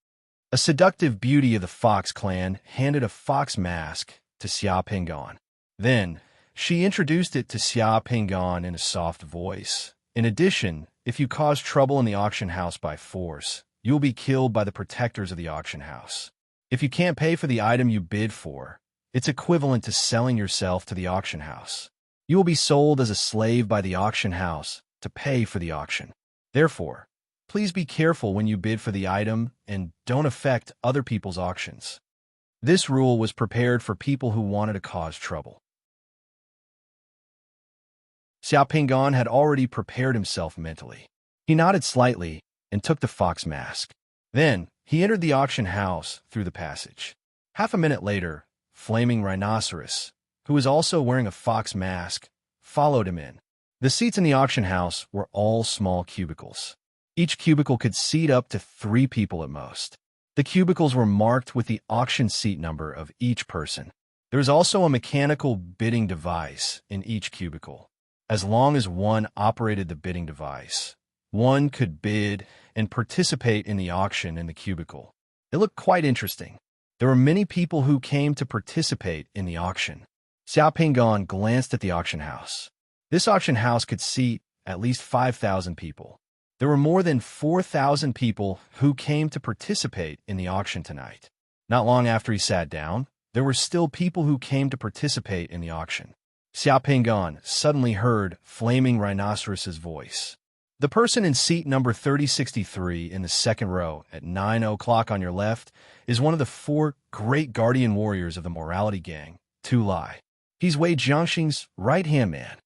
A seductive beauty of the Fox clan handed a fox mask to Xiaopinggan. Then, she introduced it to Xiaopinggan in a soft voice. In addition, if you cause trouble in the auction house by force, you will be killed by the protectors of the auction house. If you can't pay for the item you bid for, it's equivalent to selling yourself to the auction house. You will be sold as a slave by the auction house to pay for the auction. Therefore, please be careful when you bid for the item and don't affect other people's auctions. This rule was prepared for people who wanted to cause trouble. Xiaopinggan had already prepared himself mentally. He nodded slightly and took the fox mask. Then, he entered the auction house through the passage. Half a minute later, Flaming Rhinoceros, who was also wearing a fox mask, followed him in. The seats in the auction house were all small cubicles. Each cubicle could seat up to 3 people at most. The cubicles were marked with the auction seat number of each person. There was also a mechanical bidding device in each cubicle. As long as one operated the bidding device, one could bid and participate in the auction in the cubicle. It looked quite interesting. There were many people who came to participate in the auction. Xiaopinggan glanced at the auction house. This auction house could seat at least 5,000 people. There were more than 4,000 people who came to participate in the auction tonight. Not long after he sat down, there were still people who came to participate in the auction. Xiaopinggan suddenly heard Flaming Rhinoceros's voice. The person in seat number 3063 in the second row at 9 o'clock on your left is one of the 4 great guardian warriors of the Morality Gang, Tu Lai. He's Wei Jiangxing's right-hand man.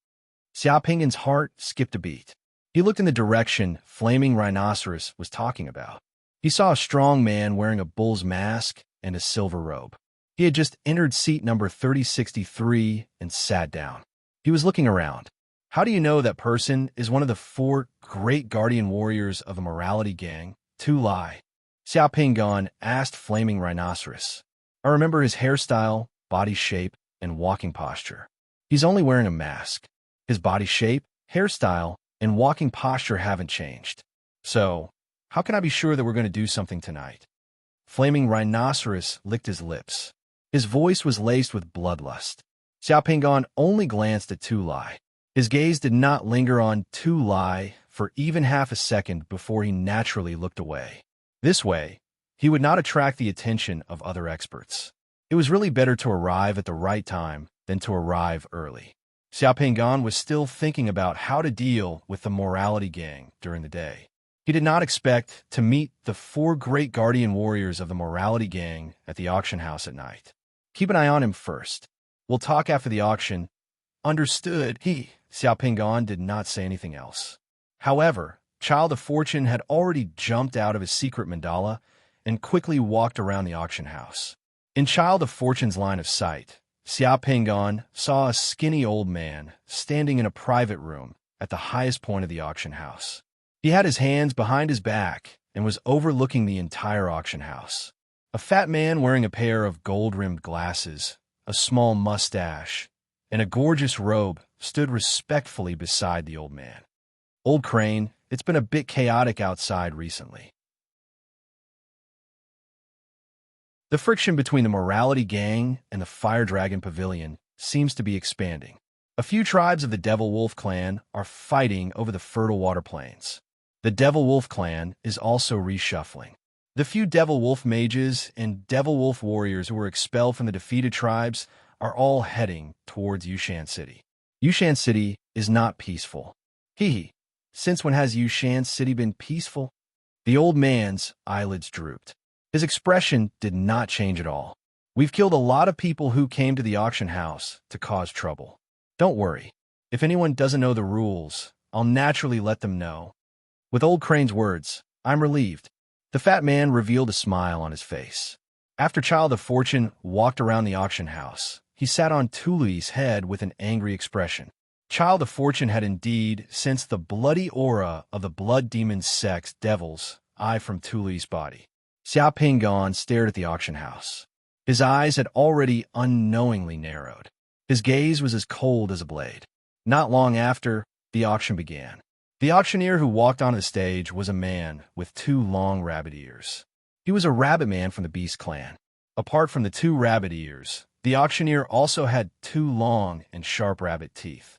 Xiaopinggan's heart skipped a beat. He looked in the direction Flaming Rhinoceros was talking about. He saw a strong man wearing a bull's mask and a silver robe. He had just entered seat number 3063 and sat down. He was looking around. How do you know that person is one of the 4 great guardian warriors of the Morality Gang, Tu Lai? Xiaopinggan asked Flaming Rhinoceros. I remember his hairstyle, body shape, and walking posture. He's only wearing a mask. His body shape, hairstyle, and walking posture haven't changed. So, how can I be sure that we're going to do something tonight? Flaming Rhinoceros licked his lips. His voice was laced with bloodlust. Xiao Pingon only glanced at Tu Lai. His gaze did not linger on Tu Lai for even half a second before he naturally looked away. This way, he would not attract the attention of other experts. It was really better to arrive at the right time than to arrive early. Xiao Pingon was still thinking about how to deal with the morality gang during the day. He did not expect to meet the 4 great guardian warriors of the morality gang at the auction house at night. Keep an eye on him first. We'll talk after the auction. Understood. Xiao Pingon did not say anything else. However, Child of Fortune had already jumped out of his secret mandala and quickly walked around the auction house. In Child of Fortune's line of sight, Xiao Pingon saw a skinny old man standing in a private room at the highest point of the auction house. He had his hands behind his back and was overlooking the entire auction house. A fat man wearing a pair of gold-rimmed glasses, a small mustache, and a gorgeous robe stood respectfully beside the old man. Old Crane, it's been a bit chaotic outside recently. The friction between the morality gang and the Fire Dragon Pavilion seems to be expanding. A few tribes of the Devil Wolf clan are fighting over the fertile water plains. The Devil Wolf clan is also reshuffling. The few Devil Wolf mages and Devil Wolf warriors who were expelled from the defeated tribes are all heading towards Yushan City. Yushan City is not peaceful. Since when has Yushan City been peaceful? The old man's eyelids drooped. His expression did not change at all. We've killed a lot of people who came to the auction house to cause trouble. Don't worry. If anyone doesn't know the rules, I'll naturally let them know. With Old Crane's words, I'm relieved. The fat man revealed a smile on his face. After Child of Fortune walked around the auction house, he sat on Tuli's head with an angry expression. Child of Fortune had indeed sensed the bloody aura of the blood demon sex devil's eye from Tuli's body. Xiao Pingon stared at the auction house. His eyes had already unknowingly narrowed. His gaze was as cold as a blade. Not long after, the auction began. The auctioneer who walked onto the stage was a man with 2 long rabbit ears. He was a rabbit man from the Beast clan. Apart from the 2 rabbit ears, the auctioneer also had 2 long and sharp rabbit teeth.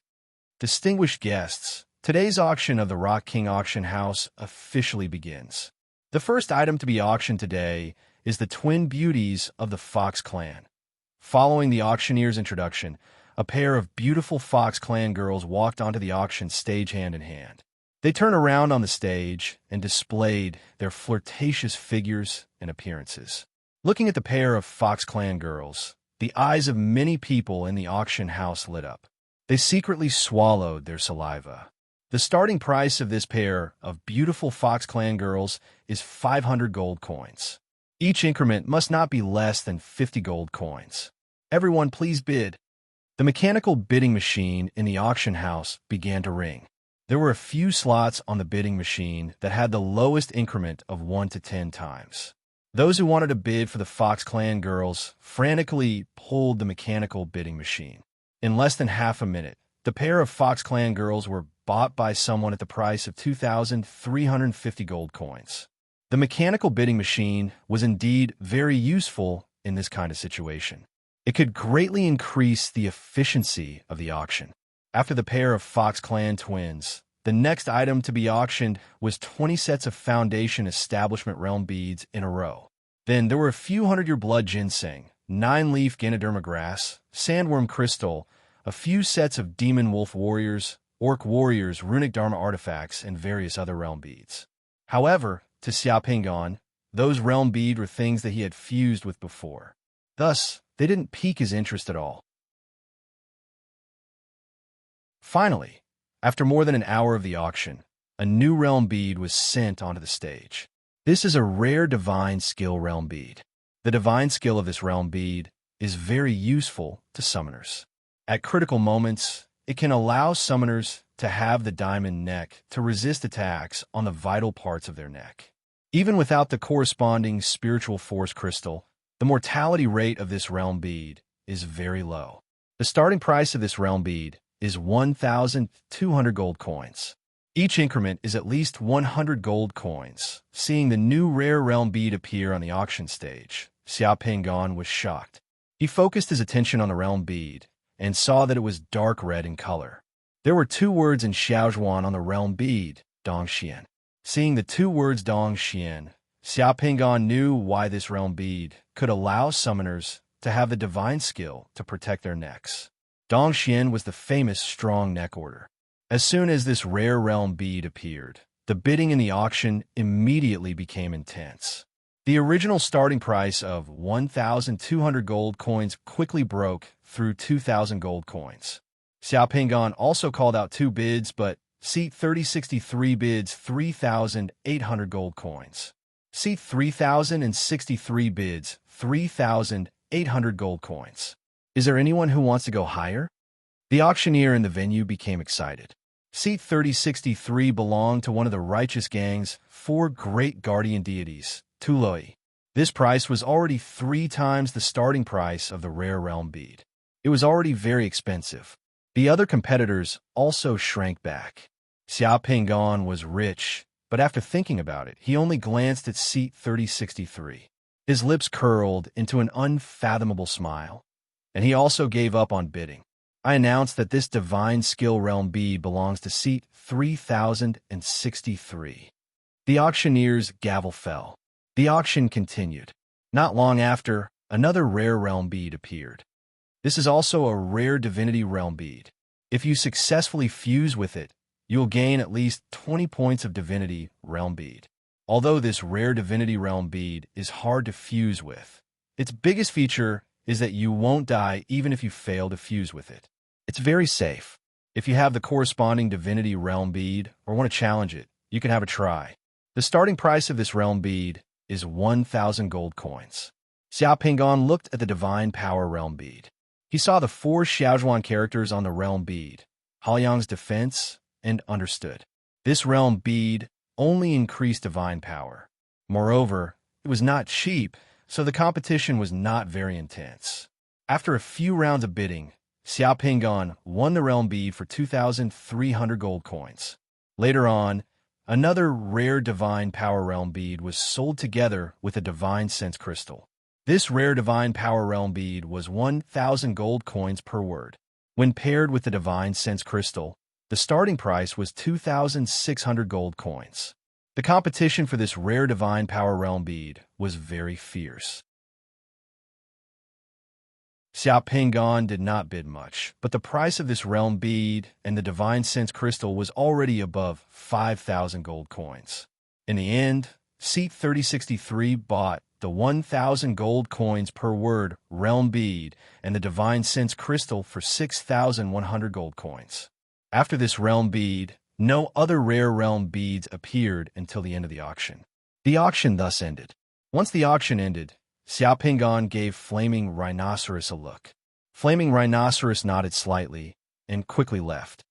Distinguished guests, today's auction of the Rock King Auction House officially begins. The first item to be auctioned today is the twin beauties of the Fox clan. Following the auctioneer's introduction, a pair of beautiful Fox clan girls walked onto the auction stage hand in hand. They turned around on the stage and displayed their flirtatious figures and appearances. Looking at the pair of Fox clan girls, the eyes of many people in the auction house lit up. They secretly swallowed their saliva. The starting price of this pair of beautiful Fox clan girls is 500 gold coins. Each increment must not be less than 50 gold coins. Everyone please bid. The mechanical bidding machine in the auction house began to ring. There were a few slots on the bidding machine that had the lowest increment of 1 to 10 times. Those who wanted to bid for the Fox clan girls frantically pulled the mechanical bidding machine. In less than half a minute, the pair of Fox clan girls were bought by someone at the price of 2,350 gold coins. The mechanical bidding machine was indeed very useful in this kind of situation. It could greatly increase the efficiency of the auction. After the pair of Fox clan twins, the next item to be auctioned was 20 sets of Foundation Establishment Realm beads in a row. Then there were a few 100-year blood ginseng, 9-leaf Ganoderma grass, sandworm crystal, a few sets of Demon Wolf warriors, Orc warriors, runic Dharma artifacts, and various other realm beads. However, to Xiao Pingon, those realm beads were things that he had fused with before. Thus, they didn't pique his interest at all. Finally, after more than an hour of the auction, a new realm bead was sent onto the stage. This is a rare divine skill realm bead. The divine skill of this realm bead is very useful to summoners. At critical moments, it can allow summoners to have the diamond neck to resist attacks on the vital parts of their neck. Even without the corresponding spiritual force crystal, the mortality rate of this realm bead is very low. The starting price of this realm bead is 1,200 gold coins. Each increment is at least 100 gold coins. Seeing the new rare realm bead appear on the auction stage, Xiao Pingon was shocked. He focused his attention on the realm bead and saw that it was dark red in color. There were 2 words in Xiaozhuan on the realm bead, Dongxian. Seeing the 2 words Dongxian, Xiaopingan knew why this realm bead could allow summoners to have the divine skill to protect their necks. Dongxian was the famous strong neck order. As soon as this rare realm bead appeared, the bidding in the auction immediately became intense. The original starting price of 1,200 gold coins quickly broke through 2,000 gold coins. Xiaopingan also called out 2 bids, but seat 3063 bids 3,800 gold coins. Seat 3063 bids 3,800 gold coins. Is there anyone who wants to go higher? The auctioneer in the venue became excited. Seat 3063 belonged to one of the righteous gang's 4 great guardian deities, Tuloi. This price was already 3 times the starting price of the rare realm bead. It was already very expensive. The other competitors also shrank back. Xiaopingan was rich, but after thinking about it, he only glanced at seat 3063. His lips curled into an unfathomable smile, and he also gave up on bidding. I announced that this divine skill realm bead belongs to seat 3063. The auctioneer's gavel fell. The auction continued. Not long after, another rare realm bead appeared. This is also a rare divinity realm bead. If you successfully fuse with it, you'll gain at least 20 points of divinity realm bead. Although this rare divinity realm bead is hard to fuse with, its biggest feature is that you won't die even if you fail to fuse with it. It's very safe. If you have the corresponding divinity realm bead or want to challenge it, you can have a try. The starting price of this realm bead is 1,000 gold coins. Xiaopingan looked at the divine power realm bead. He saw the 4 Xiaozhuan characters on the realm bead, Haoyang's defense, and understood. This realm bead only increased divine power. Moreover, it was not cheap, so the competition was not very intense. After a few rounds of bidding, Xiaopingan won the realm bead for 2,300 gold coins. Later on, another rare divine power realm bead was sold together with a divine sense crystal. This rare divine power realm bead was 1,000 gold coins per word. When paired with the divine sense crystal, the starting price was 2,600 gold coins. The competition for this rare divine power realm bead was very fierce. Xiaopingan did not bid much, but the price of this realm bead and the divine sense crystal was already above 5,000 gold coins. In the end, seat 3063 bought the 1,000 gold coins per word realm bead and the divine sense crystal for 6,100 gold coins. After this realm bead, no other rare realm beads appeared until the end of the auction. The auction thus ended. Once the auction ended, Xiaopingan gave Flaming Rhinoceros a look. Flaming Rhinoceros nodded slightly and quickly left.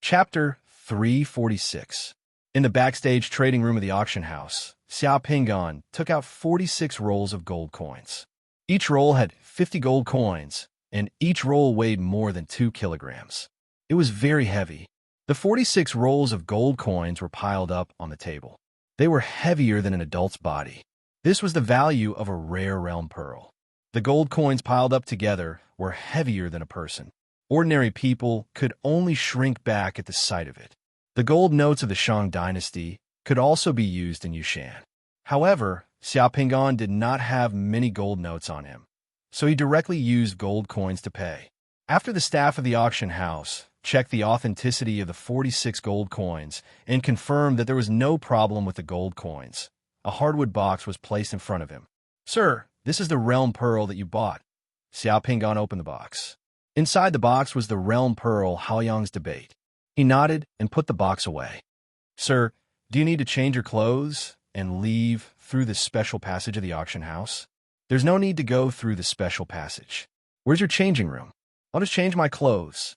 Chapter 346. In the backstage trading room of the auction house, Xiaopingan took out 46 rolls of gold coins. Each roll had 50 gold coins, and each roll weighed more than 2 kilograms. It was very heavy. The 46 rolls of gold coins were piled up on the table. They were heavier than an adult's body. This was the value of a rare realm pearl. The gold coins piled up together were heavier than a person. Ordinary people could only shrink back at the sight of it. The gold notes of the Shang dynasty could also be used in Yushan. However, Xiaopingan did not have many gold notes on him, so he directly used gold coins to pay. After the staff of the auction house checked the authenticity of the 46 gold coins and confirmed that there was no problem with the gold coins, a hardwood box was placed in front of him. "Sir, this is the realm pearl that you bought." Xiaopingan opened the box. Inside the box was the realm pearl Haoyang's debate. He nodded and put the box away. "Sir, do you need to change your clothes and leave through the special passage of the auction house?" "There's no need to go through the special passage. Where's your changing room?" "I'll just change my clothes."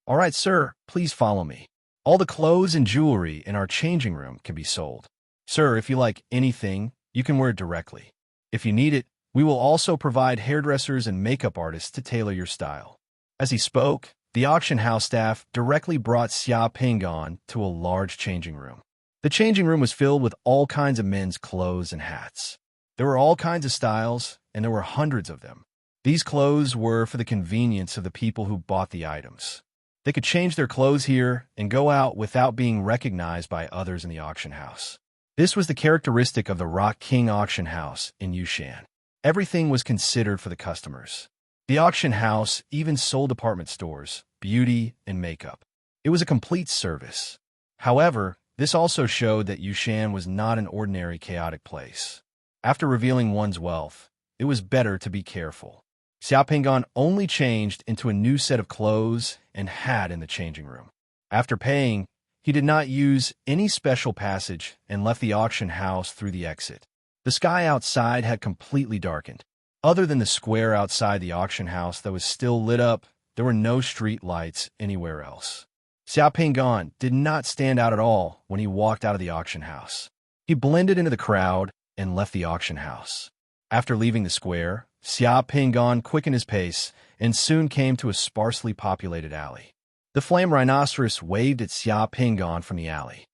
"All right, sir, please follow me. All the clothes and jewelry in our changing room can be sold. Sir, if you like anything, you can wear it directly. If you need it, we will also provide hairdressers and makeup artists to tailor your style." As he spoke, the auction house staff directly brought Xiaopingan to a large changing room. The changing room was filled with all kinds of men's clothes and hats. There were all kinds of styles, and there were hundreds of them. These clothes were for the convenience of the people who bought the items. They could change their clothes here and go out without being recognized by others in the auction house. This was the characteristic of the Rock King auction house in Yushan. Everything was considered for the customers. The auction house even sold department stores, beauty, and makeup. It was a complete service. However, this also showed that Yushan was not an ordinary chaotic place. After revealing one's wealth, it was better to be careful. Xiao Pingan only changed into a new set of clothes and hat in the changing room. After paying, he did not use any special passage and left the auction house through the exit. The sky outside had completely darkened. Other than the square outside the auction house that was still lit up, there were no street lights anywhere else. Xiao Pingan did not stand out at all when he walked out of the auction house. He blended into the crowd and left the auction house. After leaving the square, Xiao Pingan quickened his pace and soon came to a sparsely populated alley. The flame rhinoceros waved at Xiao Pingan from the alley.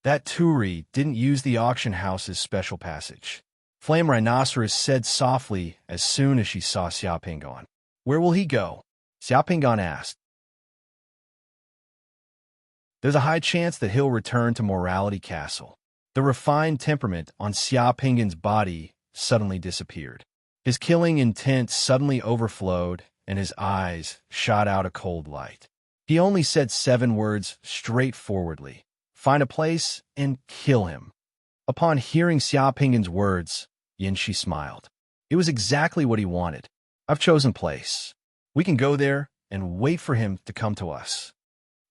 That Turi didn't use the auction house's special passage. Flame rhinoceros said softly as soon as she saw Xiao Pingan. "Where will he go?" Xiao Pingan asked. "There's a high chance that he'll return to Morality Castle." The refined temperament on Xiao Pingan's body suddenly disappeared. His killing intent suddenly overflowed, and his eyes shot out a cold light. He only said 7 words straightforwardly: "Find a place and kill him." Upon hearing Xiao Pingan's words, Yinshi smiled. It was exactly what he wanted. "I've chosen place. We can go there and wait for him to come to us."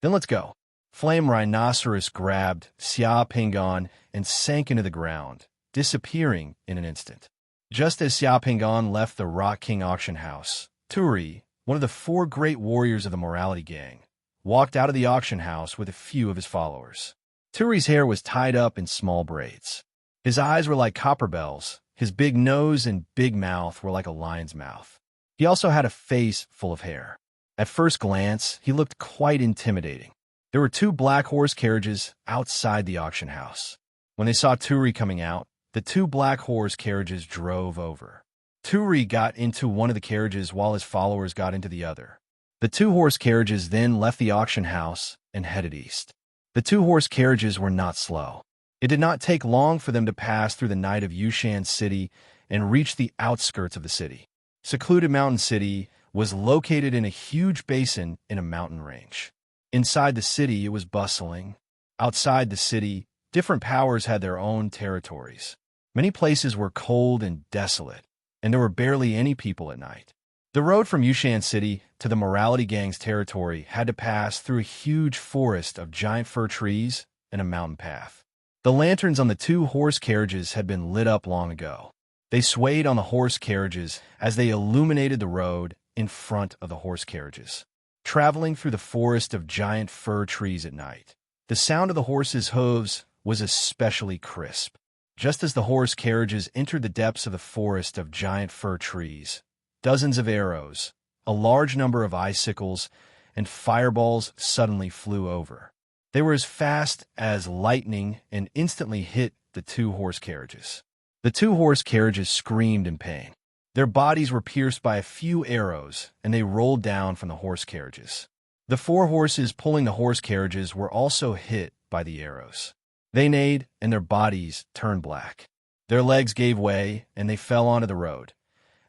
"Then let's go." Flame Rhinoceros grabbed Xiao Pingan and sank into the ground, disappearing in an instant. Just as Xiao Pingan left the Rock King auction house, Turi, one of the 4 great warriors of the Morality Gang, walked out of the auction house with a few of his followers. Turi's hair was tied up in small braids. His eyes were like copper bells. His big nose and big mouth were like a lion's mouth. He also had a face full of hair. At first glance, he looked quite intimidating. There were 2 black horse carriages outside the auction house. When they saw Turi coming out, the 2 black horse carriages drove over. Turi got into one of the carriages while his followers got into the other. The 2 horse carriages then left the auction house and headed east. The 2 horse carriages were not slow. It did not take long for them to pass through the night of Yushan City and reach the outskirts of the city. Secluded Mountain City was located in a huge basin in a mountain range. Inside the city, it was bustling. Outside the city, different powers had their own territories. Many places were cold and desolate, and there were barely any people at night. The road from Yushan City to the Morality Gang's territory had to pass through a huge forest of giant fir trees and a mountain path. The lanterns on the 2 horse carriages had been lit up long ago. They swayed on the horse carriages as they illuminated the road in front of the horse carriages. Traveling through the forest of giant fir trees at night, the sound of the horses' hooves was especially crisp. Just as the horse carriages entered the depths of the forest of giant fir trees, dozens of arrows, a large number of icicles, and fireballs suddenly flew over. They were as fast as lightning and instantly hit the 2 horse carriages. The 2 horse carriages screamed in pain. Their bodies were pierced by a few arrows, and they rolled down from the horse carriages. The 4 horses pulling the horse carriages were also hit by the arrows. They neighed, and their bodies turned black. Their legs gave way, and they fell onto the road.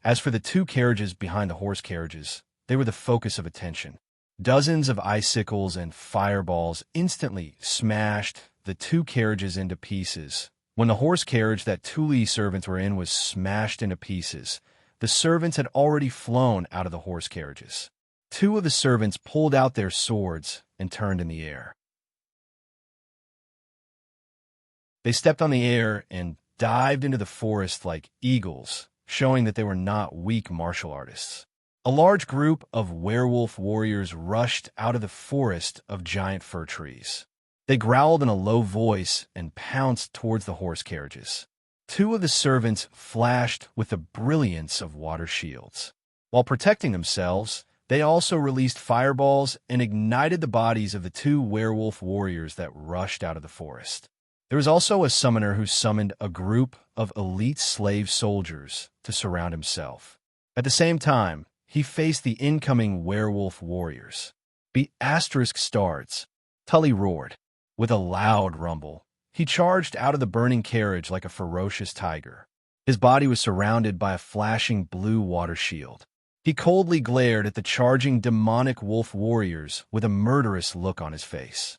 As for the 2 carriages behind the horse carriages, they were the focus of attention. Dozens of icicles and fireballs instantly smashed the 2 carriages into pieces. When the horse carriage that Tuli servants were in was smashed into pieces, the servants had already flown out of the horse carriages. 2 of the servants pulled out their swords and turned in the air. They stepped on the air and dived into the forest like eagles, showing that they were not weak martial artists. A large group of werewolf warriors rushed out of the forest of giant fir trees. They growled in a low voice and pounced towards the horse carriages. 2 of the servants flashed with the brilliance of water shields. While protecting themselves, they also released fireballs and ignited the bodies of the 2 werewolf warriors that rushed out of the forest. There was also a summoner who summoned a group of elite slave soldiers to surround himself. At the same time, he faced the incoming werewolf warriors. The asterisk starts. Tully roared. With a loud rumble, he charged out of the burning carriage like a ferocious tiger. His body was surrounded by a flashing blue water shield. He coldly glared at the charging demonic wolf warriors with a murderous look on his face.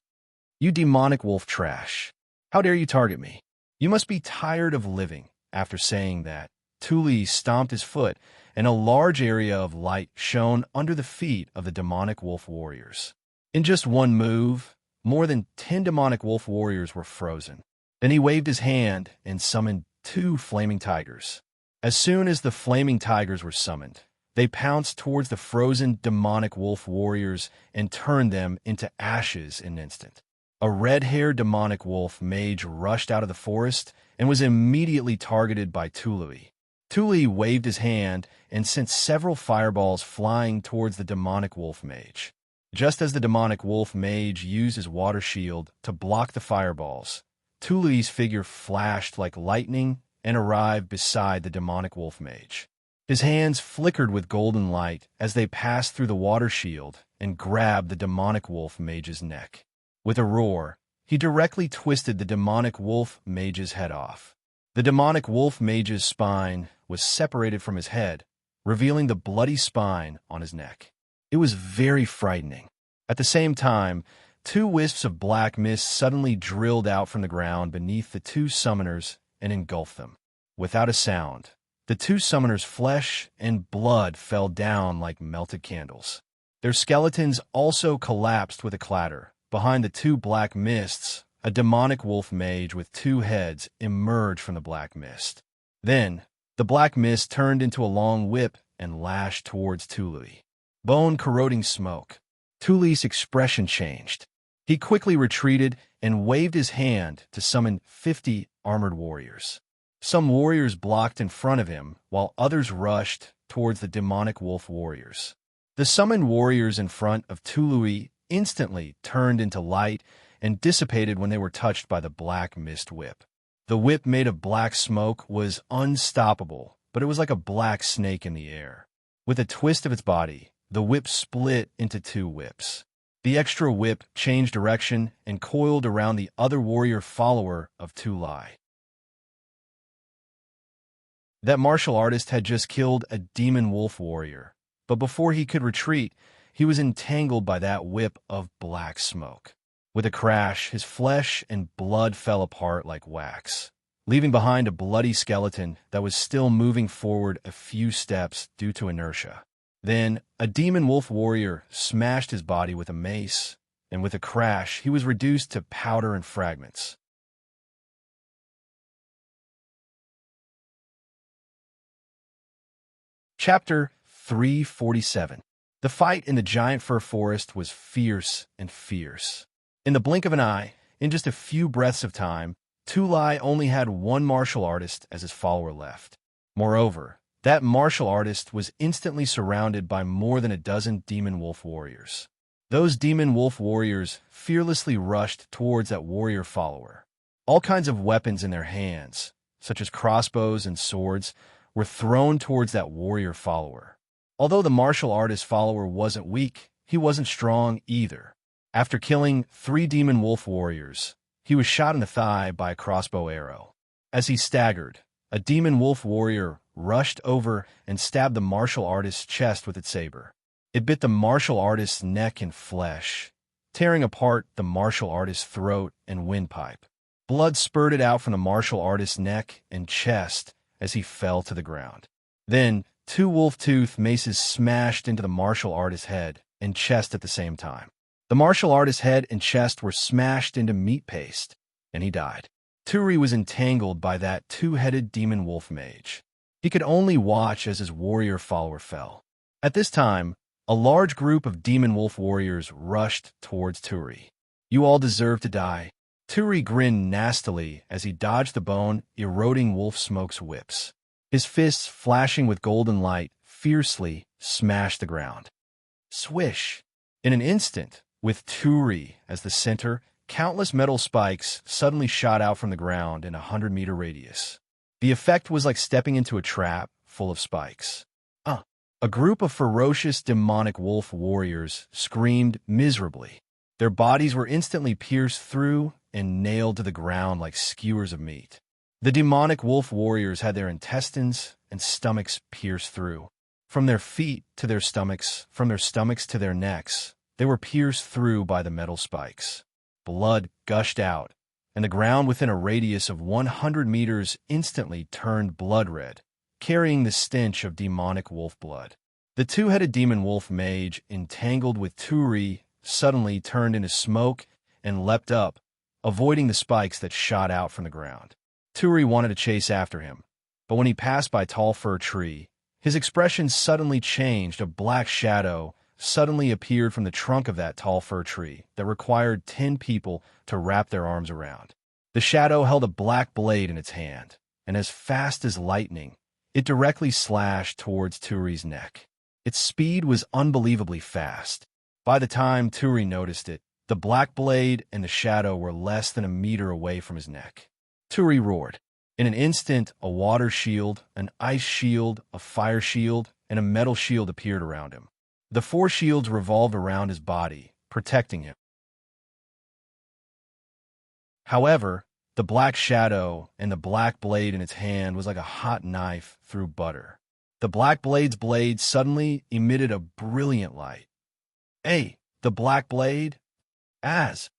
"You demonic wolf trash. How dare you target me? You must be tired of living." After saying that, Tully stomped his foot, and a large area of light shone under the feet of the demonic wolf warriors. In just one move, more than 10 demonic wolf warriors were frozen. Then he waved his hand and summoned 2 flaming tigers. As soon as the flaming tigers were summoned, they pounced towards the frozen demonic wolf warriors and turned them into ashes in an instant. A red-haired demonic wolf mage rushed out of the forest and was immediately targeted by Tully. Tully waved his hand and sent several fireballs flying towards the demonic wolf mage. Just as the demonic wolf mage used his water shield to block the fireballs, Tully's figure flashed like lightning and arrived beside the demonic wolf mage. His hands flickered with golden light as they passed through the water shield and grabbed the demonic wolf mage's neck. With a roar, he directly twisted the demonic wolf mage's head off. The demonic wolf mage's spine was separated from his head, revealing the bloody spine on his neck. It was very frightening. At the same time, 2 wisps of black mist suddenly drilled out from the ground beneath the 2 summoners and engulfed them. Without a sound, the 2 summoners' flesh and blood fell down like melted candles. Their skeletons also collapsed with a clatter. Behind the 2 black mists, a demonic wolf mage with 2 heads emerged from the black mist. Then, the black mist turned into a long whip and lashed towards Tully. Bone-corroding smoke. Tully's expression changed. He quickly retreated and waved his hand to summon 50 armored warriors. Some warriors blocked in front of him, while others rushed towards the demonic wolf warriors. The summoned warriors in front of Tully instantly turned into light and dissipated when they were touched by the black mist whip. The whip made of black smoke was unstoppable, but it was like a black snake in the air. With a twist of its body, the whip split into 2 whips. The extra whip changed direction and coiled around the other warrior follower of Tully. That martial artist had just killed a demon wolf warrior, but before he could retreat, he was entangled by that whip of black smoke. With a crash, his flesh and blood fell apart like wax, leaving behind a bloody skeleton that was still moving forward a few steps due to inertia. Then, a demon wolf warrior smashed his body with a mace, and with a crash, he was reduced to powder and fragments. Chapter 347. The fight in the giant fir forest was fierce and fierce. In the blink of an eye, in just a few breaths of time, Tully only had 1 martial artist as his follower left. Moreover, that martial artist was instantly surrounded by more than a dozen demon wolf warriors. Those demon wolf warriors fearlessly rushed towards that warrior follower. All kinds of weapons in their hands, such as crossbows and swords, were thrown towards that warrior follower. Although the martial artist follower wasn't weak, he wasn't strong either. After killing 3 demon wolf warriors, he was shot in the thigh by a crossbow arrow. As he staggered, a demon wolf warrior rushed over and stabbed the martial artist's chest with its saber. It bit the martial artist's neck and flesh, tearing apart the martial artist's throat and windpipe. Blood spurted out from the martial artist's neck and chest as he fell to the ground. Then, 2 wolf-tooth maces smashed into the martial artist's head and chest at the same time. The martial artist's head and chest were smashed into meat paste, and he died. Tully was entangled by that 2-headed demon wolf mage. He could only watch as his warrior follower fell. At this time, a large group of demon wolf warriors rushed towards Tully. "You all deserve to die." Tully grinned nastily as he dodged the bone-eroding wolf smoke's whips. His fists, flashing with golden light, fiercely smashed the ground. Swish! In an instant, with Tully as the center, countless metal spikes suddenly shot out from the ground in a 100-meter radius. The effect was like stepping into a trap full of spikes. A group of ferocious demonic wolf warriors screamed miserably. Their bodies were instantly pierced through and nailed to the ground like skewers of meat. The demonic wolf warriors had their intestines and stomachs pierced through. From their feet to their stomachs, from their stomachs to their necks, they were pierced through by the metal spikes. Blood gushed out, and the ground within a radius of 100 meters instantly turned blood red, carrying the stench of demonic wolf blood. The two-headed demon wolf mage, entangled with Turi, suddenly turned into smoke and leapt up, avoiding the spikes that shot out from the ground. Turi wanted to chase after him, but when he passed by a tall fir tree, his expression suddenly changed. A black shadow suddenly appeared from the trunk of that tall fir tree that required 10 people to wrap their arms around. The shadow held a black blade in its hand, and as fast as lightning, it directly slashed towards Turi's neck. Its speed was unbelievably fast. By the time Turi noticed it, the black blade and the shadow were less than a meter away from his neck. Turi roared. In an instant, a water shield, an ice shield, a fire shield, and a metal shield appeared around him. The 4 shields revolved around his body, protecting him. However, the black shadow and the black blade in its hand was like a hot knife through butter. The black blade's blade suddenly emitted a brilliant light. The black blade? As.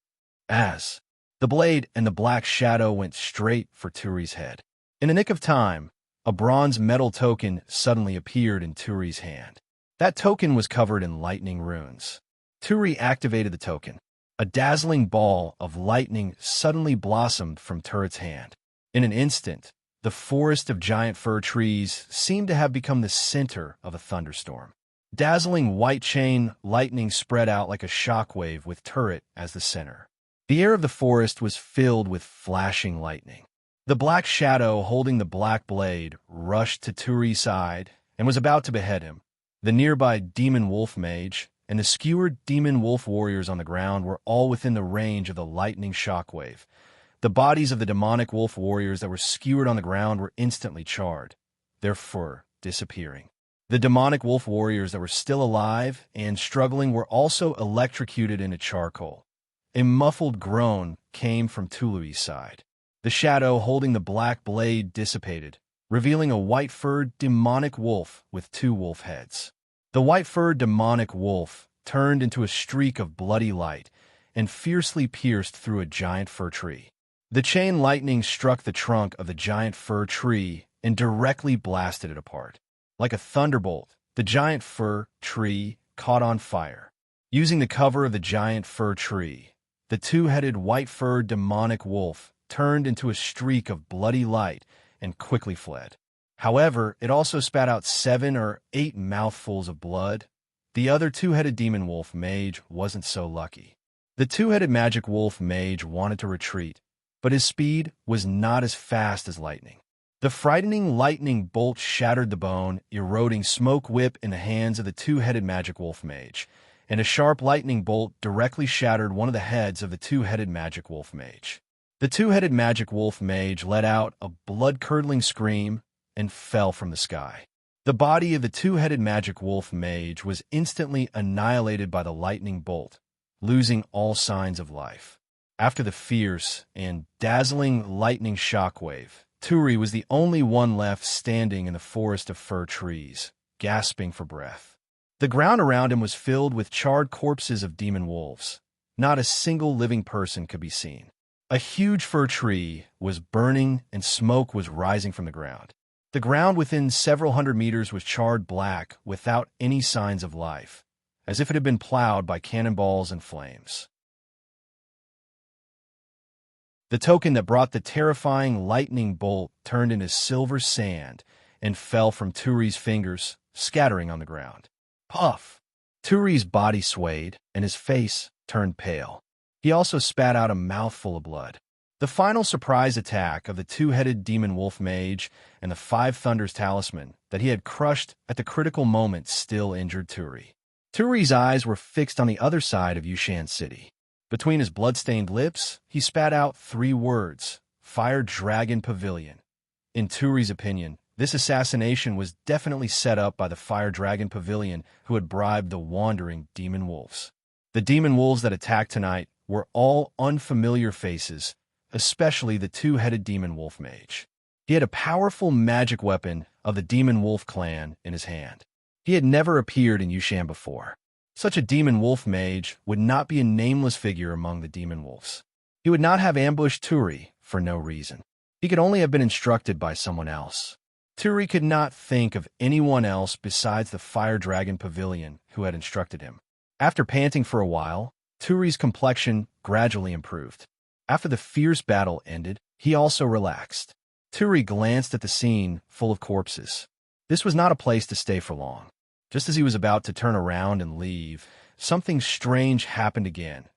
The blade and the black shadow went straight for Turi's head. In a nick of time, a bronze metal token suddenly appeared in Turi's hand. That token was covered in lightning runes. Turi activated the token. A dazzling ball of lightning suddenly blossomed from Turret's hand. In an instant, the forest of giant fir trees seemed to have become the center of a thunderstorm. Dazzling white chain lightning spread out like a shockwave with Turret as the center. The air of the forest was filled with flashing lightning. The black shadow holding the black blade rushed to Turi's side and was about to behead him. The nearby demon wolf mage and the skewered demon wolf warriors on the ground were all within the range of the lightning shockwave. The bodies of the demonic wolf warriors that were skewered on the ground were instantly charred, their fur disappearing. The demonic wolf warriors that were still alive and struggling were also electrocuted into charcoal. A muffled groan came from Tului's side. The shadow holding the black blade dissipated, revealing a white-furred demonic wolf with 2 wolf heads. The white-furred demonic wolf turned into a streak of bloody light and fiercely pierced through a giant fir tree. The chain lightning struck the trunk of the giant fir tree and directly blasted it apart. Like a thunderbolt, the giant fir tree caught on fire. Using the cover of the giant fir tree, the 2-headed white-furred demonic wolf turned into a streak of bloody light and quickly fled. However, it also spat out 7 or 8 mouthfuls of blood. The other 2-headed demon wolf mage wasn't so lucky. The 2-headed magic wolf mage wanted to retreat, but his speed was not as fast as lightning. The frightening lightning bolt shattered the bone, eroding smoke whip in the hands of the 2-headed magic wolf mage, and a sharp lightning bolt directly shattered one of the heads of the 2-headed magic wolf mage. The 2-headed magic wolf mage let out a blood-curdling scream and fell from the sky. The body of the 2-headed magic wolf mage was instantly annihilated by the lightning bolt, losing all signs of life. After the fierce and dazzling lightning shockwave, Turi was the only one left standing in the forest of fir trees, gasping for breath. The ground around him was filled with charred corpses of demon wolves. Not a single living person could be seen. A huge fir tree was burning and smoke was rising from the ground. The ground within several hundred meters was charred black without any signs of life, as if it had been plowed by cannonballs and flames. The token that brought the terrifying lightning bolt turned into silver sand and fell from Turi's fingers, scattering on the ground. Puff! Turi's body swayed, and his face turned pale. He also spat out a mouthful of blood. The final surprise attack of the 2-headed demon wolf mage and the 5 Thunders talisman that he had crushed at the critical moment still injured Turi. Turi's eyes were fixed on the other side of Yushan City. Between his blood-stained lips, he spat out 3 words: Fire Dragon Pavilion. In Turi's opinion, this assassination was definitely set up by the Fire Dragon Pavilion, who had bribed the wandering demon wolves. The demon wolves that attacked tonight were all unfamiliar faces, especially the 2-headed demon wolf mage. He had a powerful magic weapon of the demon wolf clan in his hand. He had never appeared in Yushan before. Such a demon wolf mage would not be a nameless figure among the demon wolves. He would not have ambushed Turi for no reason. He could only have been instructed by someone else. Turi could not think of anyone else besides the Fire Dragon Pavilion who had instructed him. After panting for a while, Turi's complexion gradually improved. After the fierce battle ended, he also relaxed. Turi glanced at the scene full of corpses. This was not a place to stay for long. Just as he was about to turn around and leave, something strange happened again.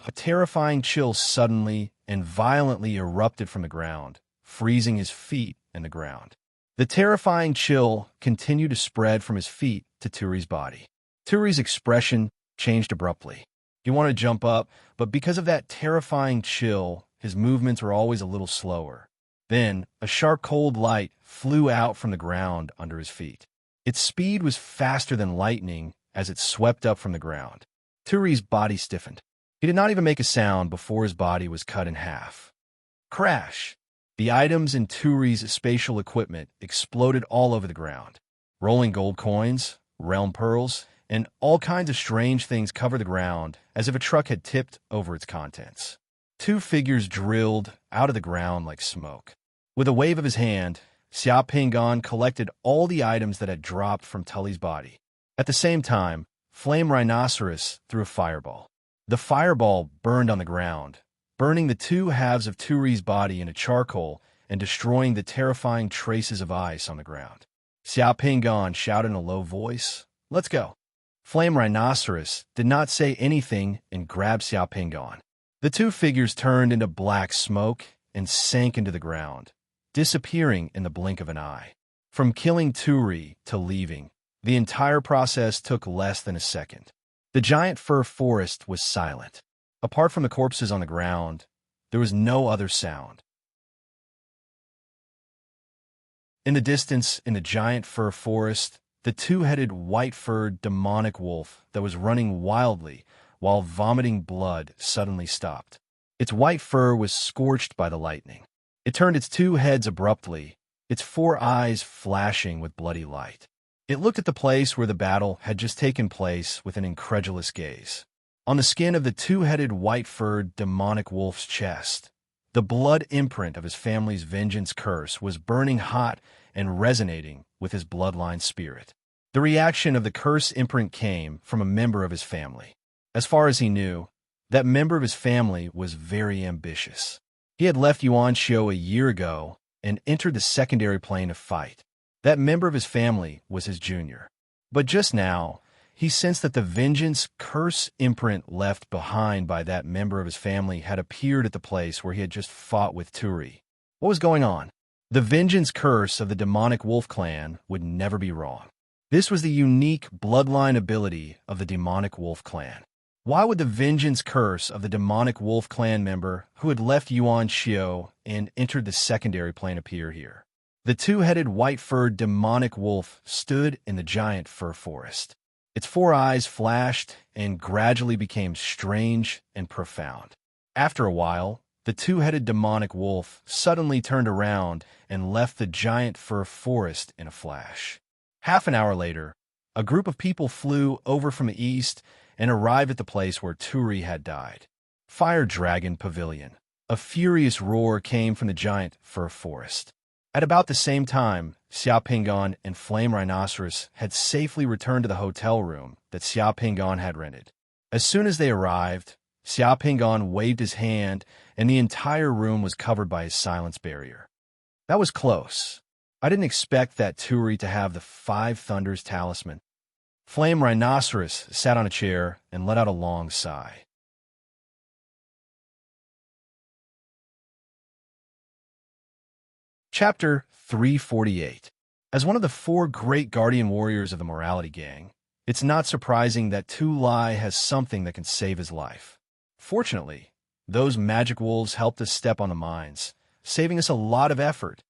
A terrifying chill suddenly and violently erupted from the ground, freezing his feet in the ground. The terrifying chill continued to spread from his feet to Turi's body. Turi's expression changed abruptly. He wanted to jump up, but because of that terrifying chill, his movements were always a little slower. Then, a sharp cold light flew out from the ground under his feet. Its speed was faster than lightning as it swept up from the ground. Turi's body stiffened. He did not even make a sound before his body was cut in half. Crash! The items in Turi's spatial equipment exploded all over the ground. Rolling gold coins, realm pearls, and all kinds of strange things covered the ground as if a truck had tipped over its contents. 2 figures drilled out of the ground like smoke. With a wave of his hand, Xia Pingan collected all the items that had dropped from Tully's body. At the same time, Flame Rhinoceros threw a fireball. The fireball burned on the ground, burning the 2 halves of Turi's body into charcoal and destroying the terrifying traces of ice on the ground. Xia Pingan shouted in a low voice, "Let's go." Flame Rhinoceros did not say anything and grabbed Xia Pingan. The 2 figures turned into black smoke and sank into the ground, disappearing in the blink of an eye. From killing Turi to leaving, the entire process took less than a second. The giant fir forest was silent. Apart from the corpses on the ground, there was no other sound. In the distance, in the giant fir forest, the 2-headed white-furred demonic wolf that was running wildly while vomiting blood suddenly stopped. Its white fur was scorched by the lightning. It turned its 2 heads abruptly, its 4 eyes flashing with bloody light. It looked at the place where the battle had just taken place with an incredulous gaze. On the skin of the 2-headed white-furred demonic wolf's chest, the blood imprint of his family's vengeance curse was burning hot and resonating with his bloodline spirit. The reaction of the curse imprint came from a member of his family. As far as he knew, that member of his family was very ambitious. He had left Yuanxiu a year ago and entered the secondary plane of fight. That member of his family was his junior. But just now, he sensed that the vengeance curse imprint left behind by that member of his family had appeared at the place where he had just fought with Turi. What was going on? The vengeance curse of the demonic wolf clan would never be wrong. This was the unique bloodline ability of the demonic wolf clan. Why would the vengeance curse of the demonic wolf clan member who had left Yuanxiu and entered the secondary plane appear here? The 2-headed white-furred demonic wolf stood in the giant fir forest. Its 4 eyes flashed and gradually became strange and profound. After a while, the 2-headed demonic wolf suddenly turned around and left the giant fir forest in a flash. Half an hour later, a group of people flew over from the east and arrived at the place where Turi had died. Fire Dragon Pavilion. A furious roar came from the giant fir forest. At about the same time, Xia Pingan and Flame Rhinoceros had safely returned to the hotel room that Xia Pingan had rented. As soon as they arrived, Xia Pingan waved his hand and the entire room was covered by his silence barrier. That was close. I didn't expect that Turi to have the 5 Thunders talisman. Flame Rhinoceros sat on a chair and let out a long sigh. Chapter 348. As one of the 4 great guardian warriors of the Morality Gang, it's not surprising that Tu Lai has something that can save his life. Fortunately, those magic wolves helped us step on the mines, saving us a lot of effort.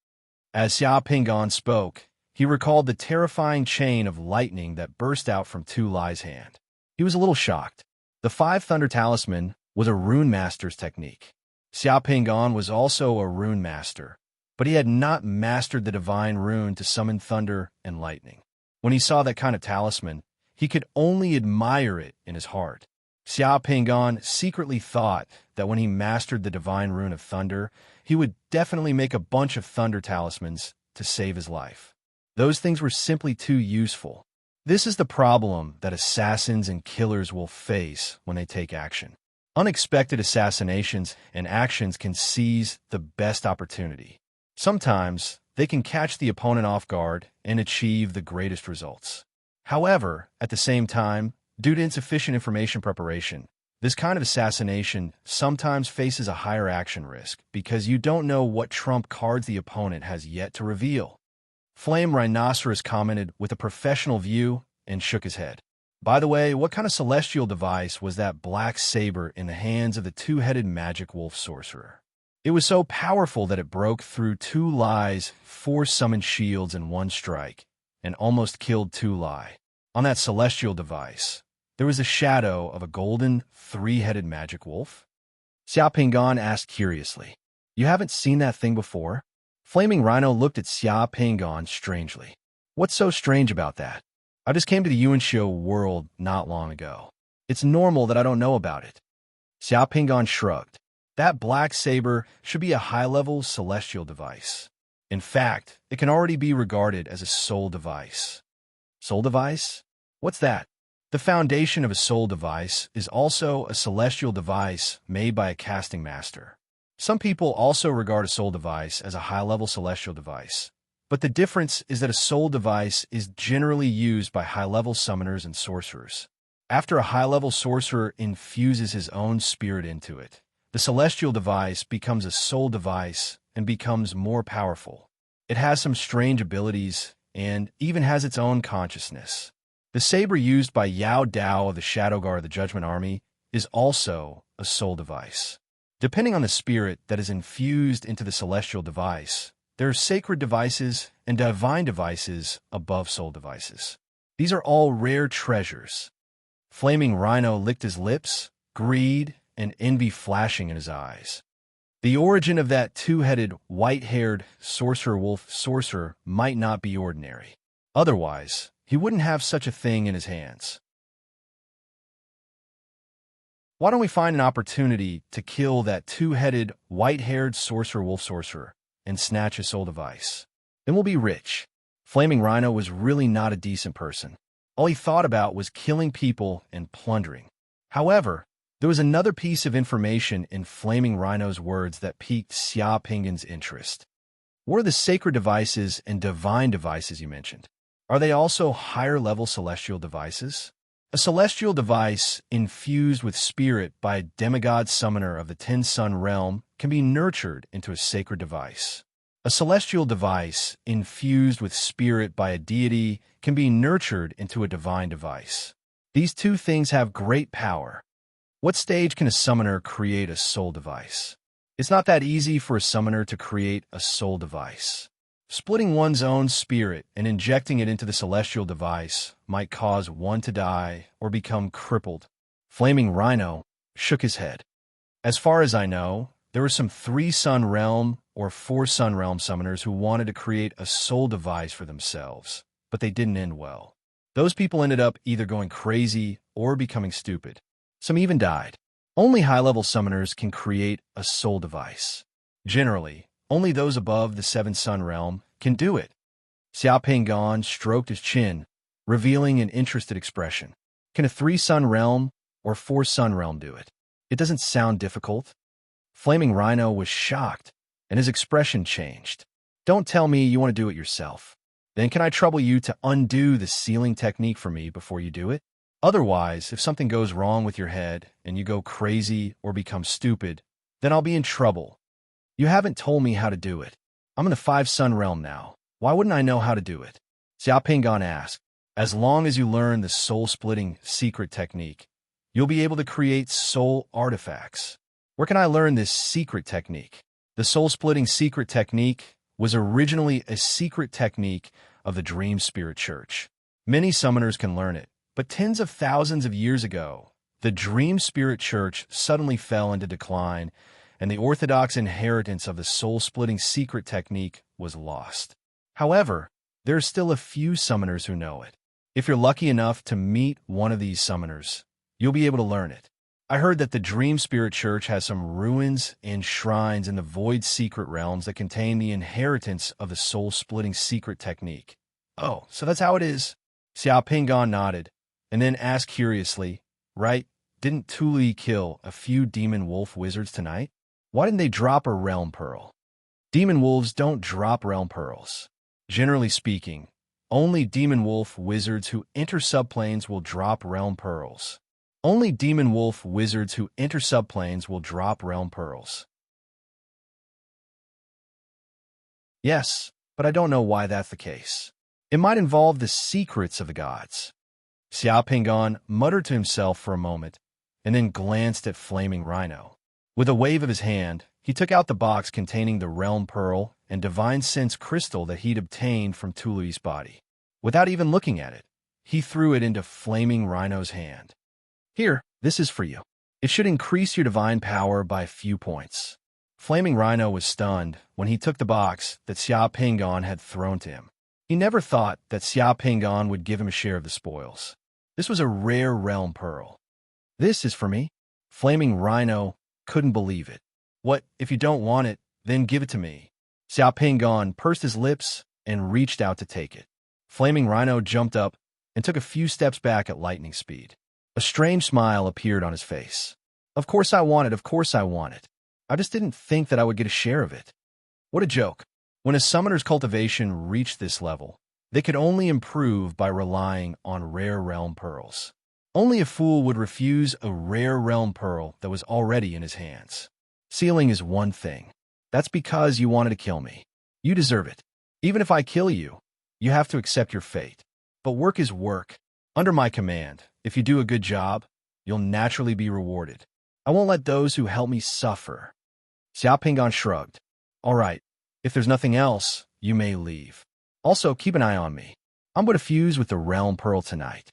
As Xia Pingan spoke, he recalled the terrifying chain of lightning that burst out from Tu Lai's hand. He was a little shocked. The Five Thunder Talisman was a rune master's technique. Xia Pingan was also a rune master, but he had not mastered the divine rune to summon thunder and lightning. When he saw that kind of talisman, he could only admire it in his heart. Xia Pingan secretly thought that when he mastered the divine rune of thunder, he would definitely make a bunch of thunder talismans to save his life. Those things were simply too useful. This is the problem that assassins and killers will face when they take action. Unexpected assassinations and actions can seize the best opportunity. Sometimes, they can catch the opponent off guard and achieve the greatest results. However, at the same time, due to insufficient information preparation, this kind of assassination sometimes faces a higher action risk because you don't know what trump cards the opponent has yet to reveal. Flame Rhinoceros commented with a professional view and shook his head. By the way, what kind of celestial device was that black saber in the hands of the two-headed magic wolf sorcerer? It was so powerful that it broke through Tu Lai's 4 summoned shields in one strike and almost killed Tu Lai. On that celestial device, there was a shadow of a golden, 3-headed magic wolf? Xia Pingan asked curiously. You haven't seen that thing before? Flaming Rhino looked at Xia Pingan strangely. What's so strange about that? I just came to the Yuanxiu world not long ago. It's normal that I don't know about it. Xia Pingan shrugged. That black saber should be a high-level celestial device. In fact, it can already be regarded as a soul device. Soul device? What's that? The foundation of a soul device is also a celestial device made by a casting master. Some people also regard a soul device as a high-level celestial device, but the difference is that a soul device is generally used by high-level summoners and sorcerers. After a high-level sorcerer infuses his own spirit into it, the celestial device becomes a soul device and becomes more powerful. It has some strange abilities and even has its own consciousness. The saber used by Yao Dao of the Shadow Guard of the Judgment Army is also a soul device. Depending on the spirit that is infused into the celestial device, there are sacred devices and divine devices above soul devices. These are all rare treasures. Flaming Rhino licked his lips, greed and envy flashing in his eyes. The origin of that two-headed, white-haired sorcerer-wolf sorcerer might not be ordinary. Otherwise, he wouldn't have such a thing in his hands. Why don't we find an opportunity to kill that two-headed, white-haired sorcerer-wolf sorcerer and snatch his soul device? Then we'll be rich. Flaming Rhino was really not a decent person. All he thought about was killing people and plundering. However, there was another piece of information in Flaming Rhino's words that piqued Xia Pingan's interest. What are the sacred devices and divine devices you mentioned? Are they also higher-level celestial devices? A celestial device infused with spirit by a demigod summoner of the Ten Sun realm can be nurtured into a sacred device. A celestial device infused with spirit by a deity can be nurtured into a divine device. These two things have great power. What stage can a summoner create a soul device? It's not that easy for a summoner to create a soul device. Splitting one's own spirit and injecting it into the celestial device might cause one to die or become crippled. Flaming Rhino shook his head. As far as I know, there were some 3 Sun Realm or 4 Sun Realm summoners who wanted to create a soul device for themselves, but they didn't end well. Those people ended up either going crazy or becoming stupid. Some even died. Only high-level summoners can create a soul device. Generally, only those above the 7 Sun Realm can do it. Xia Pingan stroked his chin, revealing an interested expression. Can a 3 Sun Realm or 4 Sun Realm do it? It doesn't sound difficult. Flaming Rhino was shocked, and his expression changed. Don't tell me you want to do it yourself. Then can I trouble you to undo the sealing technique for me before you do it? Otherwise, if something goes wrong with your head and you go crazy or become stupid, then I'll be in trouble. You haven't told me how to do it. I'm in the 5 Sun Realm now. Why wouldn't I know how to do it? Xia Pingan asked. As long as you learn the soul-splitting secret technique, You'll be able to create soul artifacts. Where can I learn this secret technique? The soul-splitting secret technique was originally a secret technique of the Dream Spirit Church. Many summoners can learn it, but tens of thousands of years ago, the Dream Spirit Church suddenly fell into decline, and the orthodox inheritance of the soul-splitting secret technique was lost. However, there are still a few summoners who know it. If you're lucky enough to meet one of these summoners, you'll be able to learn it. I heard that the Dream Spirit Church has some ruins and shrines in the void secret realms that contain the inheritance of the soul-splitting secret technique. Oh, so that's how it is? Xiao Pingon nodded, and then asked curiously, right, didn't Tuli kill a few demon wolf wizards tonight? Why didn't they drop a realm pearl? Demon wolves don't drop realm pearls. Generally speaking, only demon wolf wizards who enter subplanes will drop realm pearls. Only demon wolf wizards who enter subplanes will drop realm pearls. Yes, but I don't know why that's the case. It might involve the secrets of the gods. Xiao Pingon muttered to himself for a moment, and then glanced at Flaming Rhino. With a wave of his hand, he took out the box containing the realm pearl and divine sense crystal that he'd obtained from Tului's body. Without even looking at it, he threw it into Flaming Rhino's hand. Here, this is for you. It should increase your divine power by a few points. Flaming Rhino was stunned when he took the box that Xiao Pingon had thrown to him. He never thought that Xiao Pingon would give him a share of the spoils. This was a rare realm pearl. This is for me? Flaming Rhino couldn't believe it. What, if you don't want it, then give it to me. Xiao Pingon pursed his lips and reached out to take it. Flaming Rhino jumped up and took a few steps back at lightning speed. A strange smile appeared on his face. Of course I want it, of course I want it. I just didn't think that I would get a share of it. What a joke. When a summoner's cultivation reached this level, they could only improve by relying on rare realm pearls. Only a fool would refuse a rare realm pearl that was already in his hands. Sealing is one thing. That's because you wanted to kill me. You deserve it. Even if I kill you, you have to accept your fate. But work is work. Under my command, if you do a good job, you'll naturally be rewarded. I won't let those who help me suffer. Xiao Pingon shrugged. All right, if there's nothing else, you may leave. Also, keep an eye on me. I'm going to fuse with the realm pearl tonight.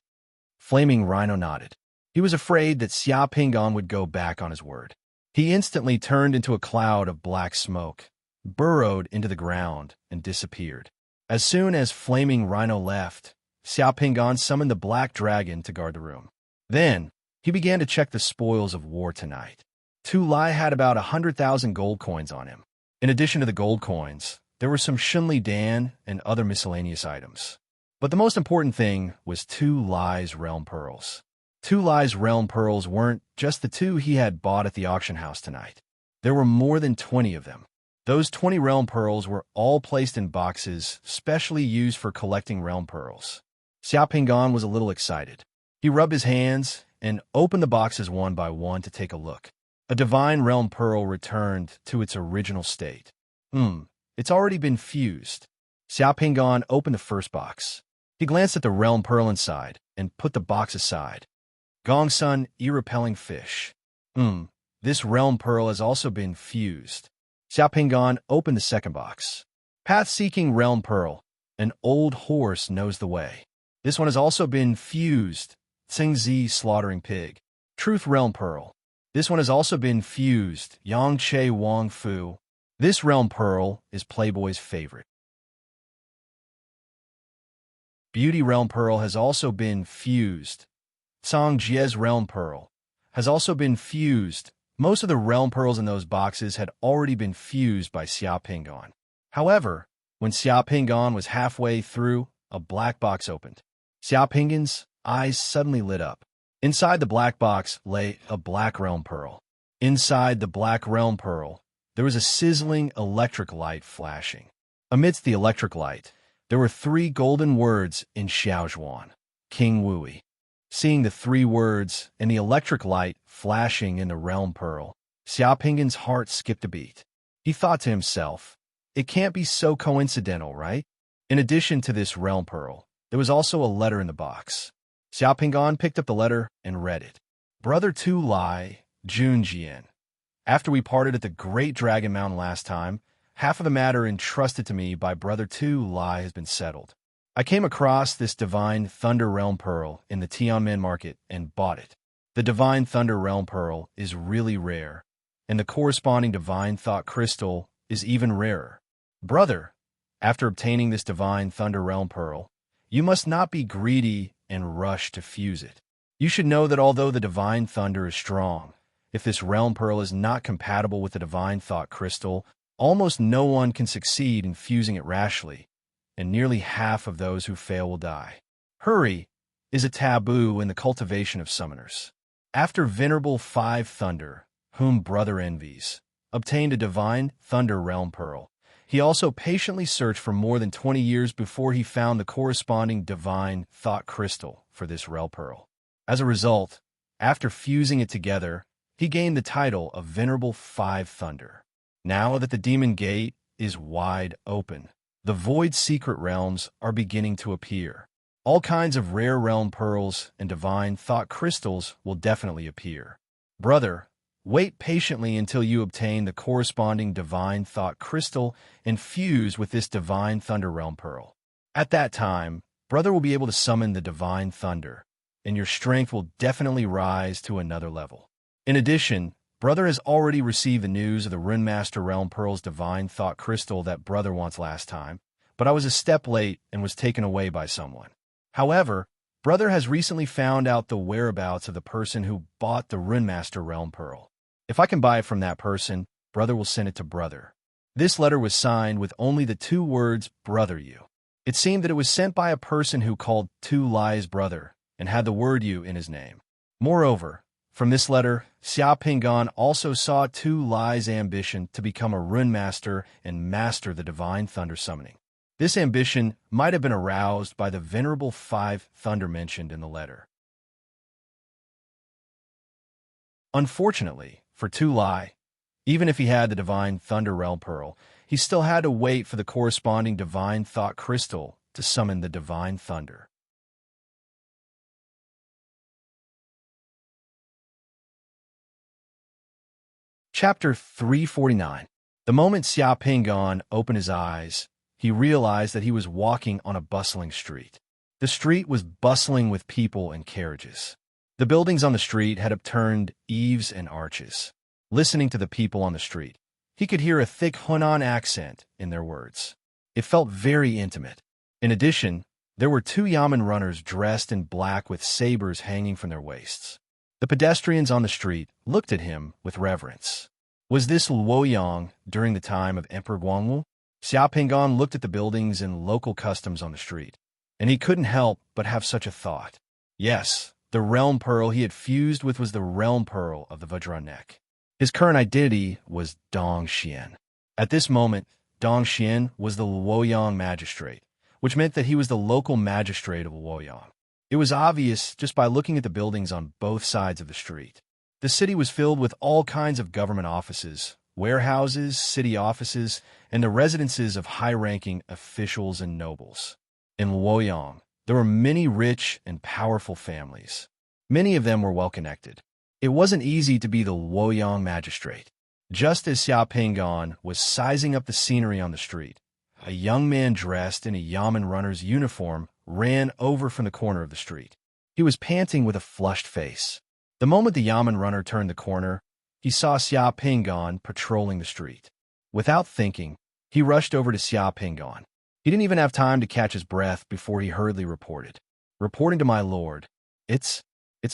Flaming Rhino nodded. He was afraid that Xiao Pingon would go back on his word. He instantly turned into a cloud of black smoke, burrowed into the ground, and disappeared. As soon as Flaming Rhino left, Xiao Pingon summoned the Black Dragon to guard the room. Then, he began to check the spoils of war tonight. Tu Lai had about 100,000 gold coins on him. In addition to the gold coins, there were some Shunli Dan and other miscellaneous items. But the most important thing was Tu Lai's realm pearls. Tu Lai's realm pearls weren't just the two he had bought at the auction house tonight. There were more than 20 of them. Those 20 realm pearls were all placed in boxes specially used for collecting realm pearls. Xiao Pingon was a little excited. He rubbed his hands and opened the boxes one by one to take a look. A divine realm pearl returned to its original state. It's already been fused. Xiao Pingon opened the first box. He glanced at the realm pearl inside and put the box aside. Gongsun, e-repelling fish. This realm pearl has also been fused. Xiao Pingon opened the second box. Path-seeking realm pearl. An old horse knows the way. This one has also been fused. Tsingzi, slaughtering pig. Truth realm pearl. This one has also been fused. Yang Che Wang Fu. This realm pearl is Playboy's favorite. Beauty realm pearl has also been fused. Song Jie's realm pearl has also been fused. Most of the realm pearls in those boxes had already been fused by Xiao Pingon. However, when Xiao Pingon was halfway through, a black box opened. Xiao Pingon's eyes suddenly lit up. Inside the black box lay a black realm pearl. Inside the black realm pearl, there was a sizzling electric light flashing. Amidst the electric light, there were 3 golden words in Xiaozhuan. King Wui. Seeing the 3 words and the electric light flashing in the realm pearl, Xiao Pingon's heart skipped a beat. He thought to himself, it can't be so coincidental, right? In addition to this realm pearl, there was also a letter in the box. Xiao Pingon picked up the letter and read it. Brother Tu Lai, Junjian. After we parted at the Great Dragon Mountain last time, half of the matter entrusted to me by Brother Tu Lai has been settled. I came across this Divine Thunder Realm Pearl in the Tianmen market and bought it. The Divine Thunder Realm Pearl is really rare, and the corresponding Divine Thought Crystal is even rarer. Brother, after obtaining this Divine Thunder Realm Pearl, you must not be greedy and rush to fuse it. You should know that although the Divine Thunder is strong, if this Realm Pearl is not compatible with the Divine Thought Crystal, almost no one can succeed in fusing it rashly, and nearly half of those who fail will die. Hurry is a taboo in the cultivation of summoners. After Venerable Five Thunder, whom Brother envies, obtained a Divine Thunder Realm Pearl, he also patiently searched for more than 20 years before he found the corresponding Divine Thought Crystal for this Realm Pearl. As a result, after fusing it together, he gained the title of Venerable Five Thunder. Now that the Demon Gate is wide open, the Void Secret Realms are beginning to appear. All kinds of rare Realm Pearls and Divine Thought Crystals will definitely appear. Brother, wait patiently until you obtain the corresponding Divine Thought Crystal and fuse with this Divine Thunder Realm Pearl. At that time, Brother will be able to summon the Divine Thunder, and your strength will definitely rise to another level. In addition, Brother has already received the news of the Runemaster Realm Pearl's Divine Thought Crystal that Brother wants last time, but I was a step late and was taken away by someone. However, Brother has recently found out the whereabouts of the person who bought the Runemaster Realm Pearl. If I can buy it from that person, Brother will send it to Brother. This letter was signed with only the two words, Brother You. It seemed that it was sent by a person who called Tu Lai's brother and had the word You in his name. Moreover, from this letter, Xia Pingan also saw Tu Lai's ambition to become a Rune Master and master the Divine Thunder summoning. This ambition might have been aroused by the Venerable Five Thunder mentioned in the letter. Unfortunately, for Tu Lai, even if he had the Divine Thunder Realm Pearl, he still had to wait for the corresponding Divine Thought Crystal to summon the Divine Thunder. Chapter 349. The moment Xia Pingan opened his eyes, he realized that he was walking on a bustling street. The street was bustling with people and carriages. The buildings on the street had upturned eaves and arches. Listening to the people on the street, he could hear a thick Hunan accent in their words. It felt very intimate. In addition, there were two Yamen runners dressed in black with sabers hanging from their waists. The pedestrians on the street looked at him with reverence. Was this Luoyang during the time of Emperor Guangwu? Xia Pingan looked at the buildings and local customs on the street, and he couldn't help but have such a thought. Yes, the Realm Pearl he had fused with was the Realm Pearl of the Vajra Neck. His current identity was Dong Xian. At this moment, Dong Xian was the Luoyang magistrate, which meant that he was the local magistrate of Luoyang. It was obvious just by looking at the buildings on both sides of the street. The city was filled with all kinds of government offices, warehouses, city offices, and the residences of high-ranking officials and nobles. In Luoyang, there were many rich and powerful families. Many of them were well-connected. It wasn't easy to be the Luoyang magistrate. Just as Xia Pingan was sizing up the scenery on the street, a young man dressed in a Yamen runner's uniform ran over from the corner of the street. He was panting with a flushed face. The moment the Yamen runner turned the corner, he saw Xia Pingan patrolling the street. Without thinking, he rushed over to Xia Pingan. He didn't even have time to catch his breath before he hurriedly reported. Reporting to my lord, it's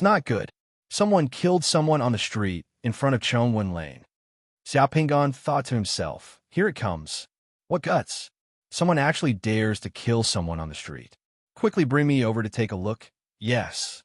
not good. Someone killed someone on the street in front of Chongwen Lane. Xia Pingan thought to himself, here it comes. What guts? Someone actually dares to kill someone on the street. Quickly bring me over to take a look. Yes.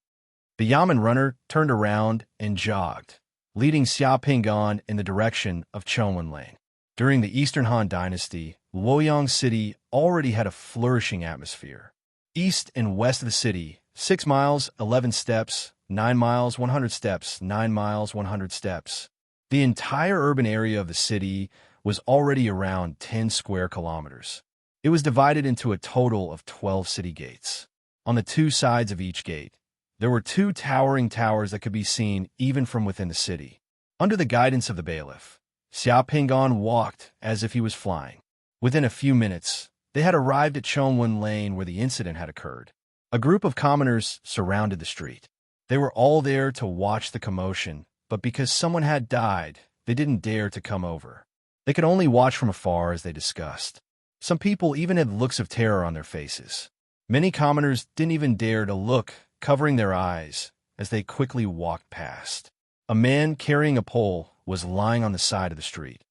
The Yamen runner turned around and jogged, leading Xia Pingan in the direction of Chongwen Lane. During the Eastern Han Dynasty, Luoyang City already had a flourishing atmosphere. East and west of the city, 6 miles, 11 steps, 9 miles, 100 steps, 9 miles, 100 steps. The entire urban area of the city was already around 10 square kilometers. It was divided into a total of 12 city gates. On the two sides of each gate, There were 2 towering towers that could be seen even from within the city. Under the guidance of the bailiff, Xiao Pingon walked as if he was flying. Within a few minutes, they had arrived at Chongwen Lane where the incident had occurred. A group of commoners surrounded the street. They were all there to watch the commotion, but because someone had died, they didn't dare to come over. They could only watch from afar as they discussed. Some people even had looks of terror on their faces. Many commoners didn't even dare to look, covering their eyes, as they quickly walked past. A man carrying a pole was lying on the side of the street.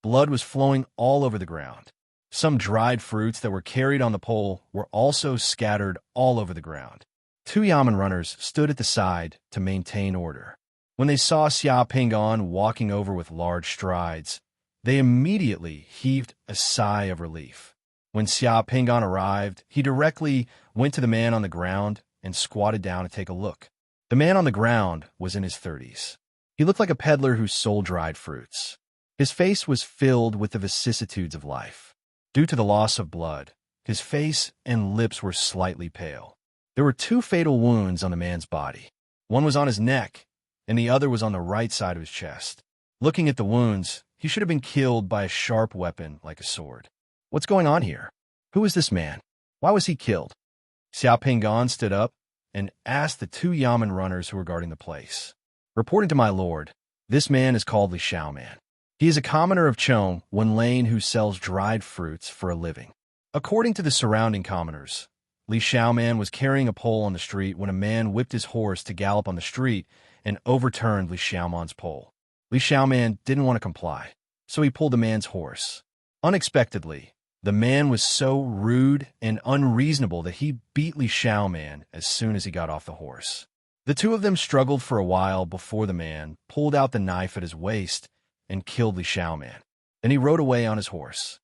Blood was flowing all over the ground. Some dried fruits that were carried on the pole were also scattered all over the ground. 2 yamen runners stood at the side to maintain order. When they saw Xia Pingon walking over with large strides, they immediately heaved a sigh of relief. When Xia Pingon arrived, he directly went to the man on the ground and squatted down to take a look. The man on the ground was in his 30s. He looked like a peddler who sold dried fruits. His face was filled with the vicissitudes of life. Due to the loss of blood, his face and lips were slightly pale. There were 2 fatal wounds on the man's body. One was on his neck, and the other was on the right side of his chest. Looking at the wounds, he should have been killed by a sharp weapon like a sword. What's going on here? Who is this man? Why was he killed? Xiao Pingon stood up and asked the 2 yamen runners who were guarding the place. Reporting to my lord, this man is called Li Xiaoman. He is a commoner of Chongwen Lane who sells dried fruits for a living. According to the surrounding commoners, Li Xiaoman was carrying a pole on the street when a man whipped his horse to gallop on the street and overturned Li Xiaoman's pole. Li Xiaoman didn't want to comply, so he pulled the man's horse. Unexpectedly, the man was so rude and unreasonable that he beat Li Xiaoman as soon as he got off the horse. The 2 of them struggled for a while before the man pulled out the knife at his waist and killed Li Xiaoman. Then he rode away on his horse.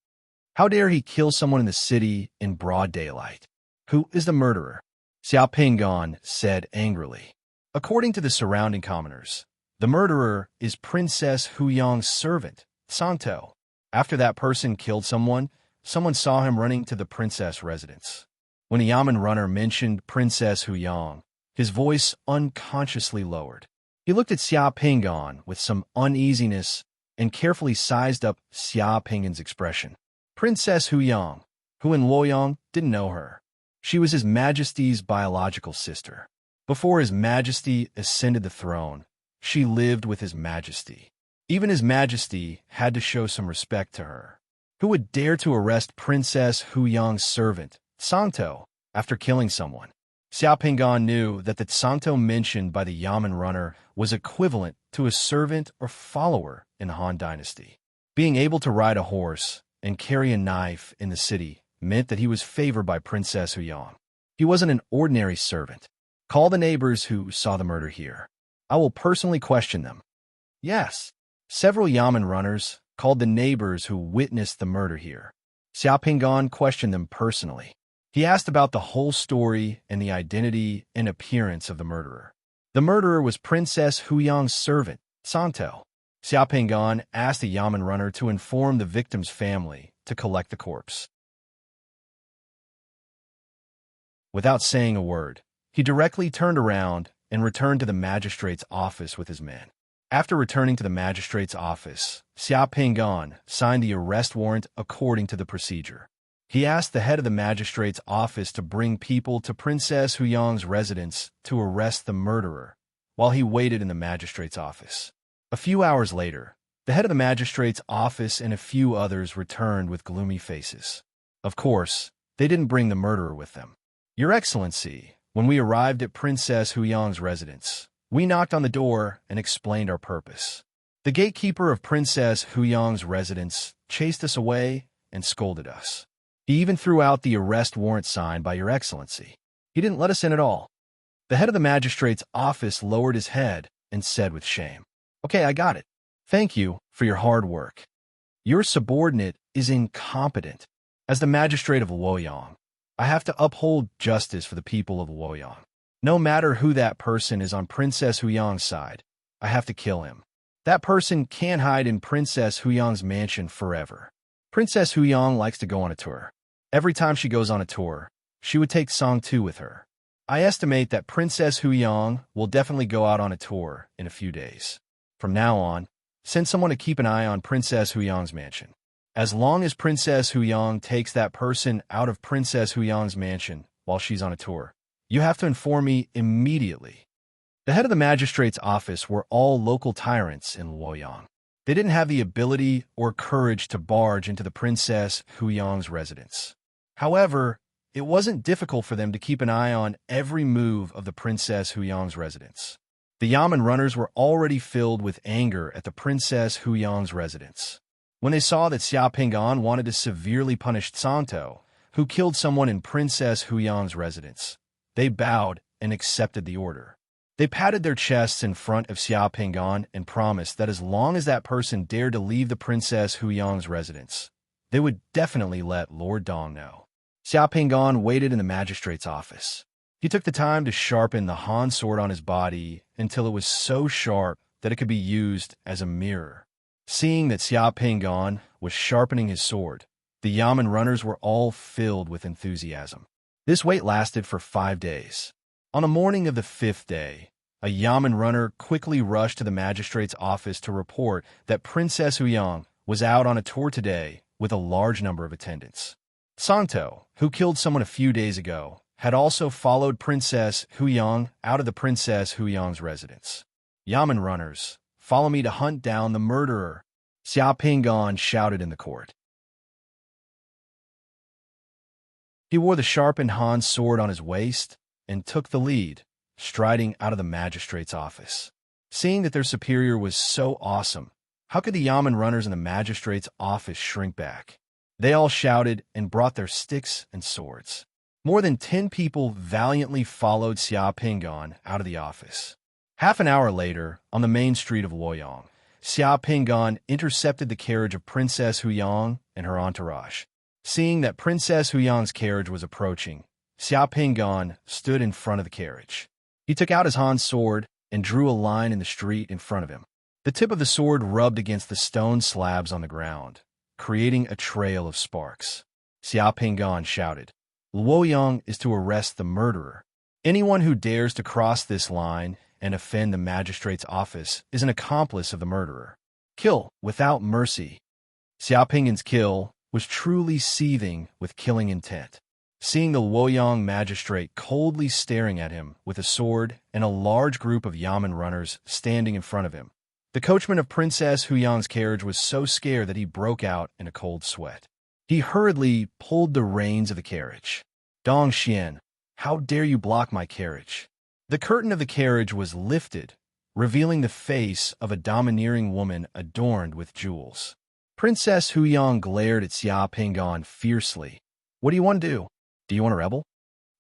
How dare he kill someone in the city in broad daylight? Who is the murderer? Xiao Pingon said angrily. According to the surrounding commoners, the murderer is Princess Huyang's servant, Santo. After that person killed someone saw him running to the princess residence. When a yamen runner mentioned Princess Huyang, his voice unconsciously lowered. He looked at Xia Pingon with some uneasiness and carefully sized up Xia Pingon's expression. Princess Huyang, who in Luoyang didn't know her. She was His Majesty's biological sister. Before His Majesty ascended the throne, she lived with His Majesty. Even His Majesty had to show some respect to her. Who would dare to arrest Princess Huyang's servant, Santo, after killing someone? Xiao Pingon knew that the Santo mentioned by the yamen runner was equivalent to a servant or follower in the Han Dynasty. Being able to ride a horse and carry a knife in the city meant that he was favored by Princess Huyang. He wasn't an ordinary servant. Call the neighbors who saw the murder here. I will personally question them. Yes, several yamen runners called the neighbors who witnessed the murder here. Xiao Pingon questioned them personally. He asked about the whole story and the identity and appearance of the murderer. The murderer was Princess Huyang's servant, Santo. Xiao Pingon asked the yamen runner to inform the victim's family to collect the corpse. Without saying a word, he directly turned around and returned to the magistrate's office with his men. After returning to the magistrate's office, Xiao Pingon signed the arrest warrant according to the procedure. He asked the head of the magistrate's office to bring people to Princess Huyang's residence to arrest the murderer, while he waited in the magistrate's office. A few hours later, the head of the magistrate's office and a few others returned with gloomy faces. Of course, they didn't bring the murderer with them. Your Excellency, when we arrived at Princess Huyang's residence, we knocked on the door and explained our purpose. The gatekeeper of Princess Huyang's residence chased us away and scolded us. He even threw out the arrest warrant signed by Your Excellency. He didn't let us in at all. The head of the magistrate's office lowered his head and said with shame, "Okay, I got it. Thank you for your hard work. Your subordinate is incompetent. As the magistrate of Luoyang, I have to uphold justice for the people of Luoyang. No matter who that person is on Princess Huyang's side, I have to kill him. That person can't hide in Princess Huyang's mansion forever. Princess Huyang likes to go on a tour. Every time she goes on a tour, she would take Song Tu with her. I estimate that Princess Huyang will definitely go out on a tour in a few days. From now on, send someone to keep an eye on Princess Huyang's mansion. As long as Princess Huyang takes that person out of Princess Huyang's mansion while she's on a tour, you have to inform me immediately. The head of the magistrate's office were all local tyrants in Luoyang. They didn't have the ability or courage to barge into the Princess Huyang's residence. However, it wasn't difficult for them to keep an eye on every move of the Princess Huyang's residence. The Yamen runners were already filled with anger at the Princess Huyang's residence. When they saw that Xia Ping'an wanted to severely punish Santo, who killed someone in Princess Huyang's residence, they bowed and accepted the order. They patted their chests in front of Xia Ping'an and promised that as long as that person dared to leave the Princess Huyang's residence, they would definitely let Lord Dong know. Xia Ping'an waited in the magistrate's office. He took the time to sharpen the Han sword on his body until it was so sharp that it could be used as a mirror. Seeing that Xia Ping'an was sharpening his sword, the Yamen runners were all filled with enthusiasm. This wait lasted for 5 days. On the morning of the 5th day, a Yamen runner quickly rushed to the magistrate's office to report that Princess Huyang was out on a tour today with a large number of attendants. Santo, who killed someone a few days ago, had also followed Princess Huyang out of the Princess Huyang's residence. Yamen runners, follow me to hunt down the murderer, Xia Ping'an shouted in the court. He wore the sharpened Han sword on his waist and took the lead, striding out of the magistrate's office. Seeing that their superior was so awesome, how could the Yamen runners in the magistrate's office shrink back? They all shouted and brought their sticks and swords. More than 10 people valiantly followed Xia Ping'an out of the office. Half an hour later, on the main street of Luoyang, Xia Ping'an intercepted the carriage of Princess Huyang and her entourage. Seeing that Princess Huyang's carriage was approaching, Xia Ping'an stood in front of the carriage. He took out his Han sword and drew a line in the street in front of him. The tip of the sword rubbed against the stone slabs on the ground, creating a trail of sparks. Xia Ping'an shouted, "Luoyang is to arrest the murderer. Anyone who dares to cross this line and offend the magistrate's office is an accomplice of the murderer. Kill without mercy." Xia Ping'an's kill was truly seething with killing intent. Seeing the Luoyang magistrate coldly staring at him with a sword and a large group of Yamen runners standing in front of him, the coachman of Princess Huyang's carriage was so scared that he broke out in a cold sweat. He hurriedly pulled the reins of the carriage. "Dong Xian, how dare you block my carriage?" The curtain of the carriage was lifted, revealing the face of a domineering woman adorned with jewels. Princess Huyang glared at Xia Ping'an fiercely. "What do you want to do? Do you want to rebel?"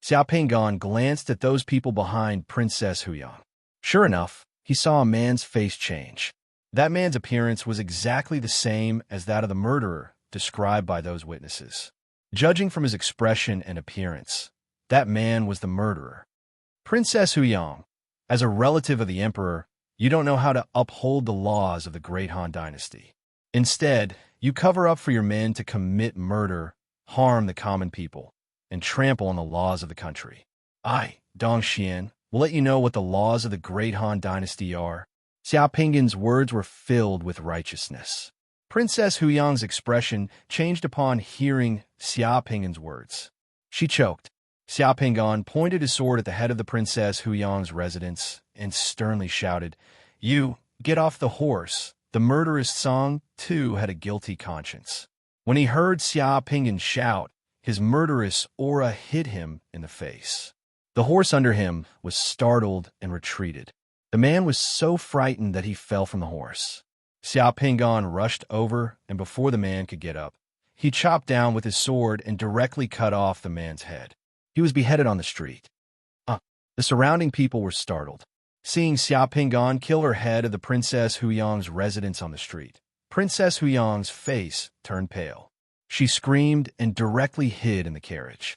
Xia Ping'an glanced at those people behind Princess Huyang. Sure enough, he saw a man's face change. That man's appearance was exactly the same as that of the murderer described by those witnesses. Judging from his expression and appearance, that man was the murderer. Princess Huyang, as a relative of the emperor, you don't know how to uphold the laws of the great Han dynasty. Instead, you cover up for your men to commit murder, harm the common people, and trample on the laws of the country. I, Dong Xian, will let you know what the laws of the great Han dynasty are. Xia Ping'an's words were filled with righteousness. Princess Huyang's expression changed upon hearing Xia Ping'an's words. She choked. Xia Ping'an pointed his sword at the head of the Princess Huyang's residence and sternly shouted, "You, get off the horse." The murderous Song, too, had a guilty conscience. When he heard Xia Ping'an shout, his murderous aura hit him in the face. The horse under him was startled and retreated. The man was so frightened that he fell from the horse. Xia Ping'an rushed over, and before the man could get up, he chopped down with his sword and directly cut off the man's head. He was beheaded on the street. The surrounding people were startled. Seeing Xia Ping'an kill her head of the Princess Huyang's residence on the street, Princess Huyang's face turned pale. She screamed and directly hid in the carriage.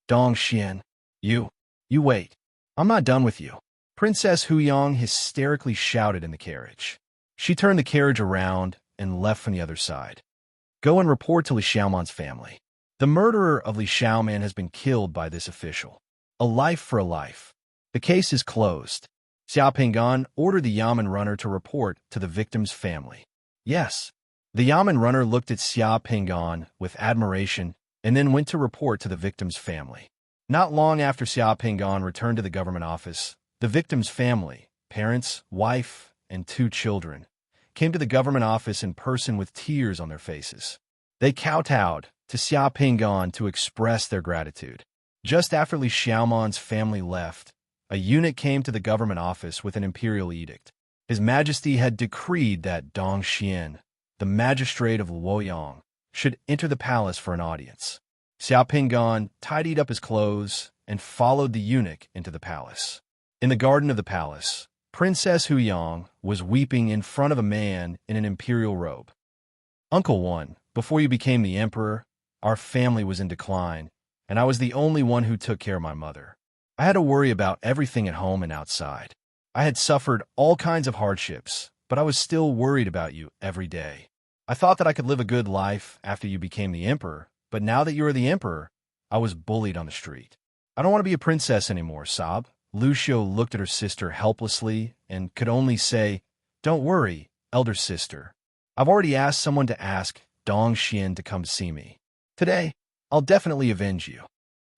"Dong Xian, you wait. I'm not done with you." Princess Huyang hysterically shouted in the carriage. She turned the carriage around and left from the other side. "Go and report to Li Xiaoman's family." The murderer of Li Xiaoman has been killed by this official. A life for a life. The case is closed. Xiao Pinggan ordered the Yamen runner to report to the victim's family. Yes. The Yamen runner looked at Xiao Pinggan with admiration and then went to report to the victim's family. Not long after Xiao Pinggan returned to the government office, the victim's family, parents, wife, and 2 children, came to the government office in person with tears on their faces. They kowtowed to Xiao Pinggan to express their gratitude. Just after Li Xiaoman's family left, a eunuch came to the government office with an imperial edict. His Majesty had decreed that Dong Xian, the magistrate of Luoyang, should enter the palace for an audience. Xiao Pinggan tidied up his clothes and followed the eunuch into the palace. In the garden of the palace, Princess Huyang was weeping in front of a man in an imperial robe. "Uncle One, before you became the emperor, our family was in decline, and I was the only one who took care of my mother. I had to worry about everything at home and outside. I had suffered all kinds of hardships, but I was still worried about you every day. I thought that I could live a good life after you became the emperor, but now that you are the emperor, I was bullied on the street. I don't want to be a princess anymore, sob." Lucio looked at her sister helplessly and could only say, "Don't worry, elder sister. I've already asked someone to ask Dong Xian to come see me. Today, I'll definitely avenge you."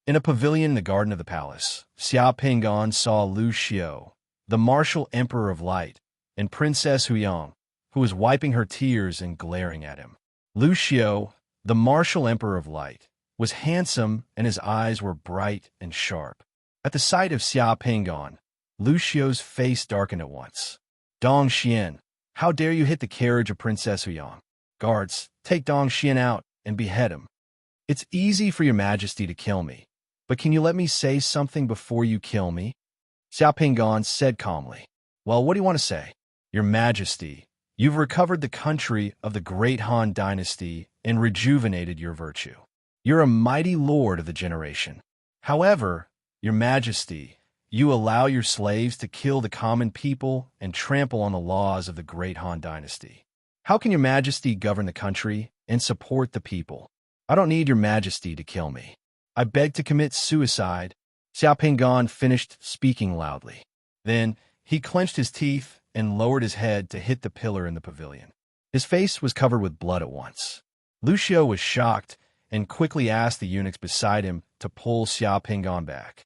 In a pavilion in the garden of the palace, Xiao Pinggan saw Lu Xiu, the martial emperor of light, and Princess Huyang, who was wiping her tears and glaring at him. Lu Xiu, the martial emperor of light, was handsome and his eyes were bright and sharp. At the sight of Xiao Pinggan, Lu Xiu's face darkened at once. "Dong Xian, how dare you hit the carriage of Princess Huyang? Guards, take Dong Xian out and behead him." "It's easy for your Majesty to kill me, but can you let me say something before you kill me?" Xiao Pinggan said calmly. "Well, what do you want to say?" "Your Majesty, you've recovered the country of the great Han dynasty and rejuvenated your virtue. You're a mighty lord of the generation. However, Your Majesty, you allow your slaves to kill the common people and trample on the laws of the great Han dynasty. How can Your Majesty govern the country and support the people? I don't need Your Majesty to kill me. I beg to commit suicide." Xiao Pinggan finished speaking loudly. Then he clenched his teeth and lowered his head to hit the pillar in the pavilion. His face was covered with blood at once. Lucio was shocked and quickly asked the eunuchs beside him to pull Xiao Pinggan back.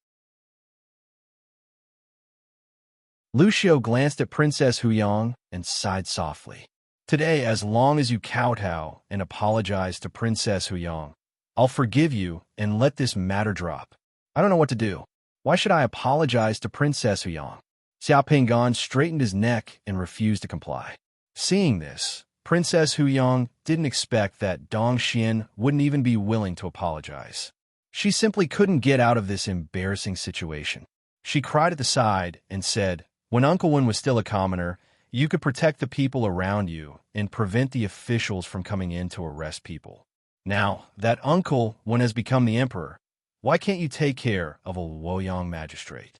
Lucio glanced at Princess Huyang and sighed softly. "Today, as long as you kowtow and apologize to Princess Huyang, I'll forgive you and let this matter drop. I don't know what to do. Why should I apologize to Princess Huyang?" Xiao Pinggan straightened his neck and refused to comply. Seeing this, Princess Huyang didn't expect that Dong Xian wouldn't even be willing to apologize. She simply couldn't get out of this embarrassing situation. She cried at the side and said, "When Uncle Wen was still a commoner, you could protect the people around you and prevent the officials from coming in to arrest people. Now that Uncle Wen has become the emperor, why can't you take care of a Luoyang magistrate?"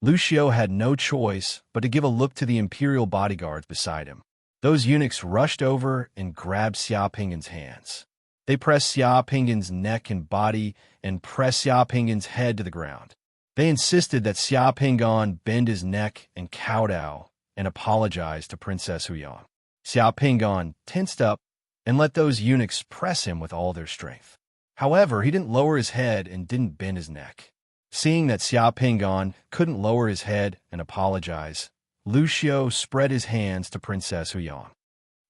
Lucio had no choice but to give a look to the imperial bodyguards beside him. Those eunuchs rushed over and grabbed Xiao Pinggan's hands. They pressed Xiao Pinggan's neck and body and pressed Xiao Pinggan's head to the ground. They insisted that Xiao Pinggan bend his neck and kowtow and apologize to Princess Huyang. Xiao Pinggan tensed up and let those eunuchs press him with all their strength. However, he didn't lower his head and didn't bend his neck. Seeing that Xiao Pinggan couldn't lower his head and apologize, Lucio spread his hands to Princess Huyang.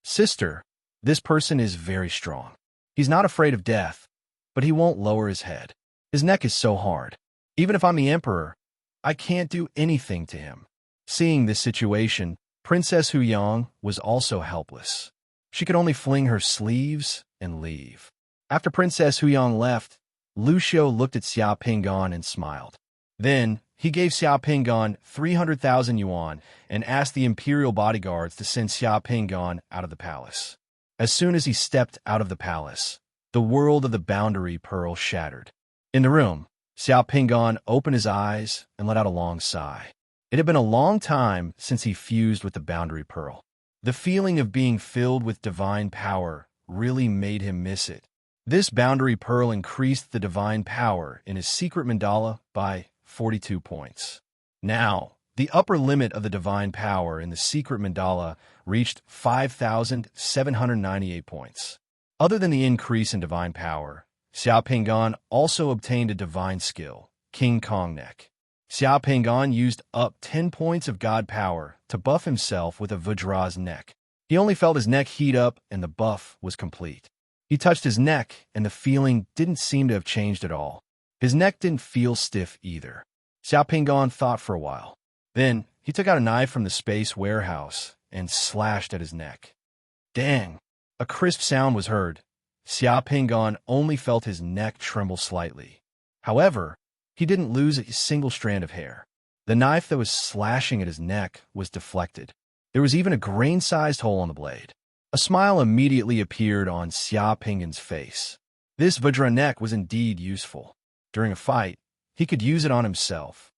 "Sister, this person is very strong. He's not afraid of death, but he won't lower his head. His neck is so hard. Even if I'm the emperor, I can't do anything to him." Seeing this situation, Princess Huyang was also helpless. She could only fling her sleeves and leave. After Princess Huyang left, Lucio looked at Xiao Pinggan and smiled. Then he gave Xiao Pinggan 300,000 yuan and asked the imperial bodyguards to send Xiao Pinggan out of the palace. As soon as he stepped out of the palace, the world of the boundary pearl shattered. In the room, Xiao Pinggan opened his eyes and let out a long sigh. It had been a long time since he fused with the boundary pearl. The feeling of being filled with divine power really made him miss it. This boundary pearl increased the divine power in his secret mandala by 42 points. Now, the upper limit of the divine power in the secret mandala reached 5,798 points. Other than the increase in divine power, Xiao Pingan also obtained a divine skill, King Kong Neck. Xiao Pingan used up 10 points of god power to buff himself with a Vajra's neck. He only felt his neck heat up and the buff was complete. He touched his neck and the feeling didn't seem to have changed at all. His neck didn't feel stiff either. Xiao Pingan thought for a while. Then, he took out a knife from the space warehouse and slashed at his neck. Dang! A crisp sound was heard. Xiao Pingan only felt his neck tremble slightly. However, he didn't lose a single strand of hair. The knife that was slashing at his neck was deflected. There was even a grain-sized hole on the blade. A smile immediately appeared on Xiao Pingan's face. This Vajra neck was indeed useful. During a fight, he could use it on himself.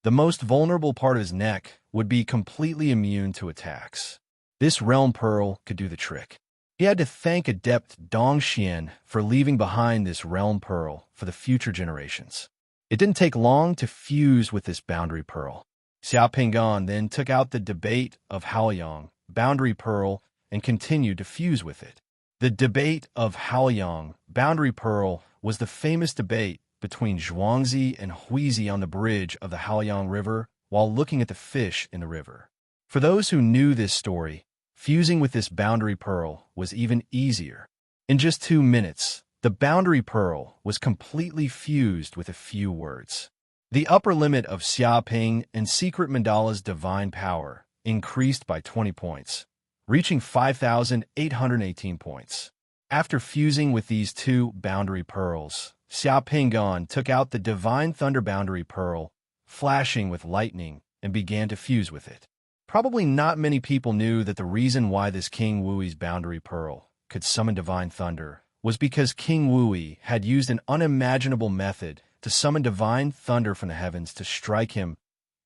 The most vulnerable part of his neck would be completely immune to attacks. This realm pearl could do the trick. He had to thank Adept Dongxian for leaving behind this realm pearl for the future generations. It didn't take long to fuse with this boundary pearl. Xiao Pingan then took out the debate of Haoyang, boundary pearl, and continued to fuse with it. The debate of Haoyang, boundary pearl, was the famous debate between Zhuangzi and Huizi on the bridge of the Haoyang River while looking at the fish in the river. For those who knew this story, fusing with this boundary pearl was even easier. In just 2 minutes, the boundary pearl was completely fused with a few words. The upper limit of Xia Ping and Secret Mandala's divine power increased by 20 points, reaching 5,818 points. After fusing with these two boundary pearls, Xiao Pingan took out the Divine Thunder Boundary Pearl, flashing with lightning, and began to fuse with it. Probably not many people knew that the reason why this King Wui's Boundary Pearl could summon Divine Thunder was because King Wui had used an unimaginable method to summon Divine Thunder from the heavens to strike him.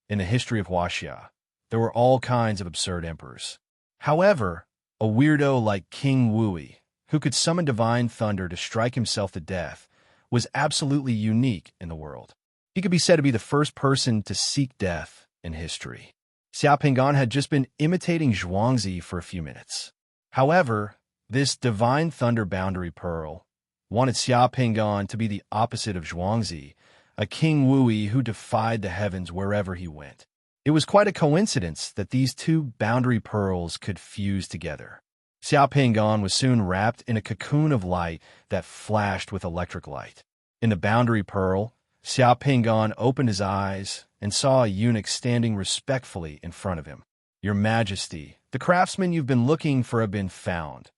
In the history of Huaxia, there were all kinds of absurd emperors. However, a weirdo like King Wui, who could summon Divine Thunder to strike himself to death, was absolutely unique in the world. He could be said to be the first person to seek death in history. Xiao Pingan had just been imitating Zhuangzi for a few minutes. However, this Divine Thunder Boundary Pearl wanted Xiao Pingan to be the opposite of Zhuangzi, a King Wui who defied the heavens wherever he went. It was quite a coincidence that these two boundary pearls could fuse together. Xiao Pingan was soon wrapped in a cocoon of light that flashed with electric light. In the boundary pearl, Xiao Pingan opened his eyes and saw a eunuch standing respectfully in front of him. "Your Majesty, the craftsmen you've been looking for have been found."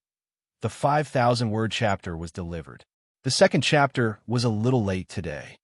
The 5,000-word chapter was delivered. The second chapter was a little late today.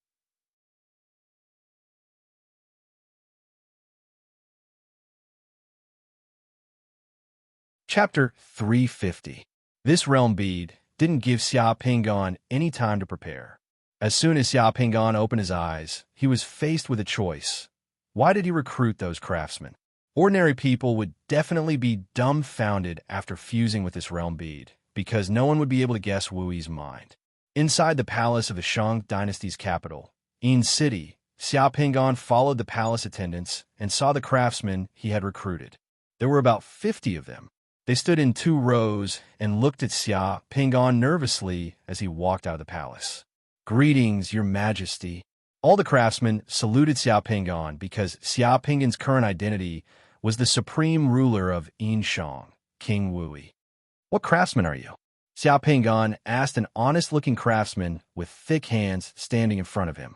Chapter 350. This realm bead didn't give Xiao Pingan any time to prepare. As soon as Xiao Pingan opened his eyes, he was faced with a choice. Why did he recruit those craftsmen? Ordinary people would definitely be dumbfounded after fusing with this realm bead, because no one would be able to guess Wui's mind. Inside the palace of the Shang dynasty's capital, Yin City, Xiao Pingan followed the palace attendants and saw the craftsmen he had recruited. There were about 50 of them. They stood in 2 rows and looked at Xiao Pingan nervously as he walked out of the palace. "Greetings, Your Majesty." All the craftsmen saluted Xiao Pingan because Xiao Pingan's current identity was the supreme ruler of Yinshang, King Wui. "What craftsman are you?" Xiao Pingan asked an honest-looking craftsman with thick hands standing in front of him.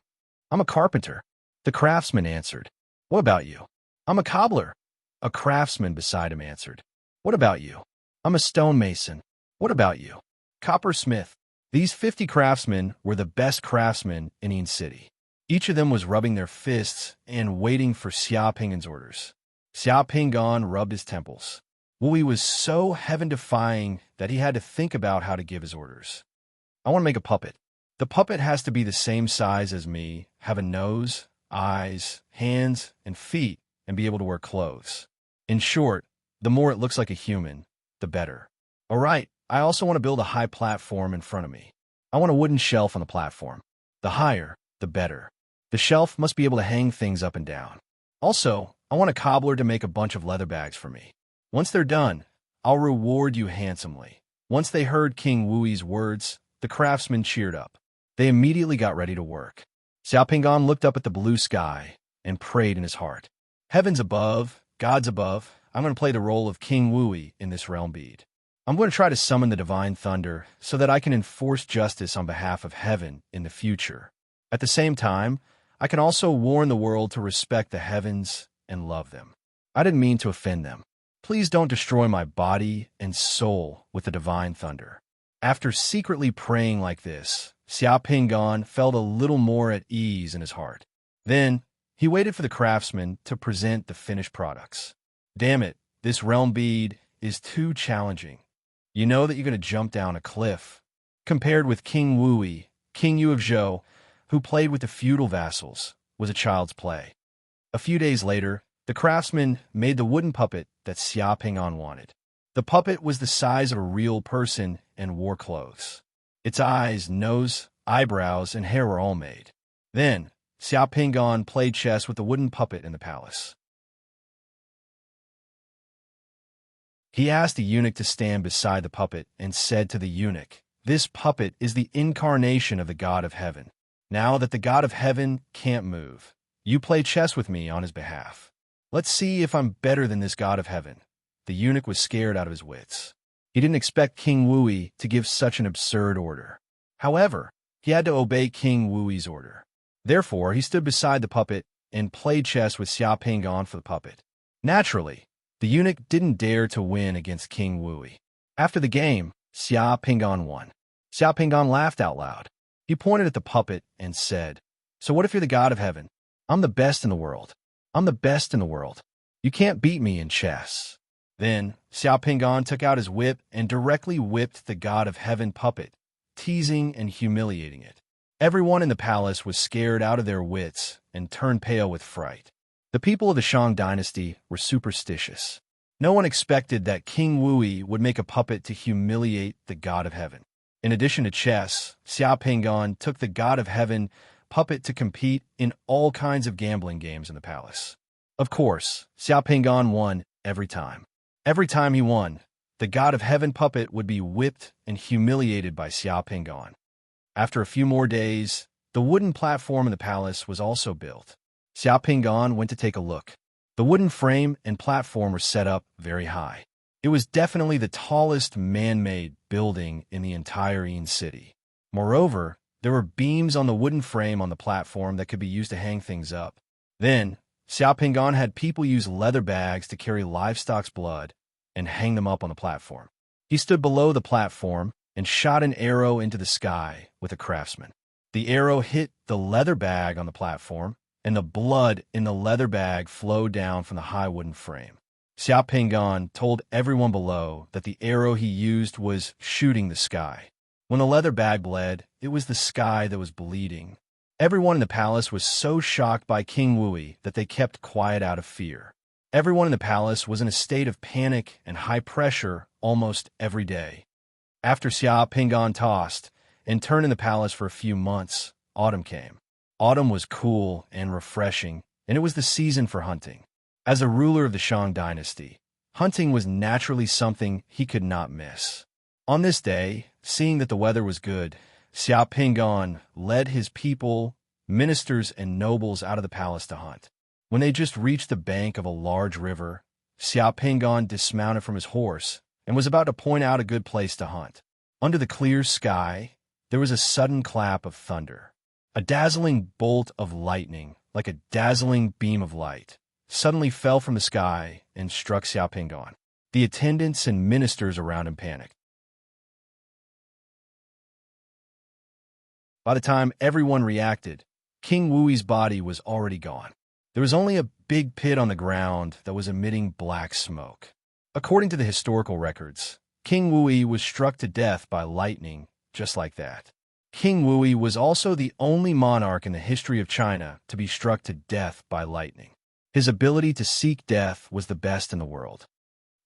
"I'm a carpenter," the craftsman answered. "What about you?" "I'm a cobbler," a craftsman beside him answered. "What about you?" "I'm a stonemason." "What about you?" "Coppersmith." These 50 craftsmen were the best craftsmen in Yin City. Each of them was rubbing their fists and waiting for Xiao Pingan's orders. Xiao Pingan rubbed his temples. Wui was so heaven-defying that he had to think about how to give his orders. "I want to make a puppet. The puppet has to be the same size as me, have a nose, eyes, hands, and feet, and be able to wear clothes. In short, the more it looks like a human, the better." All right, I also want to build a high platform in front of me. I want a wooden shelf on the platform. The higher, the better. The shelf must be able to hang things up and down. Also, I want a cobbler to make a bunch of leather bags for me. Once they're done, I'll reward you handsomely. Once they heard King Wui's words, the craftsmen cheered up. They immediately got ready to work. Xiao Pingan looked up at the blue sky and prayed in his heart. Heavens above, gods above, I'm going to play the role of King Wui in this realm bead. I'm going to try to summon the divine thunder so that I can enforce justice on behalf of heaven in the future. At the same time, I can also warn the world to respect the heavens and love them. I didn't mean to offend them. Please don't destroy my body and soul with the divine thunder. After secretly praying like this, Xiao Pingan felt a little more at ease in his heart. Then, he waited for the craftsman to present the finished products. Damn it, this realm bead is too challenging. You know that you're going to jump down a cliff. Compared with King Wui, King Yu of Zhou, who played with the feudal vassals, was a child's play. A few days later, the craftsman made the wooden puppet that Xiao Pingan wanted. The puppet was the size of a real person and wore clothes. Its eyes, nose, eyebrows, and hair were all made. Then, Xiao Pingan played chess with the wooden puppet in the palace. He asked the eunuch to stand beside the puppet and said to the eunuch, "This puppet is the incarnation of the god of heaven. Now that the god of heaven can't move, you play chess with me on his behalf. Let's see if I'm better than this god of heaven." The eunuch was scared out of his wits. He didn't expect King Wui to give such an absurd order. However, he had to obey King Wui's order. Therefore, he stood beside the puppet and played chess with Xiao Pingan for the puppet. Naturally, the eunuch didn't dare to win against King Wui. After the game, Xiao Pingan won. Xiao Pingan laughed out loud. He pointed at the puppet and said, "So what if you're the god of heaven? I'm the best in the world. I'm the best in the world. You can't beat me in chess." Then, Xiao Pingan took out his whip and directly whipped the god of heaven puppet, teasing and humiliating it. Everyone in the palace was scared out of their wits and turned pale with fright. The people of the Shang dynasty were superstitious. No one expected that King Wui would make a puppet to humiliate the god of heaven. In addition to chess, Xiao Pingan took the god of heaven puppet to compete in all kinds of gambling games in the palace. Of course, Xiao Pingan won every time. Every time he won, the god of heaven puppet would be whipped and humiliated by Xiao Pingan. After a few more days, the wooden platform in the palace was also built. Xiao Pingan went to take a look. The wooden frame and platform were set up very high. It was definitely the tallest man-made building in the entire Yin city. Moreover, there were beams on the wooden frame on the platform that could be used to hang things up. Then, Xiao Pingan had people use leather bags to carry livestock's blood and hang them up on the platform. He stood below the platform and shot an arrow into the sky with a craftsman. The arrow hit the leather bag on the platform, and the blood in the leather bag flowed down from the high wooden frame. Xiao Pingan told everyone below that the arrow he used was shooting the sky. When the leather bag bled, it was the sky that was bleeding. Everyone in the palace was so shocked by King Wui that they kept quiet out of fear. Everyone in the palace was in a state of panic and high pressure almost every day. After Xiao Pingan tossed and turned in the palace for a few months, autumn came. Autumn was cool and refreshing, and it was the season for hunting. As a ruler of the Shang dynasty, hunting was naturally something he could not miss. On this day, seeing that the weather was good, Xiao Pingan led his people, ministers, and nobles out of the palace to hunt. When they just reached the bank of a large river, Xiao Pingan dismounted from his horse and was about to point out a good place to hunt. Under the clear sky, there was a sudden clap of thunder. A dazzling bolt of lightning, like a dazzling beam of light, suddenly fell from the sky and struck Xiao Pingan. The attendants and ministers around him panicked. By the time everyone reacted, King Wui's body was already gone. There was only a big pit on the ground that was emitting black smoke. According to the historical records, King Wui was struck to death by lightning just like that. King Wui was also the only monarch in the history of China to be struck to death by lightning. His ability to seek death was the best in the world.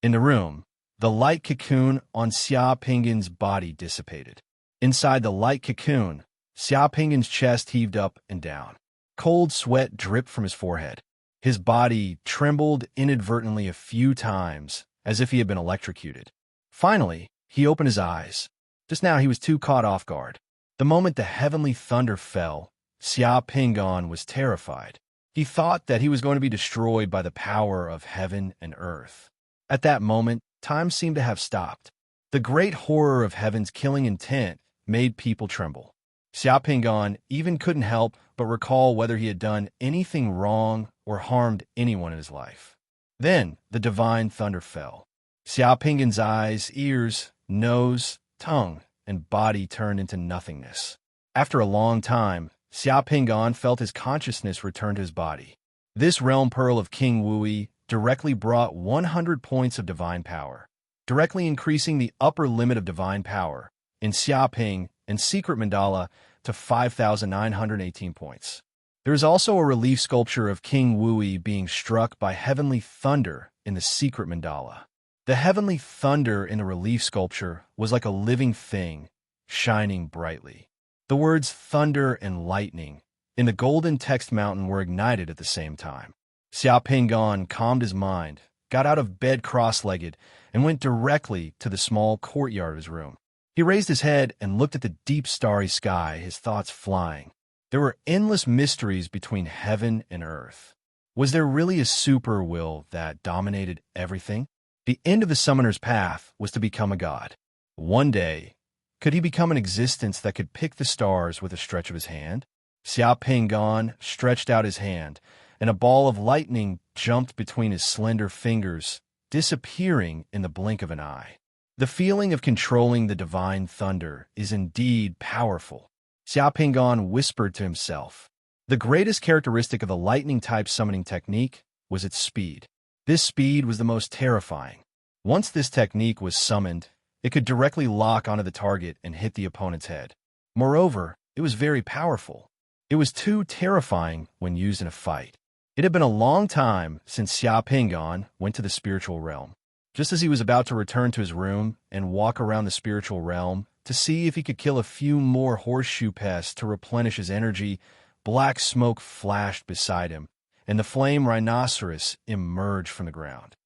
In the room, The light cocoon on Xia Pinggan's body dissipated. Inside the light cocoon, Xia Pinggan's chest heaved up and down. Cold sweat dripped from his forehead. His body trembled inadvertently a few times, as if he had been electrocuted. Finally, he opened his eyes. Just now he was too caught off guard. The moment the heavenly thunder fell, Xia Pinggan was terrified. He thought that he was going to be destroyed by the power of heaven and earth. At that moment, time seemed to have stopped. The great horror of heaven's killing intent made people tremble. Xia Pinggan even couldn't help but recall whether he had done anything wrong or harmed anyone in his life. Then the divine thunder fell. Xia Pinggan's eyes, ears, nose, tongue, and body turned into nothingness. After a long time, Xia Pinggan felt his consciousness return to his body. This realm pearl of King Wui directly brought 100 points of divine power, directly increasing the upper limit of divine power in Xia Ping and Secret Mandala to 5,918 points. There is also a relief sculpture of King Wui being struck by heavenly thunder in the Secret Mandala. The heavenly thunder in the relief sculpture was like a living thing, shining brightly. The words thunder and lightning in the golden text mountain were ignited at the same time. Xia Pinggan calmed his mind, got out of bed cross-legged, and went directly to the small courtyard of his room. He raised his head and looked at the deep starry sky, his thoughts flying. There were endless mysteries between heaven and earth. Was there really a super will that dominated everything? The end of the summoner's path was to become a god. One day, could he become an existence that could pick the stars with a stretch of his hand? Xia Pinggan stretched out his hand, and a ball of lightning jumped between his slender fingers, disappearing in the blink of an eye. The feeling of controlling the divine thunder is indeed powerful. Xia Pinggan whispered to himself. The greatest characteristic of the lightning-type summoning technique was its speed. This speed was the most terrifying. Once this technique was summoned, it could directly lock onto the target and hit the opponent's head. Moreover, it was very powerful. It was too terrifying when used in a fight. It had been a long time since Xia Pinggan went to the spiritual realm. Just as he was about to return to his room and walk around the spiritual realm to see if he could kill a few more horseshoe pests to replenish his energy, black smoke flashed beside him, and the flame rhinoceros emerged from the ground.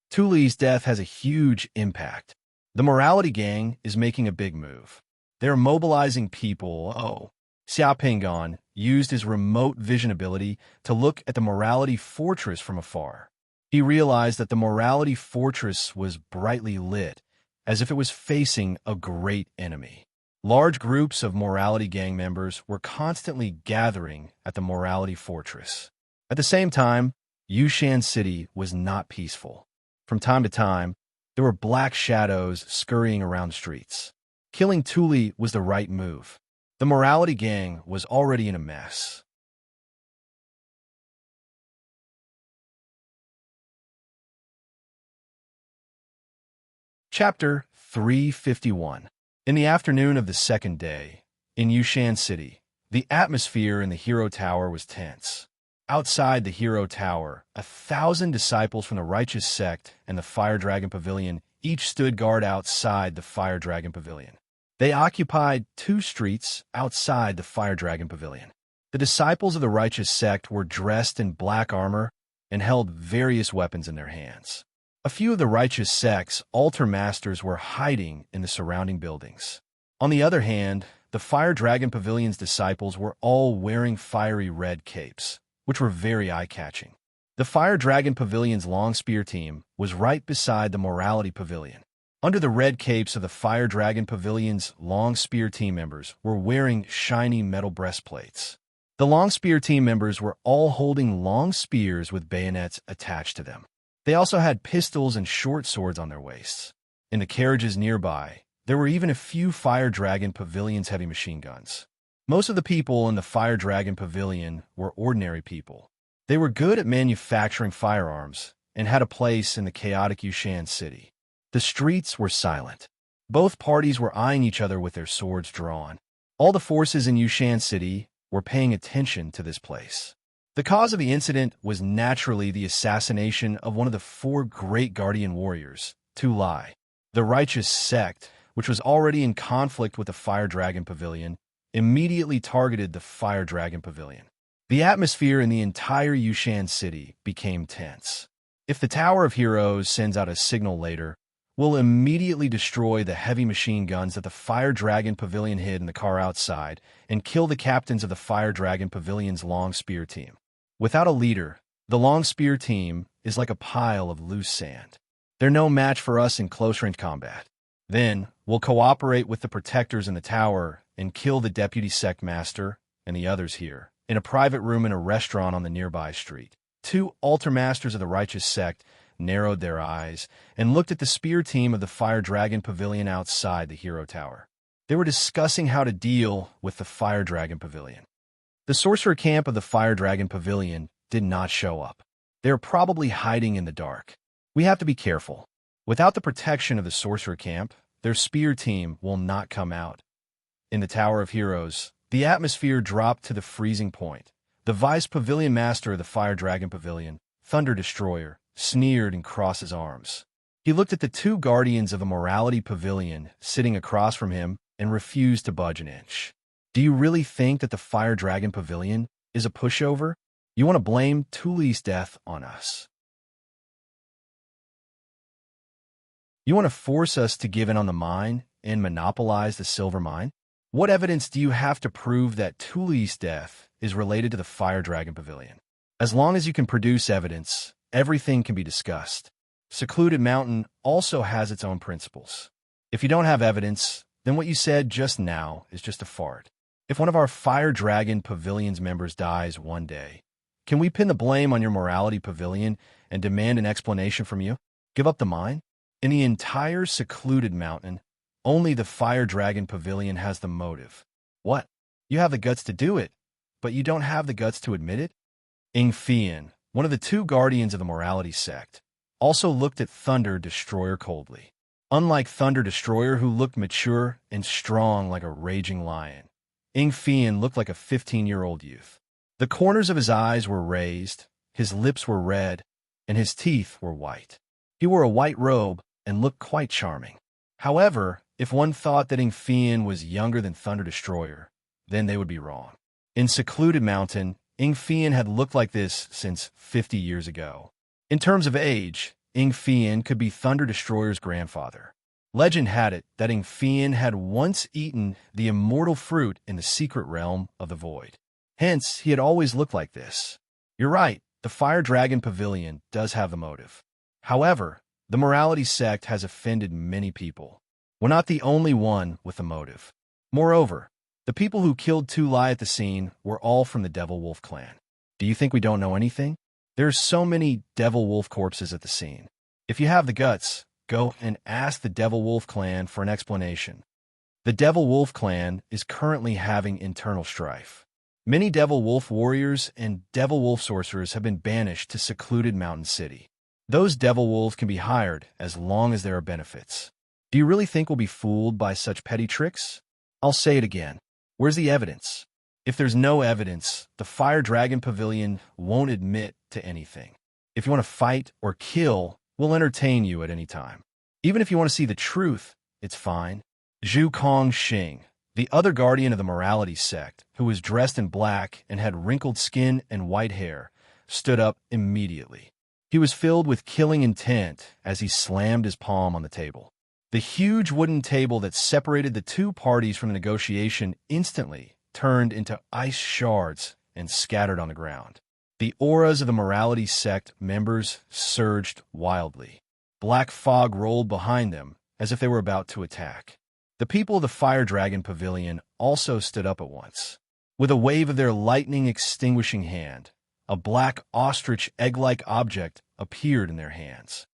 Tuli's death has a huge impact. The morality gang is making a big move. They're mobilizing people. Xia Pinggan used his remote vision ability to look at the morality fortress from afar. He realized that the morality fortress was brightly lit, as if it was facing a great enemy. Large groups of morality gang members were constantly gathering at the morality fortress. At the same time, Yushan City was not peaceful. From time to time, there were black shadows scurrying around the streets. Killing Tuli was the right move. The morality gang was already in a mess. Chapter 351. In the afternoon of the second day, in Yushan City, the atmosphere in the Hero Tower was tense. Outside the Hero Tower, 1,000 disciples from the Righteous Sect and the Fire Dragon Pavilion each stood guard outside the Fire Dragon Pavilion. They occupied 2 streets outside the Fire Dragon Pavilion. The disciples of the Righteous Sect were dressed in black armor and held various weapons in their hands. A few of the Righteous Sect's altar masters were hiding in the surrounding buildings. On the other hand, the Fire Dragon Pavilion's disciples were all wearing fiery red capes, which were very eye-catching. The Fire Dragon Pavilion's long spear team was right beside the Morality Pavilion. Under the red capes of the Fire Dragon Pavilion's long spear team members were wearing shiny metal breastplates. The long spear team members were all holding long spears with bayonets attached to them. They also had pistols and short swords on their waists. In the carriages nearby, there were even a few Fire Dragon Pavilion's heavy machine guns. Most of the people in the Fire Dragon Pavilion were ordinary people. They were good at manufacturing firearms and had a place in the chaotic Yushan City. The streets were silent. Both parties were eyeing each other with their swords drawn. All the forces in Yushan City were paying attention to this place. The cause of the incident was naturally the assassination of one of the four great guardian warriors, Tulai. The righteous sect, which was already in conflict with the Fire Dragon Pavilion, immediately targeted the Fire Dragon Pavilion. The atmosphere in the entire Yushan city became tense. If the Tower of Heroes sends out a signal later, we'll immediately destroy the heavy machine guns that the Fire Dragon Pavilion hid in the car outside and kill the captains of the Fire Dragon Pavilion's long spear team. Without a leader, the long spear team is like a pile of loose sand. They're no match for us in close-range combat. Then, we'll cooperate with the protectors in the tower and kill the deputy sect master and the others here in a private room in a restaurant on the nearby street. Two altar masters of the righteous sect narrowed their eyes and looked at the spear team of the Fire Dragon Pavilion outside the Hero Tower. They were discussing how to deal with the Fire Dragon Pavilion. The sorcerer camp of the Fire Dragon Pavilion did not show up. They are probably hiding in the dark. We have to be careful. Without the protection of the sorcerer camp, their spear team will not come out. In the Tower of Heroes, the atmosphere dropped to the freezing point. The Vice Pavilion Master of the Fire Dragon Pavilion, Thunder Destroyer, sneered and crossed his arms. He looked at the two guardians of the Morality Pavilion sitting across from him and refused to budge an inch. Do you really think that the Fire Dragon Pavilion is a pushover? You want to blame Tuli's death on us? You want to force us to give in on the mine and monopolize the silver mine? What evidence do you have to prove that Tuli's death is related to the Fire Dragon Pavilion? As long as you can produce evidence, everything can be discussed. Secluded Mountain also has its own principles. If you don't have evidence, then what you said just now is just a fart. If one of our Fire Dragon Pavilion's members dies one day, can we pin the blame on your Morality Pavilion and demand an explanation from you? Give up the mine? In the entire Secluded Mountain, only the Fire Dragon Pavilion has the motive. What? You have the guts to do it, but you don't have the guts to admit it? Ingfian, one of the two guardians of the Morality sect, also looked at Thunder Destroyer coldly. Unlike Thunder Destroyer, who looked mature and strong like a raging lion, Ingfian looked like a 15-year-old youth. The corners of his eyes were raised, his lips were red, and his teeth were white. He wore a white robe and looked quite charming. However, if one thought that Ingfian was younger than Thunder Destroyer, then they would be wrong. In Secluded Mountain, Ingfian had looked like this since 50 years ago. In terms of age, Ingfian could be Thunder Destroyer's grandfather. Legend had it that Ingfian had once eaten the immortal fruit in the secret realm of the void. Hence, he had always looked like this. You're right, the Fire Dragon Pavilion does have the motive. However, the Morality sect has offended many people. We're not the only one with a motive. Moreover, the people who killed Tulai at the scene were all from the Devil Wolf clan. Do you think we don't know anything? There's so many Devil Wolf corpses at the scene. If you have the guts, go and ask the Devil Wolf clan for an explanation. The Devil Wolf clan is currently having internal strife. Many Devil Wolf warriors and Devil Wolf sorcerers have been banished to Secluded Mountain City. Those Devil Wolves can be hired as long as there are benefits. Do you really think we'll be fooled by such petty tricks? I'll say it again. Where's the evidence? If there's no evidence, the Fire Dragon Pavilion won't admit to anything. If you want to fight or kill, we'll entertain you at any time. Even if you want to see the truth, it's fine. Zhu Kong Xing, the other guardian of the Morality sect, who was dressed in black and had wrinkled skin and white hair, stood up immediately. He was filled with killing intent as he slammed his palm on the table. The huge wooden table that separated the two parties from the negotiation instantly turned into ice shards and scattered on the ground. The auras of the Morality sect members surged wildly. Black fog rolled behind them as if they were about to attack. The people of the Fire Dragon Pavilion also stood up at once. With a wave of their lightning-extinguishing hand, a black ostrich egg-like object appeared in their hands.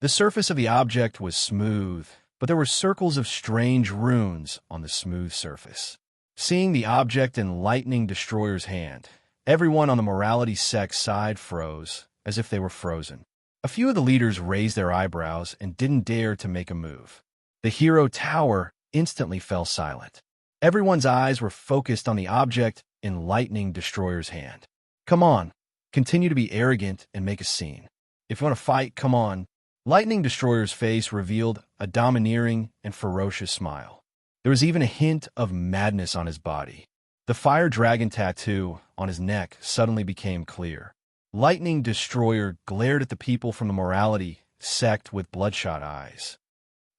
The surface of the object was smooth, but there were circles of strange runes on the smooth surface. Seeing the object in Lightning Destroyer's hand, everyone on the Morality sect side froze, as if they were frozen. A few of the leaders raised their eyebrows and didn't dare to make a move. The Hero Tower instantly fell silent. Everyone's eyes were focused on the object in Lightning Destroyer's hand. Come on, continue to be arrogant and make a scene. If you want to fight, come on. Lightning Destroyer's face revealed a domineering and ferocious smile. There was even a hint of madness on his body. The fire dragon tattoo on his neck suddenly became clear. Lightning Destroyer glared at the people from the morality sect with bloodshot eyes.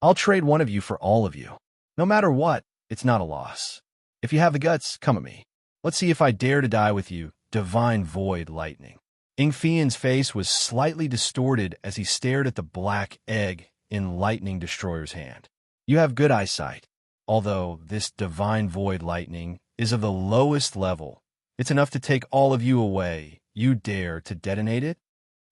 I'll trade one of you for all of you. No matter what, it's not a loss. If you have the guts, come at me. Let's see if I dare to die with you, Divine Void Lightning. Ingfian's face was slightly distorted as he stared at the black egg in Lightning Destroyer's hand. You have good eyesight, although this Divine Void Lightning is of the lowest level. It's enough to take all of you away. You dare to detonate it?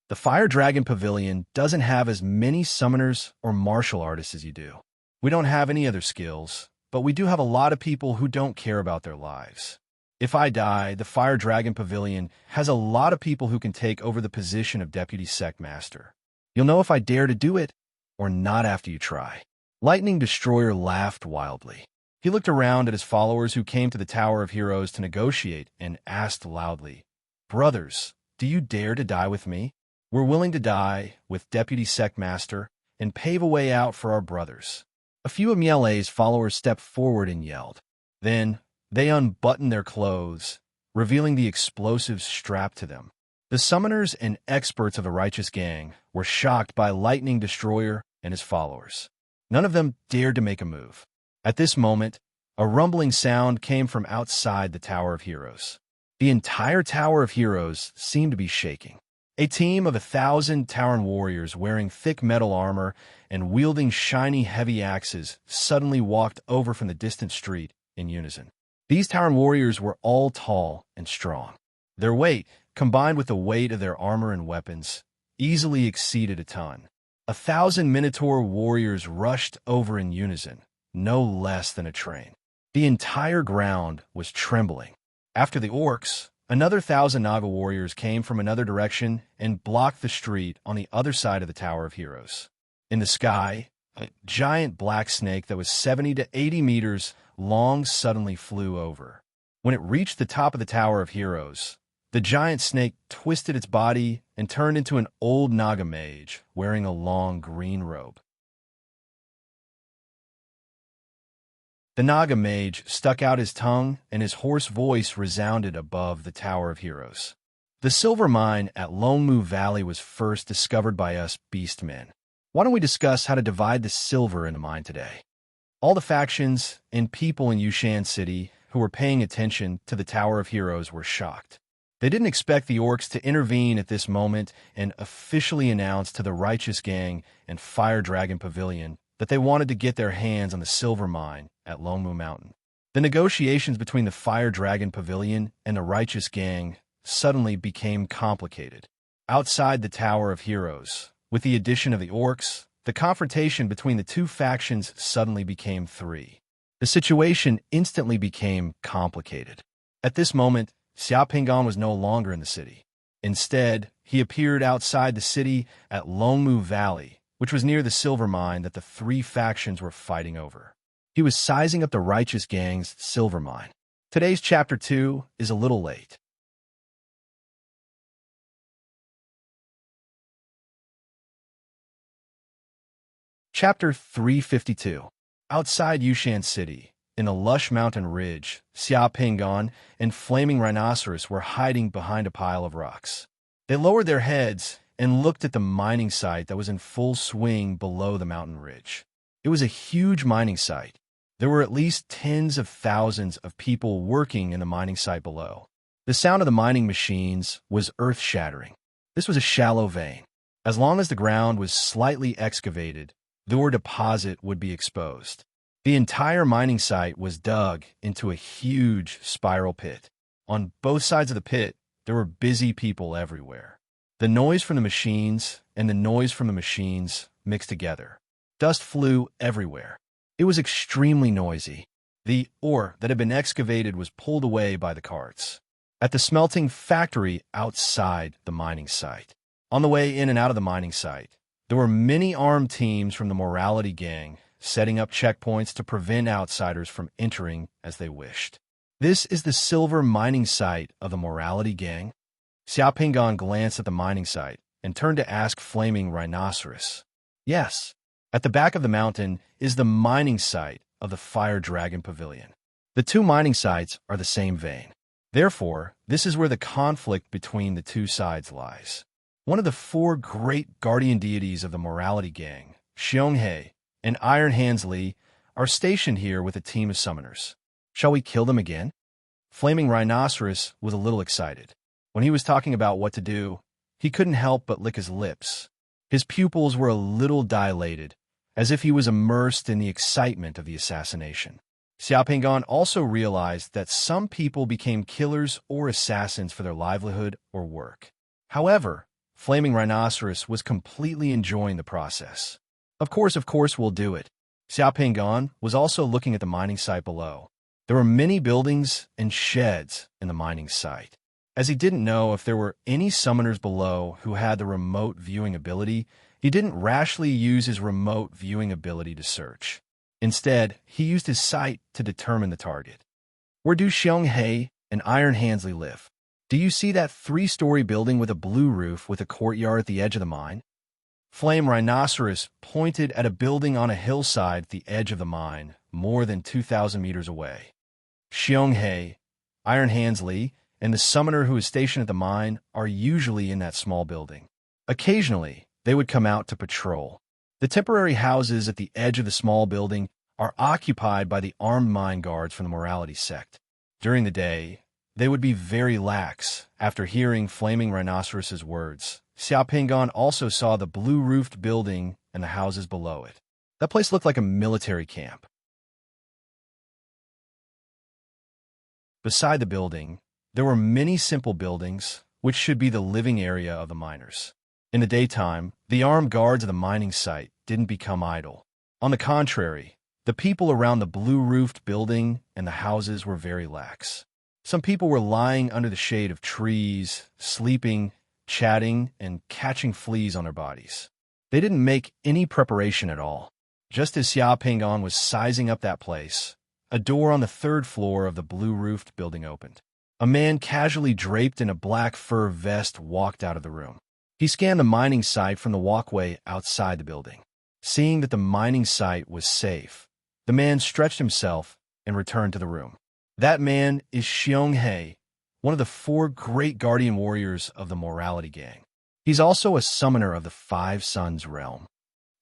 The Fire Dragon Pavilion doesn't have as many summoners or martial artists as you do. We don't have any other skills, but we do have a lot of people who don't care about their lives. If I die, the Fire Dragon Pavilion has a lot of people who can take over the position of Deputy Sect Master. You'll know if I dare to do it or not after you try. Lightning Destroyer laughed wildly. He looked around at his followers who came to the Tower of Heroes to negotiate and asked loudly, "Brothers, do you dare to die with me? We're willing to die with Deputy Sect Master and pave a way out for our brothers." A few of Miele's followers stepped forward and yelled. Then they unbuttoned their clothes, revealing the explosives strapped to them. The summoners and experts of the Righteous Gang were shocked by Lightning Destroyer and his followers. None of them dared to make a move. At this moment, a rumbling sound came from outside the Tower of Heroes. The entire Tower of Heroes seemed to be shaking. A team of 1,000 Tauren warriors wearing thick metal armor and wielding shiny heavy axes suddenly walked over from the distant street in unison. These Tauren warriors were all tall and strong. Their weight, combined with the weight of their armor and weapons, easily exceeded a ton. 1,000 Minotaur warriors rushed over in unison, no less than a train. The entire ground was trembling. After the orcs, another 1,000 Naga warriors came from another direction and blocked the street on the other side of the Tower of Heroes. In the sky, a giant black snake that was 70 to 80 meters long suddenly flew over. When it reached the top of the Tower of Heroes, the giant snake twisted its body and turned into an old Naga mage wearing a long green robe. The Naga mage stuck out his tongue, and his hoarse voice resounded above the Tower of Heroes. The silver mine at Longmu Valley was first discovered by us beastmen. Why don't we discuss how to divide the silver in the mine today? All the factions and people in Yushan City who were paying attention to the Tower of Heroes were shocked. They didn't expect the orcs to intervene at this moment and officially announce to the Righteous Gang and Fire Dragon Pavilion that they wanted to get their hands on the silver mine at Longmu Mountain. The negotiations between the Fire Dragon Pavilion and the Righteous Gang suddenly became complicated. Outside the Tower of Heroes, with the addition of the orcs, the confrontation between the two factions suddenly became three. The situation instantly became complicated. At this moment, Xiaopingan was no longer in the city. Instead, he appeared outside the city at Longmu Valley, which was near the silver mine that the three factions were fighting over. He was sizing up the Righteous Gang's silver mine. Today's Chapter 2 is a little late. Chapter 352. Outside Yushan City, in a lush mountain ridge, Xiaopingan and Flaming Rhinoceros were hiding behind a pile of rocks. They lowered their heads and looked at the mining site that was in full swing below the mountain ridge. It was a huge mining site. There were at least tens of thousands of people working in the mining site below. The sound of the mining machines was earth-shattering. This was a shallow vein. As long as the ground was slightly excavated, the ore deposit would be exposed. The entire mining site was dug into a huge spiral pit. On both sides of the pit, there were busy people everywhere. The noise from the machines and the noise from the machines mixed together. Dust flew everywhere. It was extremely noisy. The ore that had been excavated was pulled away by the carts. At the smelting factory outside the mining site. On the way in and out of the mining site, there were many armed teams from the Morality Gang setting up checkpoints to prevent outsiders from entering as they wished. This is the silver mining site of the Morality Gang. Xiaopingan glanced at the mining site and turned to ask Flaming Rhinoceros. Yes, at the back of the mountain is the mining site of the Fire Dragon Pavilion. The two mining sites are the same vein. Therefore, this is where the conflict between the two sides lies. One of the four great guardian deities of the Morality Gang, Xionghe and Iron Hands Li, are stationed here with a team of summoners. Shall we kill them again? Flaming Rhinoceros was a little excited. When he was talking about what to do, he couldn't help but lick his lips. His pupils were a little dilated, as if he was immersed in the excitement of the assassination. Xiaopingan also realized that some people became killers or assassins for their livelihood or work. However, Flaming Rhinoceros was completely enjoying the process. Of course, we'll do it. Xiaopingan was also looking at the mining site below. There were many buildings and sheds in the mining site. As he didn't know if there were any summoners below who had the remote viewing ability, he didn't rashly use his remote viewing ability to search. Instead, he used his sight to determine the target. Where do Xionghe and Iron Handsley live? Do you see that 3-story building with a blue roof with a courtyard at the edge of the mine? Flame Rhinoceros pointed at a building on a hillside at the edge of the mine, more than 2,000 meters away. Xionghe, Iron Handsley, and the summoner who is stationed at the mine are usually in that small building. Occasionally, they would come out to patrol. The temporary houses at the edge of the small building are occupied by the armed mine guards from the Morality sect. During the day, they would be very lax. After hearing Flaming Rhinoceros's words, Xiaopingan also saw the blue-roofed building and the houses below it. That place looked like a military camp. Beside the building, there were many simple buildings, which should be the living area of the miners. In the daytime, the armed guards of the mining site didn't become idle. On the contrary, the people around the blue-roofed building and the houses were very lax. Some people were lying under the shade of trees, sleeping, chatting, and catching fleas on their bodies. They didn't make any preparation at all. Just as Xiaopingan was sizing up that place, a door on the 3rd floor of the blue-roofed building opened. A man casually draped in a black fur vest walked out of the room. He scanned the mining site from the walkway outside the building. Seeing that the mining site was safe, the man stretched himself and returned to the room. That man is Xionghe, one of the 4 great guardian warriors of the Morality Gang. He's also a summoner of the 5 Suns realm.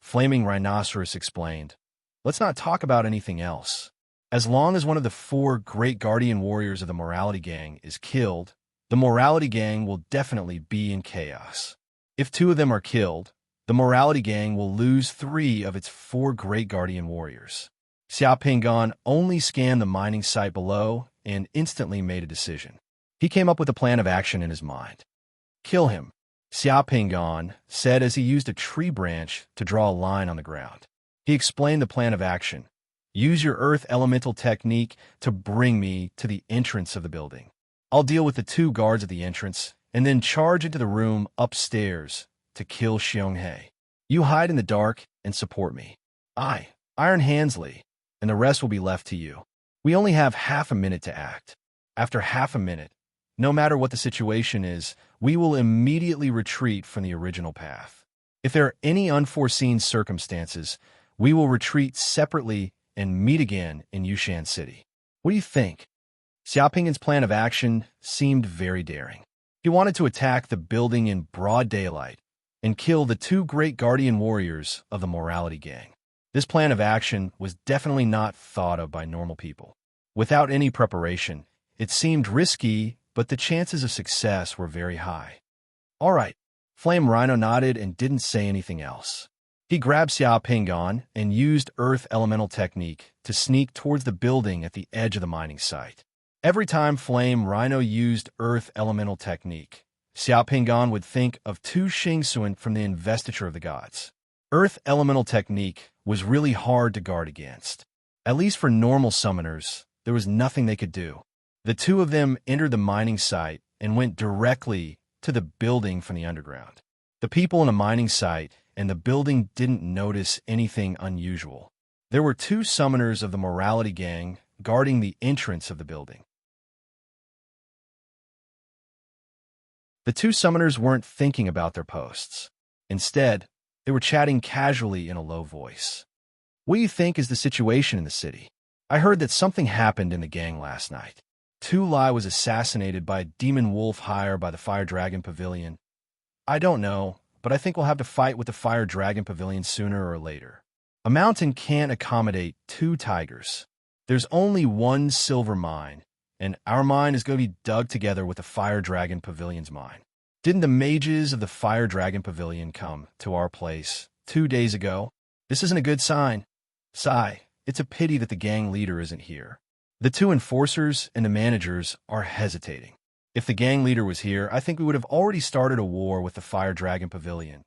Flaming Rhinoceros explained, "Let's not talk about anything else. As long as one of the 4 great guardian warriors of the Morality Gang is killed, the Morality Gang will definitely be in chaos. If 2 of them are killed, the Morality Gang will lose 3 of its 4 great guardian warriors." Xiaopingan only scanned the mining site below and instantly made a decision. He came up with a plan of action in his mind. "Kill him," Xiaopingan said as he used a tree branch to draw a line on the ground. He explained the plan of action. "Use your earth elemental technique to bring me to the entrance of the building. I'll deal with the 2 guards at the entrance and then charge into the room upstairs to kill Xionghe. You hide in the dark and support me. I, Iron Handsley, and the rest will be left to you. We only have half a minute to act. After half a minute, no matter what the situation is, we will immediately retreat from the original path. If there are any unforeseen circumstances, we will retreat separately and meet again in Yushan City. What do you think?" Xiaopingan's plan of action seemed very daring. He wanted to attack the building in broad daylight and kill the 2 great guardian warriors of the Morality Gang. This plan of action was definitely not thought of by normal people. Without any preparation, it seemed risky, but the chances of success were very high. "All right." Flame Rhino nodded and didn't say anything else. He grabbed Xiaopingan and used Earth Elemental Technique to sneak towards the building at the edge of the mining site. Every time Flame Rhino used Earth Elemental Technique, Xiaopingan would think of 2 Xingsuan from the Investiture of the Gods. Earth Elemental Technique was really hard to guard against. At least for normal summoners, there was nothing they could do. The 2 of them entered the mining site and went directly to the building from the underground. The people in the mining site and the building didn't notice anything unusual. There were two summoners of the morality gang guarding the entrance of the building. The two summoners weren't thinking about their posts. Instead, they were chatting casually in a low voice. "What do you think is the situation in the city? I heard that something happened in the gang last night. Tu Lai was assassinated by a demon wolf hire by the Fire Dragon Pavilion. I don't know, but I think we'll have to fight with the Fire Dragon Pavilion sooner or later. A mountain can't accommodate two tigers. There's only one silver mine, and our mine is going to be dug together with the Fire Dragon Pavilion's mine. Didn't the mages of the Fire Dragon Pavilion come to our place 2 days ago? This isn't a good sign. Sigh, it's a pity that the gang leader isn't here." The two enforcers and the managers are hesitating. "If the gang leader was here, I think we would have already started a war with the Fire Dragon Pavilion.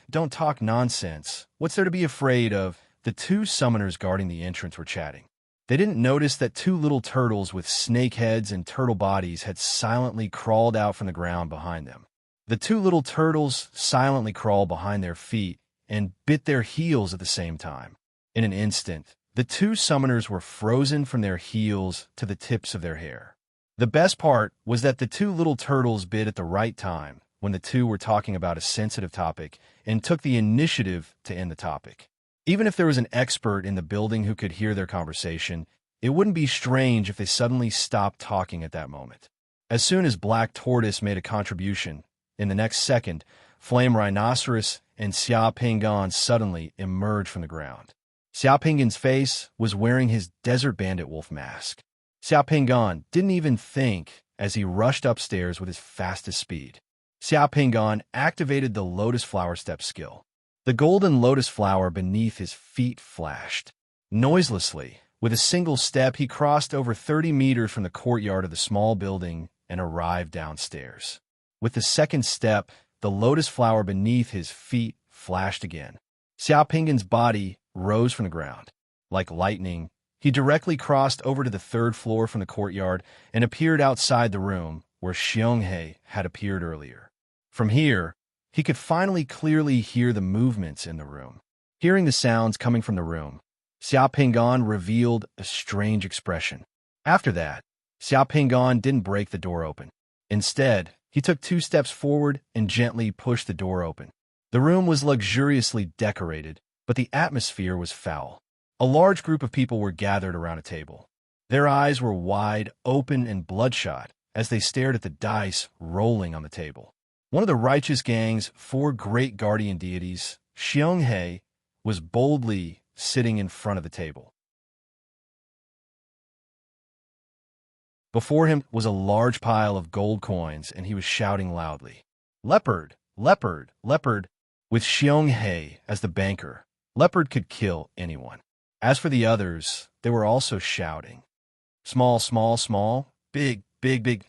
Don't talk nonsense. What's there to be afraid of?" The two summoners guarding the entrance were chatting. They didn't notice that two little turtles with snake heads and turtle bodies had silently crawled out from the ground behind them. The two little turtles silently crawled behind their feet and bit their heels at the same time. In an instant, the two summoners were frozen from their heels to the tips of their hair. The best part was that the two little turtles bit at the right time when the two were talking about a sensitive topic and took the initiative to end the topic. Even if there was an expert in the building who could hear their conversation, it wouldn't be strange if they suddenly stopped talking at that moment. As soon as Black Tortoise made a contribution, in the next second, Flame Rhinoceros and Xia Pingan suddenly emerged from the ground. Xia Pingan's face was wearing his Desert Bandit wolf mask. Xia Pingan didn't even think as he rushed upstairs with his fastest speed. Xia Pingan activated the Lotus Flower Step skill. The golden lotus flower beneath his feet flashed. Noiselessly, with a single step, he crossed over 30 meters from the courtyard of the small building and arrived downstairs. With the second step, the lotus flower beneath his feet flashed again. Xia Pingan's body rose from the ground. Like lightning, he directly crossed over to the third floor from the courtyard and appeared outside the room where Xionghe had appeared earlier. From here, he could finally clearly hear the movements in the room. Hearing the sounds coming from the room, Xia Pingan revealed a strange expression. After that, Xia Pingan didn't break the door open. Instead, he took 2 steps forward and gently pushed the door open. The room was luxuriously decorated, but the atmosphere was foul. A large group of people were gathered around a table. Their eyes were wide open and bloodshot as they stared at the dice rolling on the table. One of the righteous gang's 4 great guardian deities, Xionghe, was boldly sitting in front of the table. Before him was a large pile of gold coins, and he was shouting loudly, "Leopard! Leopard! Leopard!" With Xionghe as the banker, Leopard could kill anyone. As for the others, they were also shouting, "Small, small, small, big, big, big.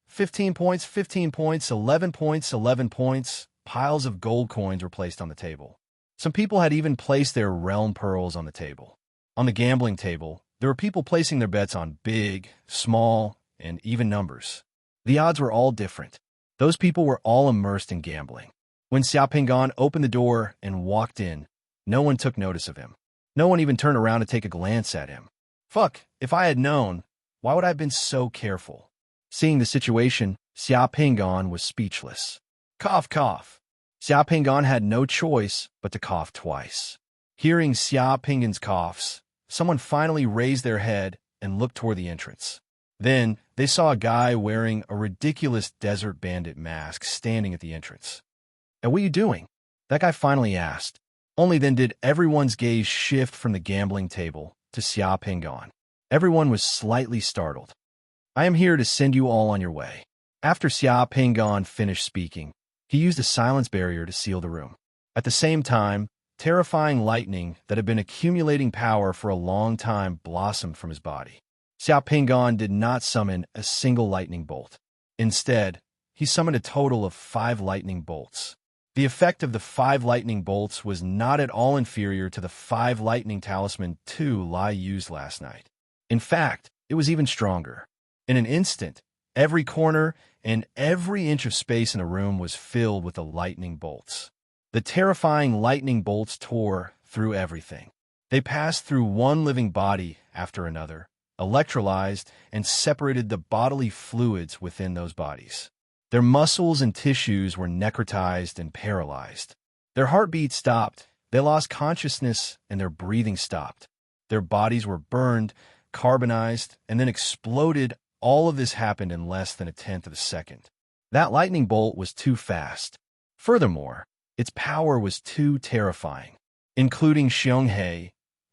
15 points, 15 points, 11 points, 11 points." Piles of gold coins were placed on the table. Some people had even placed their realm pearls on the table. On the gambling table, there were people placing their bets on big, small, and even numbers. The odds were all different. Those people were all immersed in gambling. When Xia Pingan opened the door and walked in, no one took notice of him. No one even turned around to take a glance at him. Fuck, if I had known, why would I have been so careful? Seeing the situation, Xia Pingan was speechless. Cough, cough. Xia Pingan had no choice but to cough twice. Hearing Xia Pingan's coughs, someone finally raised their head and looked toward the entrance. Then they saw a guy wearing a ridiculous Desert Bandit mask standing at the entrance. "And what are you doing?" that guy finally asked. Only then did everyone's gaze shift from the gambling table to Xia Pingan. Everyone was slightly startled. "I am here to send you all on your way." After Xia Pingan finished speaking, he used a silence barrier to seal the room. At the same time, terrifying lightning that had been accumulating power for a long time blossomed from his body. Xia Pingan did not summon a single lightning bolt. Instead, he summoned a total of 5 lightning bolts. The effect of the 5 lightning bolts was not at all inferior to the 5 lightning talisman Tu Lai used last night. In fact, it was even stronger. In an instant, every corner and every inch of space in the room was filled with the lightning bolts. The terrifying lightning bolts tore through everything. They passed through one living body after another, electrolyzed, and separated the bodily fluids within those bodies. Their muscles and tissues were necrotized and paralyzed. Their heartbeat stopped, they lost consciousness, and their breathing stopped. Their bodies were burned, carbonized, and then exploded. All of this happened in less than a tenth of a second. That lightning bolt was too fast. Furthermore, its power was too terrifying. Including Xionghe,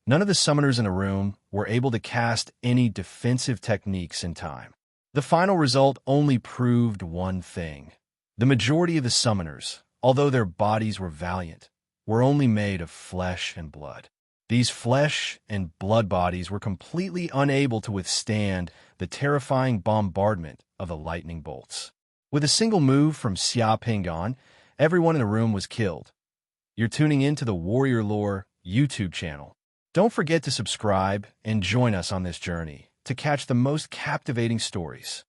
none of the summoners in the room were able to cast any defensive techniques in time. The final result only proved one thing. The majority of the summoners, although their bodies were valiant, were only made of flesh and blood. These flesh and blood bodies were completely unable to withstand the terrifying bombardment of the lightning bolts. With a single move from Xia Pingan, everyone in the room was killed. You're tuning into the Warrior Lore YouTube channel. Don't forget to subscribe and join us on this journey to catch the most captivating stories.